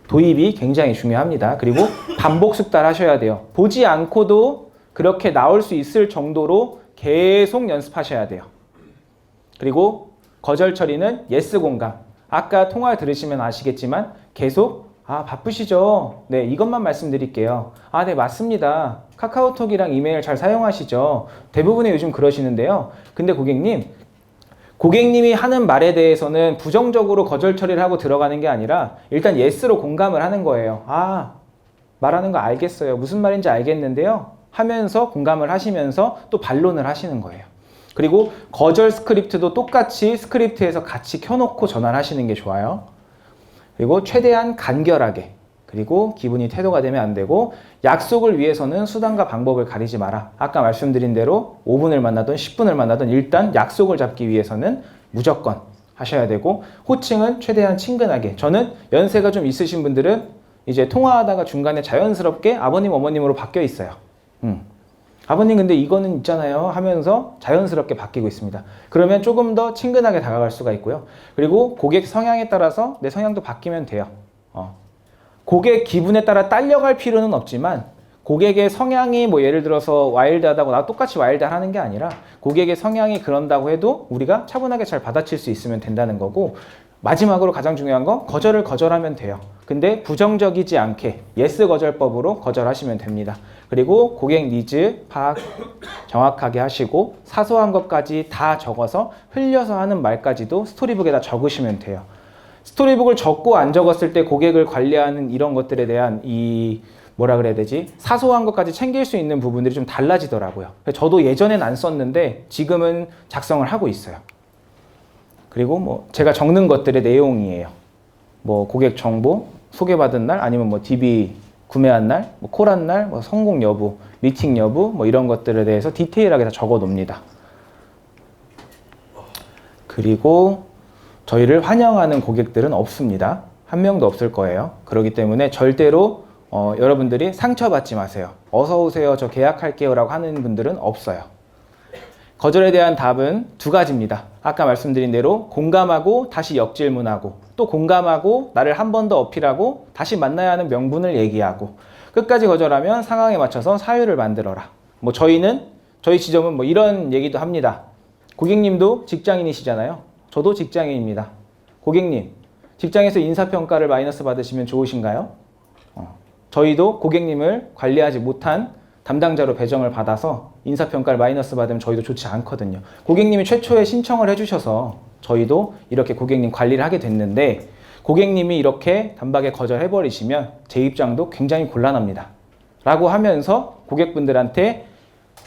도입이 굉장히 중요합니다. 그리고 반복 숙달하셔야 돼요. 보지 않고도 그렇게 나올 수 있을 정도로 계속 연습하셔야 돼요. 그리고 거절 처리는 예스 공감. 아까 통화 들으시면 아시겠지만 계속 아, 바쁘시죠? 네, 이것만 말씀드릴게요. 아, 네, 맞습니다. 카카오톡이랑 이메일 잘 사용하시죠? 대부분의 요즘 그러시는데요. 근데 고객님이 하는 말에 대해서는 부정적으로 거절 처리를 하고 들어가는 게 아니라 일단 예스로 공감을 하는 거예요. 아, 말하는 거 알겠어요. 무슨 말인지 알겠는데요. 하면서 공감을 하시면서 또 반론을 하시는 거예요. 그리고 거절 스크립트도 똑같이 스크립트에서 같이 켜놓고 전화를 하시는 게 좋아요. 그리고 최대한 간결하게, 그리고 기분이 태도가 되면 안 되고 약속을 위해서는 수단과 방법을 가리지 마라. 아까 말씀드린 대로 5분을 만나든 10분을 만나든 일단 약속을 잡기 위해서는 무조건 하셔야 되고 호칭은 최대한 친근하게. 저는 연세가 좀 있으신 분들은 이제 통화하다가 중간에 자연스럽게 아버님, 어머님으로 바뀌어 있어요. 아버님 근데 이거는 있잖아요 하면서 자연스럽게 바뀌고 있습니다. 그러면 조금 더 친근하게 다가갈 수가 있고요. 그리고 고객 성향에 따라서 내 성향도 바뀌면 돼요. 고객 기분에 따라 딸려갈 필요는 없지만 고객의 성향이 뭐 예를 들어서 와일드하다고 나 똑같이 와일드하는 게 아니라 고객의 성향이 그런다고 해도 우리가 차분하게 잘 받아칠 수 있으면 된다는 거고 마지막으로 가장 중요한 건 거절을 거절하면 돼요. 근데 부정적이지 않게 예스 거절법으로 거절하시면 됩니다. 그리고 고객 니즈 파악 정확하게 하시고 사소한 것까지 다 적어서 흘려서 하는 말까지도 스토리북에다 적으시면 돼요. 스토리북을 적고 안 적었을 때 고객을 관리하는 이런 것들에 대한 뭐라 그래야 되지? 사소한 것까지 챙길 수 있는 부분들이 좀 달라지더라고요. 저도 예전엔 안 썼는데 지금은 작성을 하고 있어요. 그리고 뭐 제가 적는 것들의 내용이에요. 뭐 고객 정보, 소개받은 날, 아니면 뭐 DB 구매한 날, 뭐 콜한 날, 뭐 성공 여부, 미팅 여부, 뭐 이런 것들에 대해서 디테일하게 다 적어 놓습니다. 그리고 저희를 환영하는 고객들은 없습니다. 한 명도 없을 거예요. 그렇기 때문에 절대로 여러분들이 상처받지 마세요. 어서 오세요, 저 계약할게요 라고 하는 분들은 없어요. 거절에 대한 답은 두 가지입니다. 아까 말씀드린 대로 공감하고 다시 역질문하고 또 공감하고 나를 한 번 더 어필하고 다시 만나야 하는 명분을 얘기하고 끝까지 거절하면 상황에 맞춰서 사유를 만들어라. 뭐 저희 지점은 뭐 이런 얘기도 합니다. 고객님도 직장인이시잖아요. 저도 직장인입니다. 고객님, 직장에서 인사평가를 마이너스 받으시면 좋으신가요? 저희도 고객님을 관리하지 못한 담당자로 배정을 받아서 인사평가를 마이너스 받으면 저희도 좋지 않거든요. 고객님이 최초에 신청을 해주셔서 저희도 이렇게 고객님 관리를 하게 됐는데 고객님이 이렇게 단박에 거절해버리시면 제 입장도 굉장히 곤란합니다. 라고 하면서 고객분들한테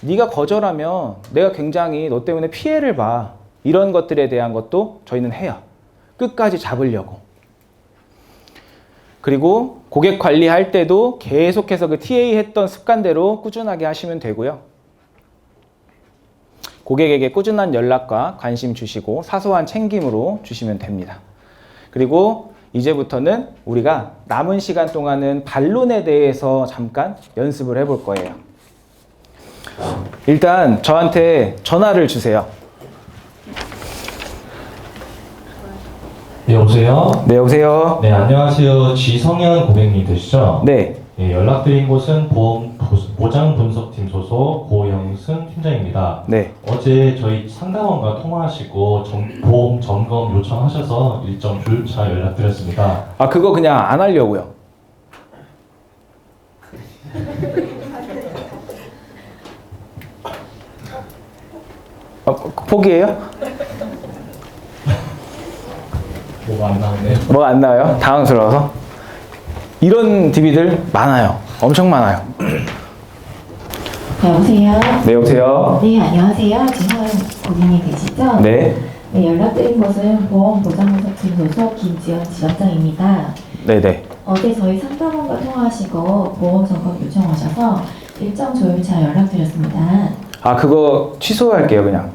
네가 거절하면 내가 굉장히 너 때문에 피해를 봐. 이런 것들에 대한 것도 저희는 해요. 끝까지 잡으려고. 그리고 고객 관리할 때도 계속해서 그 TA 했던 습관대로 꾸준하게 하시면 되고요. 고객에게 꾸준한 연락과 관심 주시고 사소한 챙김으로 주시면 됩니다. 그리고 이제부터는 우리가 남은 시간 동안은 반론에 대해서 잠깐 연습을 해볼 거예요. 일단 저한테 전화를 주세요. 네, 여보세요? 네, 여보세요? 네, 안녕하세요. 지성현 고객님 되시죠? 네. 네, 연락드린 곳은 보장분석팀 소속 고영승 팀장입니다. 네. 어제 저희 상담원과 통화하시고 보험 점검 요청하셔서 일정 조율차 연락드렸습니다. 아, 그거 그냥 안 하려고요. 포기해요? 뭐가 안 나오네요. 뭐가 안 나와요? 당황스러워서? 이런 DB들 많아요. 엄청 많아요. 여보세요? 네, 여보세요? 네, 안녕하세요. 지성현 고객님 계시죠? 네. 네, 연락드린 것은 보험보장분석팀 소속 김지연 지점장입니다. 네네. 어제 저희 상담원과 통화하시고 보험 점검 요청하셔서 일정 조율차 연락드렸습니다. 아, 그거 취소할게요, 그냥.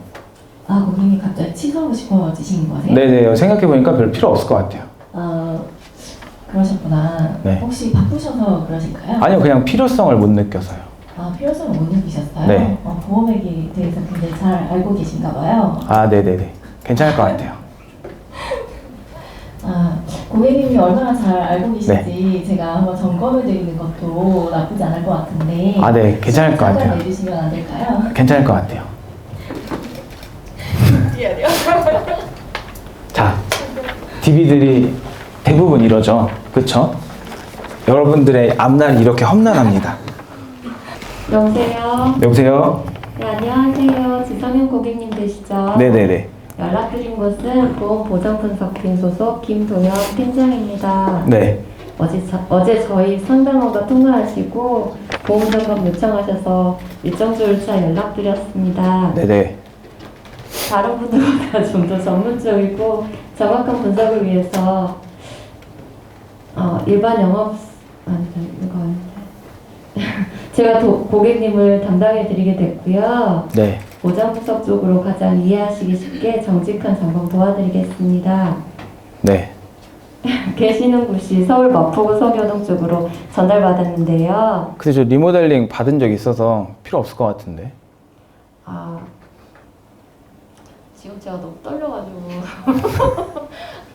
아, 고객님 갑자기 취소하고 싶어지신 거세요? 네네. 생각해보니까 별 필요 없을 것 같아요. 그러셨구나. 네. 혹시 바쁘셔서 그러실까요? 아니요, 그냥 필요성을 못 느껴서요. 아, 필요성을 못 느끼셨어요? 네. 보험액에 대해서 굉장히 잘 알고 계신가 봐요. 아, 네네네. 괜찮을 것 같아요. 아, 고객님이 얼마나 잘 알고 계신지 제가 한번 점검해 드리는 것도 나쁘지 않을 것 같은데. 아, 네. 괜찮을 것 같아요. 내주시면 안 될까요? 괜찮을 것 같아요. 자, DB들이 대부분 이러죠. 그쵸? 여러분들의 앞날이 이렇게 험난합니다. 여보세요? 여보세요? 네, 안녕하세요. 지성현 고객님 되시죠? 네네네. 연락드린 곳은 보험보장분석팀 소속 김동현 팀장입니다. 네. 어제 저희 상담원과 통화하시고 보험점검 요청하셔서 일정 조율차 연락드렸습니다. 네네. 다른 분들보다 좀 더 전문적이고 정확한 분석을 위해서 일반 영업 제가 고객님을 담당해 드리게 됐고요. 네. 보장 분석 쪽으로 가장 이해하시기 쉽게 정직한 점검 도와드리겠습니다. 네. 계시는 곳이 서울 마포구 서교동 쪽으로 전달받았는데요. 근데 저 리모델링 받은 적 있어서 필요 없을 것 같은데. 지금 제가 너무 떨려가지고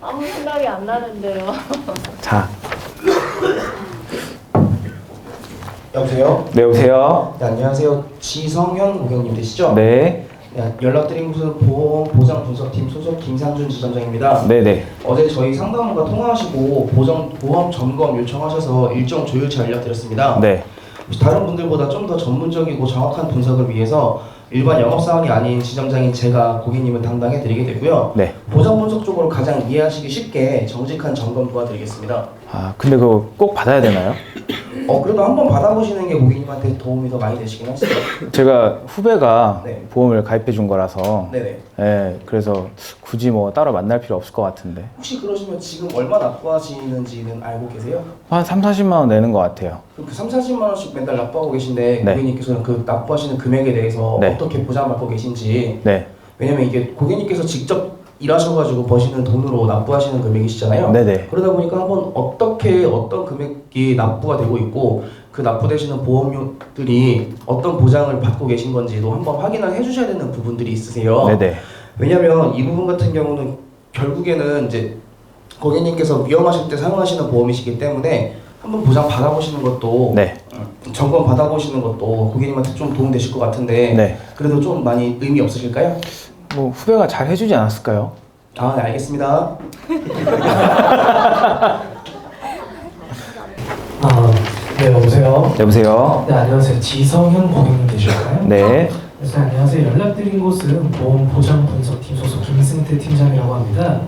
아무 생각이 안 나는데요. 자. 여보세요? 네, 여보세요? 네, 안녕하세요. 지성현 고객님 되시죠? 네. 네, 연락드린 곳은 보험보장분석팀 소속 김상준 지점장입니다. 네네. 어제 저희 상담원과 통화하시고 보험 점검 요청하셔서 일정 조율차 연락드렸습니다. 네. 다른 분들보다 좀 더 전문적이고 정확한 분석을 위해서 일반 영업사원이 아닌 지점장인 제가 고객님을 담당해 드리게 되고요. 네. 보장 분석 쪽으로 가장 이해하시기 쉽게 정직한 점검 도와드리겠습니다. 아, 근데 그거 꼭 받아야 되나요? 그래도 한번 받아보시는 게 고객님한테 도움이 더 많이 되시긴 하시죠. 제가 후배가 네. 보험을 가입해 준 거라서. 네네. 네, 그래서 굳이 뭐 따로 만날 필요 없을 것 같은데. 혹시 그러시면 지금 얼마 납부하시는지는 알고 계세요? 한 3, 40만 원 내는 것 같아요. 그 3, 40만 원씩 맨날 납부하고 계신데 네. 고객님께서는 그 납부하시는 금액에 대해서 네. 어떻게 보장받고 계신지. 네. 왜냐면 이게 고객님께서 직접 일하셔가지고 버시는 돈으로 납부하시는 금액이시잖아요. 네네. 그러다 보니까 한번 어떻게 어떤 금액이 납부가 되고 있고 그 납부되시는 보험료들이 어떤 보장을 받고 계신 건지도 한번 확인을 해주셔야 되는 부분들이 있으세요. 네네. 왜냐면 이 부분 같은 경우는 결국에는 이제 고객님께서 위험하실 때 사용하시는 보험이시기 때문에 한번 보장 받아보시는 것도 네. 점검 받아보시는 것도 고객님한테 좀 도움 되실 것 같은데 네. 그래도 좀 많이 의미 없으실까요? 뭐 후배가 잘 해주지 않았을까요? 아, 네, 알겠습니다. 네, 여보세요? 여보세요? 네, 안녕하세요. 지성현 고객님 되실까요? 네. 네, 안녕하세요. 연락드린 곳은 보험보장분석팀 소속 김승태 팀장이라고 합니다.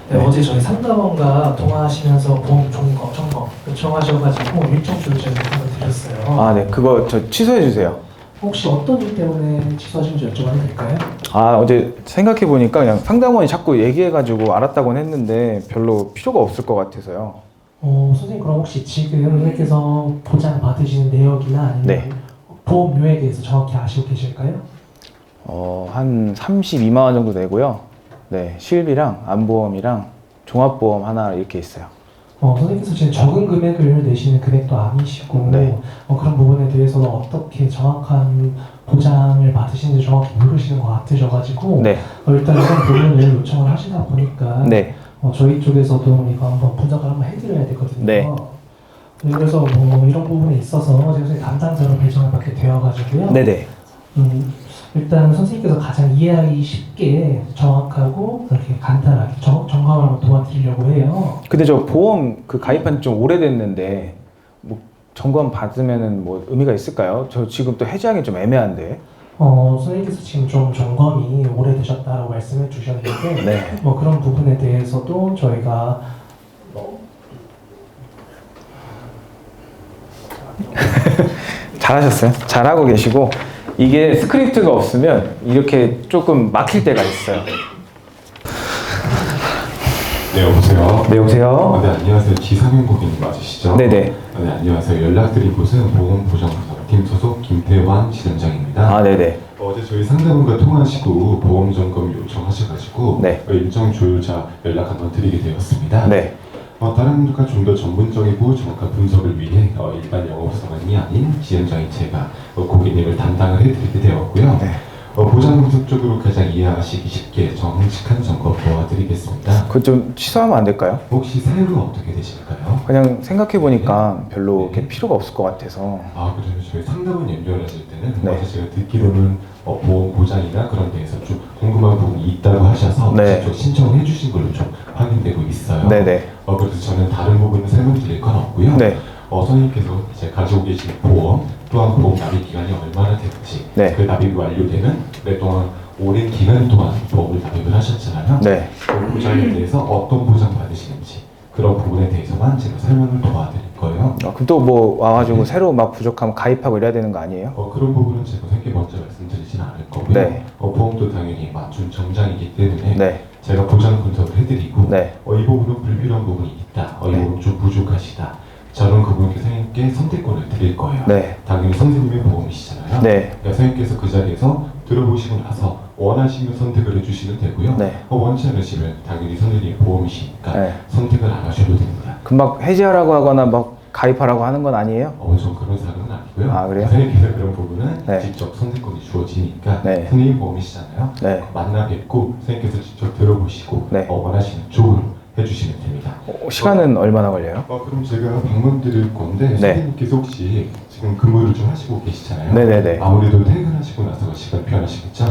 네, 어제 저희 상담원과 통화하시면서 보험 점검 요청하셔가지고 일정 조율 전화를 드렸어요. 아, 네. 그거 저 취소해 주세요. 혹시 어떤 일 때문에 취소하신지 여쭤봐도 될까요? 아, 어제 생각해보니까 그냥 상담원이 자꾸 얘기해가지고 알았다고는 했는데 별로 필요가 없을 것 같아서요. 선생님 그럼 혹시 지금 선생님께서 보장 받으시는 내역이나 아니면 네. 보험료에 대해서 정확히 아시고 계실까요? 한 32만 원 정도 내고요. 네, 실비랑 안보험이랑 종합보험 하나 이렇게 있어요. 선생님께서 지금 적은 금액을 내시는 금액도 아니시고 네. 그런 부분에 대해서는 어떻게 정확한 보장을 받으시는지 정확히 모르시는 것 같으셔가지고 네. 일단 이런 부분을 요청을 하시다 보니까 네. 저희 쪽에서도 이거 한번 분석을 한번 해드려야 되거든요. 네. 그래서 이런 부분에 있어서 제가 선생님 담당자로 배정을 받게 되어가지고요. 네네. 일단 선생님께서 가장 이해하기 쉽게 정확하고 그렇게 간단하게 점검을 한번 도와드리려고 해요. 근데 저 보험 가입한 지 좀 오래됐는데 뭐 점검 받으면은 뭐 의미가 있을까요? 저 지금 또 해지하기 좀 애매한데. 선생님께서 지금 좀 점검이 오래되셨다고 말씀해 주셨는데 네. 그런 부분에 대해서도 저희가 잘하셨어요. 잘하고 계시고 이게 스크립트가 없으면 이렇게 조금 막힐 때가 있어요. 네, 여보세요. 네, 여보세요. 네, 안녕하세요. 지상현 고객님 맞으시죠? 네네. 네, 안녕하세요. 연락드린 곳은 보험보장팀 소속 김태환 지점장입니다. 아, 네네. 어제 저희 상담원과 통화하시고 보험 점검 요청하셔가지고 네. 일정 조율자 연락 한번 드리게 되었습니다. 네. 다른 분들과 좀 더 전문적이고 정확한 분석을 위해 일반 영업사원이 아닌 지점장인 제가 고객님을 담당을 해드리게 되었고요. 네. 보장 분석 쪽으로 가장 이해하시기 쉽게 정직한 점검 도와드리겠습니다. 그거 좀 취소하면 안 될까요? 혹시 사유는 어떻게 되실까요? 그냥 생각해보니까 별로 이렇게 필요가 없을 것 같아서. 아, 그래요. 저희 상담원 연결하실 때는 네. 어제 제가 듣기로는 보험 보장이나 그런 데에서 좀 궁금한 부분이 있다고 하셔서 네. 직접 신청해 주신 걸로 좀 확인되고 있어요. 네네. 그래서 저는 다른 부분은 설명드릴 건 없고요. 네. 선생님께서 이제 가지고 계신 보험 또한 보험 납입 기간이 얼마나 됐지, 네. 그 납입이 완료되는 오랫동안 오랜 기간 동안 보험을 납입을 하셨잖아요. 네. 그 보장에 대해서 어떤 보장 받으시는지 그런 부분에 대해서만 제가 설명을 도와드릴 거예요. 그럼 또 뭐 와가지고 새로 막 부족하면 가입하고 이래야 되는 거 아니에요? 그런 부분은 제가 선생님께 먼저 말씀드리진 않을 거고요. 네. 보험도 당연히 맞춤 정장이기 때문에 네. 제가 보장 분석을 해드리고 네. 이 부분은 불필요한 부분이 있다, 이 네. 부분은 좀 부족하시다, 저는 그분께 선생님께 선택권을 드릴 거예요. 네. 당연히 선생님의 보험이시잖아요. 네. 그러니까 선생님께서 그 자리에서 들어보시고 나서 원하시면 선택을 해주시면 되고요. 네. 원치 않으시면 당연히 선생님의 보험이시니까 네. 선택을 안 하셔도 됩니다. 금방 해지하라고 하거나 막 가입하라고 하는 건 아니에요? 전 그런 사람은 아니고요. 아, 그래요? 선생님께서 그런 부분은 네. 직접 선택권이 주어지니까 네. 선생님 보험이시잖아요. 네. 만나 뵙고 선생님께서 직접 들어보시고 네. 원하시는 쪽으로 해주시면 됩니다. 시간은 얼마나 걸려요? 그럼 제가 방문 드릴 건데 네. 선생님께서 혹시 지금 근무를 좀 하시고 계시잖아요. 네네네. 아무래도 퇴근하시고 나서가 시간 편하시겠죠?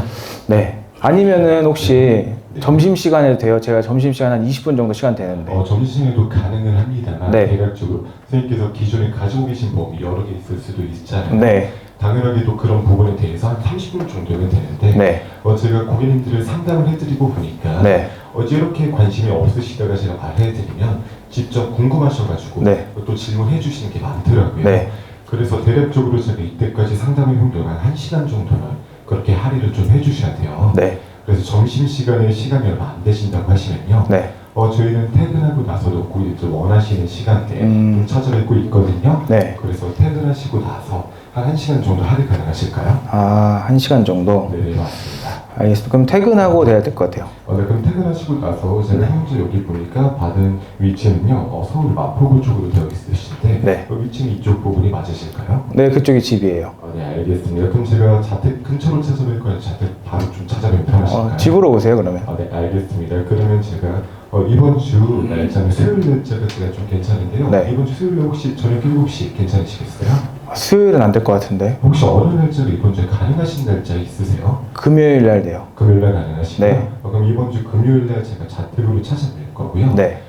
네. 아니면은 혹시 점심시간에도 돼요? 제가 점심시간 한 20분 정도 시간 되는데. 점심시간에도 가능은 합니다만 네. 대략적으로 선생님께서 기존에 가지고 계신 보험이 여러 개 있을 수도 있잖아요. 네. 당연하게도 그런 부분에 대해서 한 30분 정도면 되는데 네. 제가 고객님들을 상담을 해드리고 보니까 네. 이렇게 관심이 없으시다가 제가 말해드리면 직접 궁금하셔가지고 네. 또 질문해 주시는 게 많더라고요. 네. 그래서 대략적으로 제가 이때까지 상담해본 동안 1시간 정도는 그렇게 할애를 좀 해주셔야 돼요. 네. 그래서 점심시간에 시간이 얼마 안 되신다고 하시면요. 네. 저희는 퇴근하고 나서도 고객들 원하시는 시간대에 좀 찾아뵙고 있거든요. 네. 그래서 퇴근하시고 나서 한 1시간 정도 할애 가능하실까요? 아, 1시간 정도? 네, 맞습니다. 알겠습니다. 그럼 퇴근하고 돼야 될 것 같아요. 네, 그럼 퇴근하시고 나서 제가 현재 여기 보니까 받은 위치는요, 서울 마포구 쪽으로 되어 있으신데 네. 위치는 이쪽 부분이 맞으실까요? 네, 그쪽이 집이에요. 네, 알겠습니다. 그럼 제가 자택 근처로 찾아뵐까요? 자택 바로 좀 찾아뵈면 편하실까요? 집으로 오세요, 그러면. 네, 알겠습니다. 그러면 제가 이번 주 날짜는 수요일 날짜가 제가 좀 괜찮은데요. 네. 이번 주 수요일에 혹시 저녁 7시 괜찮으시겠어요? 수요일은 안 될 것 같은데. 혹시 어느 날짜로 이번 주에 가능하신 날짜 있으세요? 금요일 날 돼요. 금요일 날 가능하시고요? 네. 그럼 이번 주 금요일 날 제가 자택으로 찾아뵐 거고요. 네.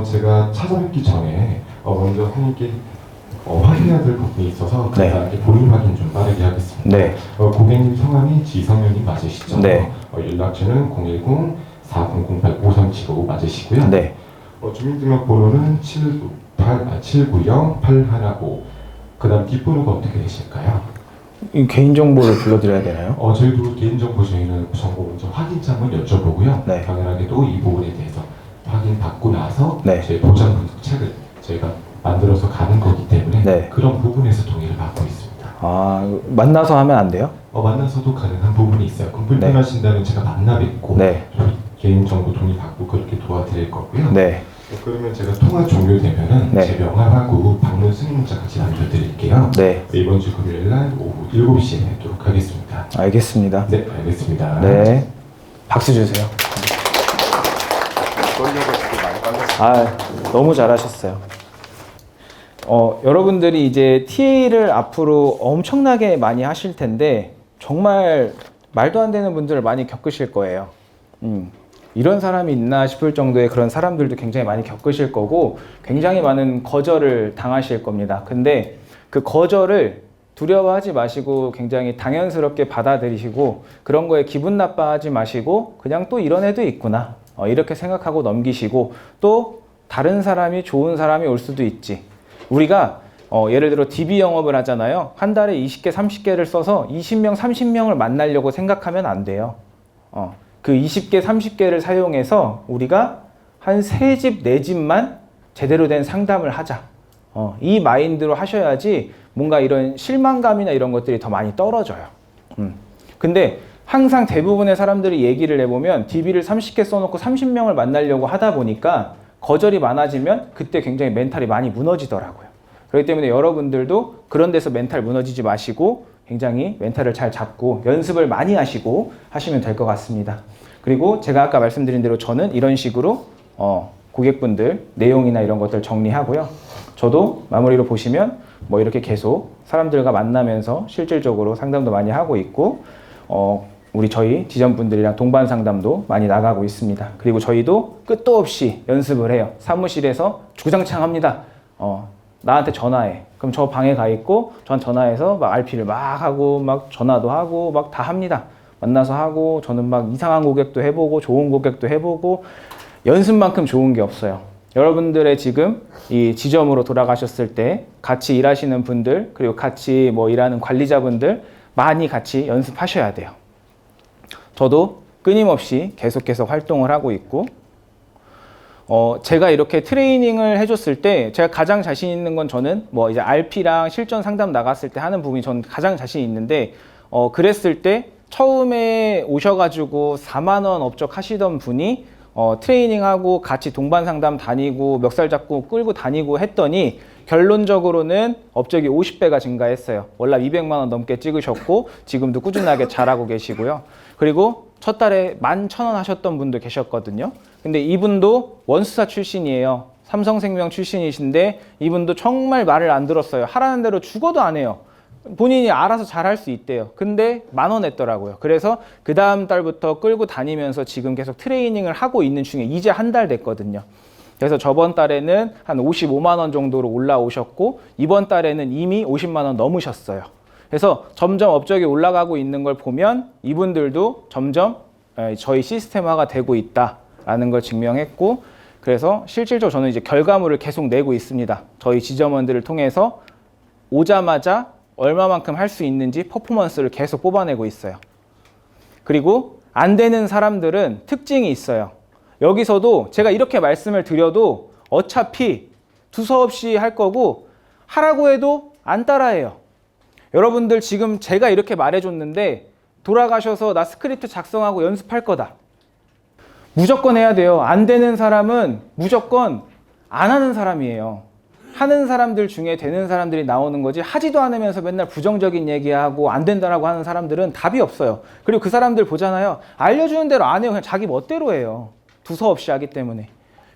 제가 찾아뵙기 전에 먼저 선생님께 확인해야 될 부분이 있어서 간단하게 본인 확인 좀 빠르게 하겠습니다. 네. 고객님 성함이 지성현님 맞으시죠? 네. 연락처는 010-4008-5375 맞으시고요. 네. 주민등록번호는 790-815. 그 다음 뒷번호가 어떻게 되실까요? 이 개인정보를 불러드려야 되나요? 저희도 개인정보 저희는 정보 먼저 확인장을 여쭤보고요. 네. 당연하게도 이 부분에 대해서 확인받고 나서 네. 저희 보장 분석 책을 저희가 만들어서 가는 거기 때문에 네. 그런 부분에서 동의를 받고 있습니다. 아, 만나서 하면 안 돼요? 만나서도 가능한 부분이 있어요. 그럼 불편하신다면 제가 만나 뵙고 네. 개인정보 동의 받고 그렇게 도와드릴 거고요. 네. 그러면 제가 통화 종료되면은 네. 제 명함하고 방문 승인 문자 같이 남겨드릴게요. 네. 이번 주 금요일 날 오후 7시에 뵙도록 하겠습니다. 알겠습니다. 네, 알겠습니다. 네. 박수 주세요. 떨려가지고 많이 빨랐어요. 아, 너무 잘하셨어요. 여러분들이 이제 TA를 앞으로 엄청나게 많이 하실 텐데 정말 말도 안 되는 분들을 많이 겪으실 거예요. 이런 사람이 있나 싶을 정도의 그런 사람들도 굉장히 많이 겪으실 거고 굉장히 많은 거절을 당하실 겁니다. 근데 그 거절을 두려워하지 마시고 굉장히 당연스럽게 받아들이시고 그런 거에 기분 나빠하지 마시고 그냥 또 이런 애도 있구나 이렇게 생각하고 넘기시고 또 다른 사람이 좋은 사람이 올 수도 있지. 우리가 예를 들어 DB 영업을 하잖아요. 한 달에 20개, 30개를 써서 20명, 30명을 만나려고 생각하면 안 돼요. 그 20개, 30개를 사용해서 우리가 한 3집, 4집만 제대로 된 상담을 하자. 이 마인드로 하셔야지 뭔가 이런 실망감이나 이런 것들이 더 많이 떨어져요. 근데 항상 대부분의 사람들이 얘기를 해보면 DB를 30개 써놓고 30명을 만나려고 하다 보니까 거절이 많아지면 그때 굉장히 멘탈이 많이 무너지더라고요. 그렇기 때문에 여러분들도 그런 데서 멘탈 무너지지 마시고 굉장히 멘탈을 잘 잡고 연습을 많이 하시고 하시면 될 것 같습니다. 그리고 제가 아까 말씀드린 대로 저는 이런 식으로 고객분들 내용이나 이런 것들 정리하고요. 저도 마무리로 보시면 뭐 이렇게 계속 사람들과 만나면서 실질적으로 상담도 많이 하고 있고 우리 저희 지점분들이랑 동반 상담도 많이 나가고 있습니다. 그리고 저희도 끝도 없이 연습을 해요. 사무실에서 주구장창 합니다. 나한테 전화해. 그럼 저 방에 가 있고 전 전화해서 막 RP를 막 하고 막 전화도 하고 막 다 합니다. 만나서 하고 저는 막 이상한 고객도 해보고 좋은 고객도 해보고 연습만큼 좋은 게 없어요. 여러분들의 지금 이 지점으로 돌아가셨을 때 같이 일하시는 분들 그리고 같이 뭐 일하는 관리자분들 많이 같이 연습하셔야 돼요. 저도 끊임없이 계속 활동을 하고 있고 제가 이렇게 트레이닝을 해줬을 때 제가 가장 자신 있는 건 저는 뭐 이제 RP랑 실전 상담 나갔을 때 하는 부분이 저는 가장 자신 있는데 그랬을 때 처음에 오셔가지고 4만 원 업적 하시던 분이 트레이닝하고 같이 동반 상담 다니고 멱살 잡고 끌고 다니고 했더니 결론적으로는 업적이 50배가 증가했어요. 월납 200만 원 넘게 찍으셨고 지금도 꾸준하게 잘하고 계시고요. 그리고 첫 달에 11,000원 하셨던 분도 계셨거든요. 근데 이분도 원수사 출신이에요. 삼성생명 출신이신데 이분도 정말 말을 안 들었어요. 하라는 대로 죽어도 안 해요. 본인이 알아서 잘 할 수 있대요. 근데 10,000원 했더라고요. 그래서 그 다음 달부터 끌고 다니면서 지금 계속 트레이닝을 하고 있는 중에 이제 한 달 됐거든요. 그래서 저번 달에는 한 55만 원 정도로 올라오셨고 이번 달에는 이미 50만 원 넘으셨어요. 그래서 점점 업적이 올라가고 있는 걸 보면 이분들도 점점 저희 시스템화가 되고 있다라는 걸 증명했고 그래서 실질적으로 저는 이제 결과물을 계속 내고 있습니다. 저희 지점원들을 통해서 오자마자 얼마만큼 할 수 있는지 퍼포먼스를 계속 뽑아내고 있어요. 그리고 안 되는 사람들은 특징이 있어요. 여기서도 제가 이렇게 말씀을 드려도 어차피 두서없이 할 거고 하라고 해도 안 따라해요. 여러분들 지금 제가 이렇게 말해줬는데 돌아가셔서 나 스크립트 작성하고 연습할 거다. 무조건 해야 돼요. 안 되는 사람은 무조건 안 하는 사람이에요. 하는 사람들 중에 되는 사람들이 나오는 거지 하지도 않으면서 맨날 부정적인 얘기하고 안 된다라고 하는 사람들은 답이 없어요. 그리고 그 사람들 보잖아요. 알려주는 대로 안 해요. 그냥 자기 멋대로 해요. 두서없이 하기 때문에.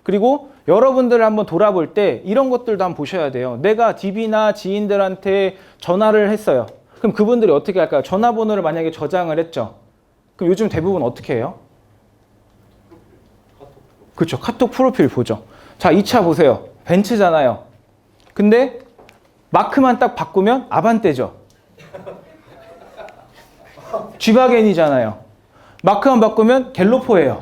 그리고 여러분들을 한번 돌아볼 때 이런 것들도 한번 보셔야 돼요. 내가 DB나 지인들한테 전화를 했어요. 그럼 그분들이 어떻게 할까요? 전화번호를 만약에 저장을 했죠. 그럼 요즘 대부분 어떻게 해요? 그렇죠. 카톡 프로필 보죠. 자, 2차 보세요. 벤츠잖아요. 근데 마크만 딱 바꾸면 아반떼죠. 쥐바겐이잖아요. 마크만 바꾸면 갤로포예요.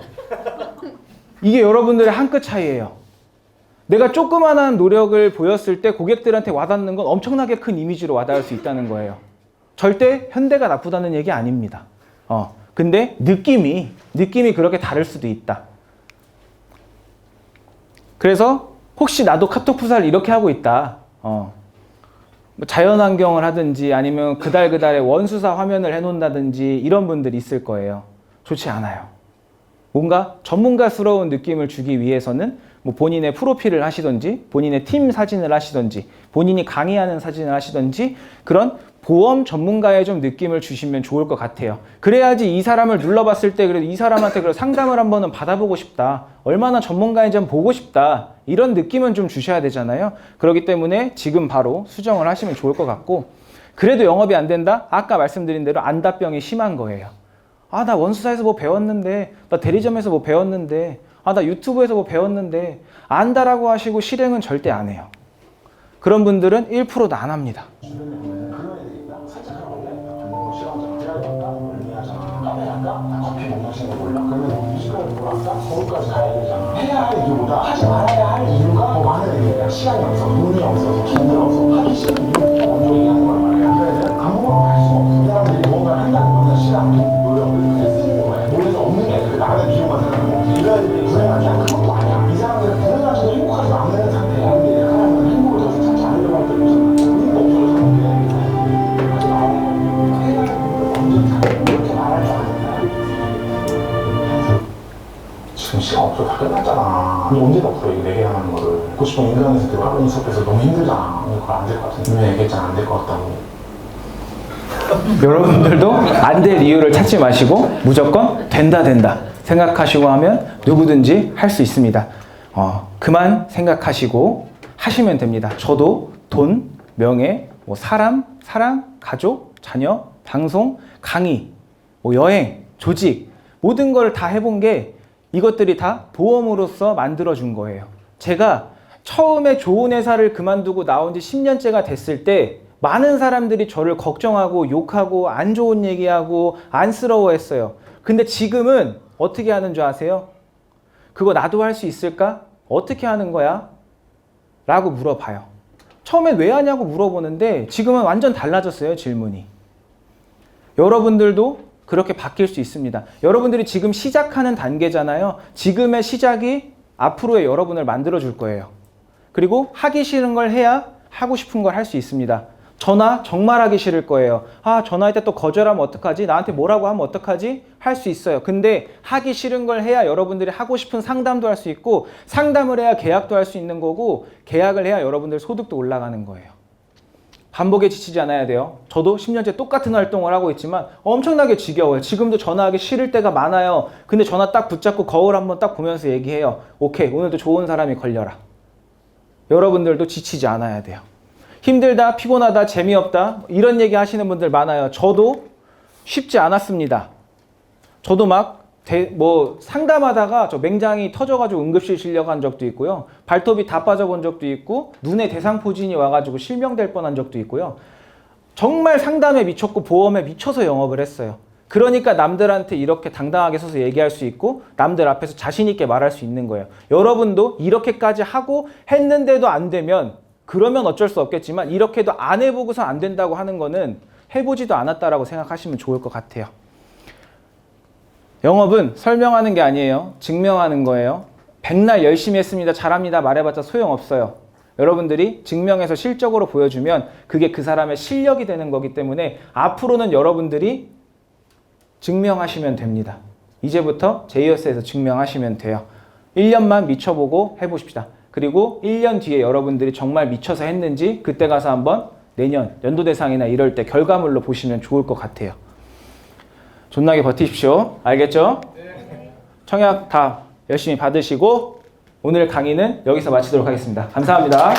이게 여러분들의 한 끗 차이예요. 내가 조그만한 노력을 보였을 때 고객들한테 와닿는 건 엄청나게 큰 이미지로 와닿을 수 있다는 거예요. 절대 현대가 나쁘다는 얘기 아닙니다. 근데 느낌이 그렇게 다를 수도 있다. 그래서 혹시 나도 카톡 프사를 이렇게 하고 있다. 뭐 자연환경을 하든지 아니면 그달그달의 원수사 화면을 해놓는다든지 이런 분들이 있을 거예요. 좋지 않아요. 뭔가 전문가스러운 느낌을 주기 위해서는 뭐 본인의 프로필을 하시든지 본인의 팀 사진을 하시든지 본인이 강의하는 사진을 하시든지 그런 보험 전문가의 좀 느낌을 주시면 좋을 것 같아요. 그래야지 이 사람을 눌러봤을 때 그래도 이 사람한테 그래도 상담을 한번은 받아보고 싶다. 얼마나 전문가인지 한번 보고 싶다. 이런 느낌은 좀 주셔야 되잖아요. 그렇기 때문에 지금 바로 수정을 하시면 좋을 것 같고 그래도 영업이 안 된다? 아까 말씀드린 대로 안다병이 심한 거예요. 아, 나 원수사에서 뭐 배웠는데, 나 대리점에서 뭐 배웠는데, 아, 나 유튜브에서 뭐 배웠는데 안다라고 하시고 실행은 절대 안 해요. 그런 분들은 1%도 안 합니다. 커피 못 마시는 거 몰라? 그러면 시간을 몰랐다? 거기까지 가야 되잖아. 해야 할 이유보다 하지 말아야 할 이유가 더 많은 애들이야. 시간이 없어, 돈이 없어서, 힘들어서 하기 싫은 이유부터 먼저 얘기하는 거란 말이야. 그래서 아무것도 할 수 없어. 이 사람들이 뭔가를 한다는 거는 시간, 돈, 노력을 그냥 쓰는 거야. 몸에서 없는 게 아니라 나는 비용만 생각하고 이 사람들이 불행하지 않은 그것도 아니야. 이 사람들은 불행하지도 행복하지도 않는 상태야. 근데 하나님은 행복을 더 찾지 않으려고 할 때도 있잖아. 돈이 없어서 사는 게 이렇게 말할 줄 아는 지금 시간 없어. 다 끝났잖아. 너 언제 다 풀어? 이거 4개 하는 거를. 90분 인간에서 들어 하루는 수업해서 너무 힘들잖아. 그거 안 될 것 같은데. 분명히 얘기했잖아. 안 될 것 같다고. 여러분들도 안 될 이유를 찾지 마시고 무조건 된다 생각하시고 하면 누구든지 할 수 있습니다. 그만 생각하시고 하시면 됩니다. 저도 돈, 명예, 뭐 사람, 사랑, 가족, 자녀, 방송, 강의, 뭐 여행, 조직 모든 걸 다 해본 게 이것들이 다 보험으로서 만들어준 거예요. 제가 처음에 좋은 회사를 그만두고 나온 지 10년째가 됐을 때 많은 사람들이 저를 걱정하고 욕하고 안 좋은 얘기하고 안쓰러워했어요. 근데 지금은 어떻게 하는 줄 아세요? 그거 나도 할 수 있을까? 어떻게 하는 거야? 라고 물어봐요. 처음엔 왜 하냐고 물어보는데 지금은 완전 달라졌어요, 질문이. 여러분들도 그렇게 바뀔 수 있습니다. 여러분들이 지금 시작하는 단계잖아요. 지금의 시작이 앞으로의 여러분을 만들어줄 거예요. 그리고 하기 싫은 걸 해야 하고 싶은 걸 할 수 있습니다. 전화 정말 하기 싫을 거예요. 아, 전화할 때 또 거절하면 어떡하지? 나한테 뭐라고 하면 어떡하지? 할 수 있어요. 근데 하기 싫은 걸 해야 여러분들이 하고 싶은 상담도 할 수 있고 상담을 해야 계약도 할 수 있는 거고 계약을 해야 여러분들 소득도 올라가는 거예요. 반복에 지치지 않아야 돼요. 저도 10년째 똑같은 활동을 하고 있지만 엄청나게 지겨워요. 지금도 전화하기 싫을 때가 많아요. 근데 전화 딱 붙잡고 거울 한번 딱 보면서 얘기해요. 오케이, 오늘도 좋은 사람이 걸려라. 여러분들도 지치지 않아야 돼요. 힘들다, 피곤하다, 재미없다 이런 얘기 하시는 분들 많아요. 저도 쉽지 않았습니다. 저도 막 상담하다가 저 맹장이 터져가지고 응급실 실려간 적도 있고요. 발톱이 다 빠져본 적도 있고 눈에 대상포진이 와가지고 실명될 뻔한 적도 있고요. 정말 상담에 미쳤고 보험에 미쳐서 영업을 했어요. 그러니까 남들한테 이렇게 당당하게 서서 얘기할 수 있고 남들 앞에서 자신 있게 말할 수 있는 거예요. 여러분도 이렇게까지 하고 했는데도 안 되면 그러면 어쩔 수 없겠지만 이렇게도 안 해보고서 안 된다고 하는 거는 해보지도 않았다라고 생각하시면 좋을 것 같아요. 영업은 설명하는 게 아니에요. 증명하는 거예요. 백날 열심히 했습니다. 잘합니다. 말해봤자 소용없어요. 여러분들이 증명해서 실적으로 보여주면 그게 그 사람의 실력이 되는 거기 때문에 앞으로는 여러분들이 증명하시면 됩니다. 이제부터 제이어스에서 증명하시면 돼요. 1년만 미쳐보고 해보십시다. 그리고 1년 뒤에 여러분들이 정말 미쳐서 했는지 그때 가서 한번 내년 연도대상이나 이럴 때 결과물로 보시면 좋을 것 같아요. 존나게 버티십시오. 알겠죠? 청약 다 열심히 받으시고 오늘 강의는 여기서 마치도록 하겠습니다. 감사합니다.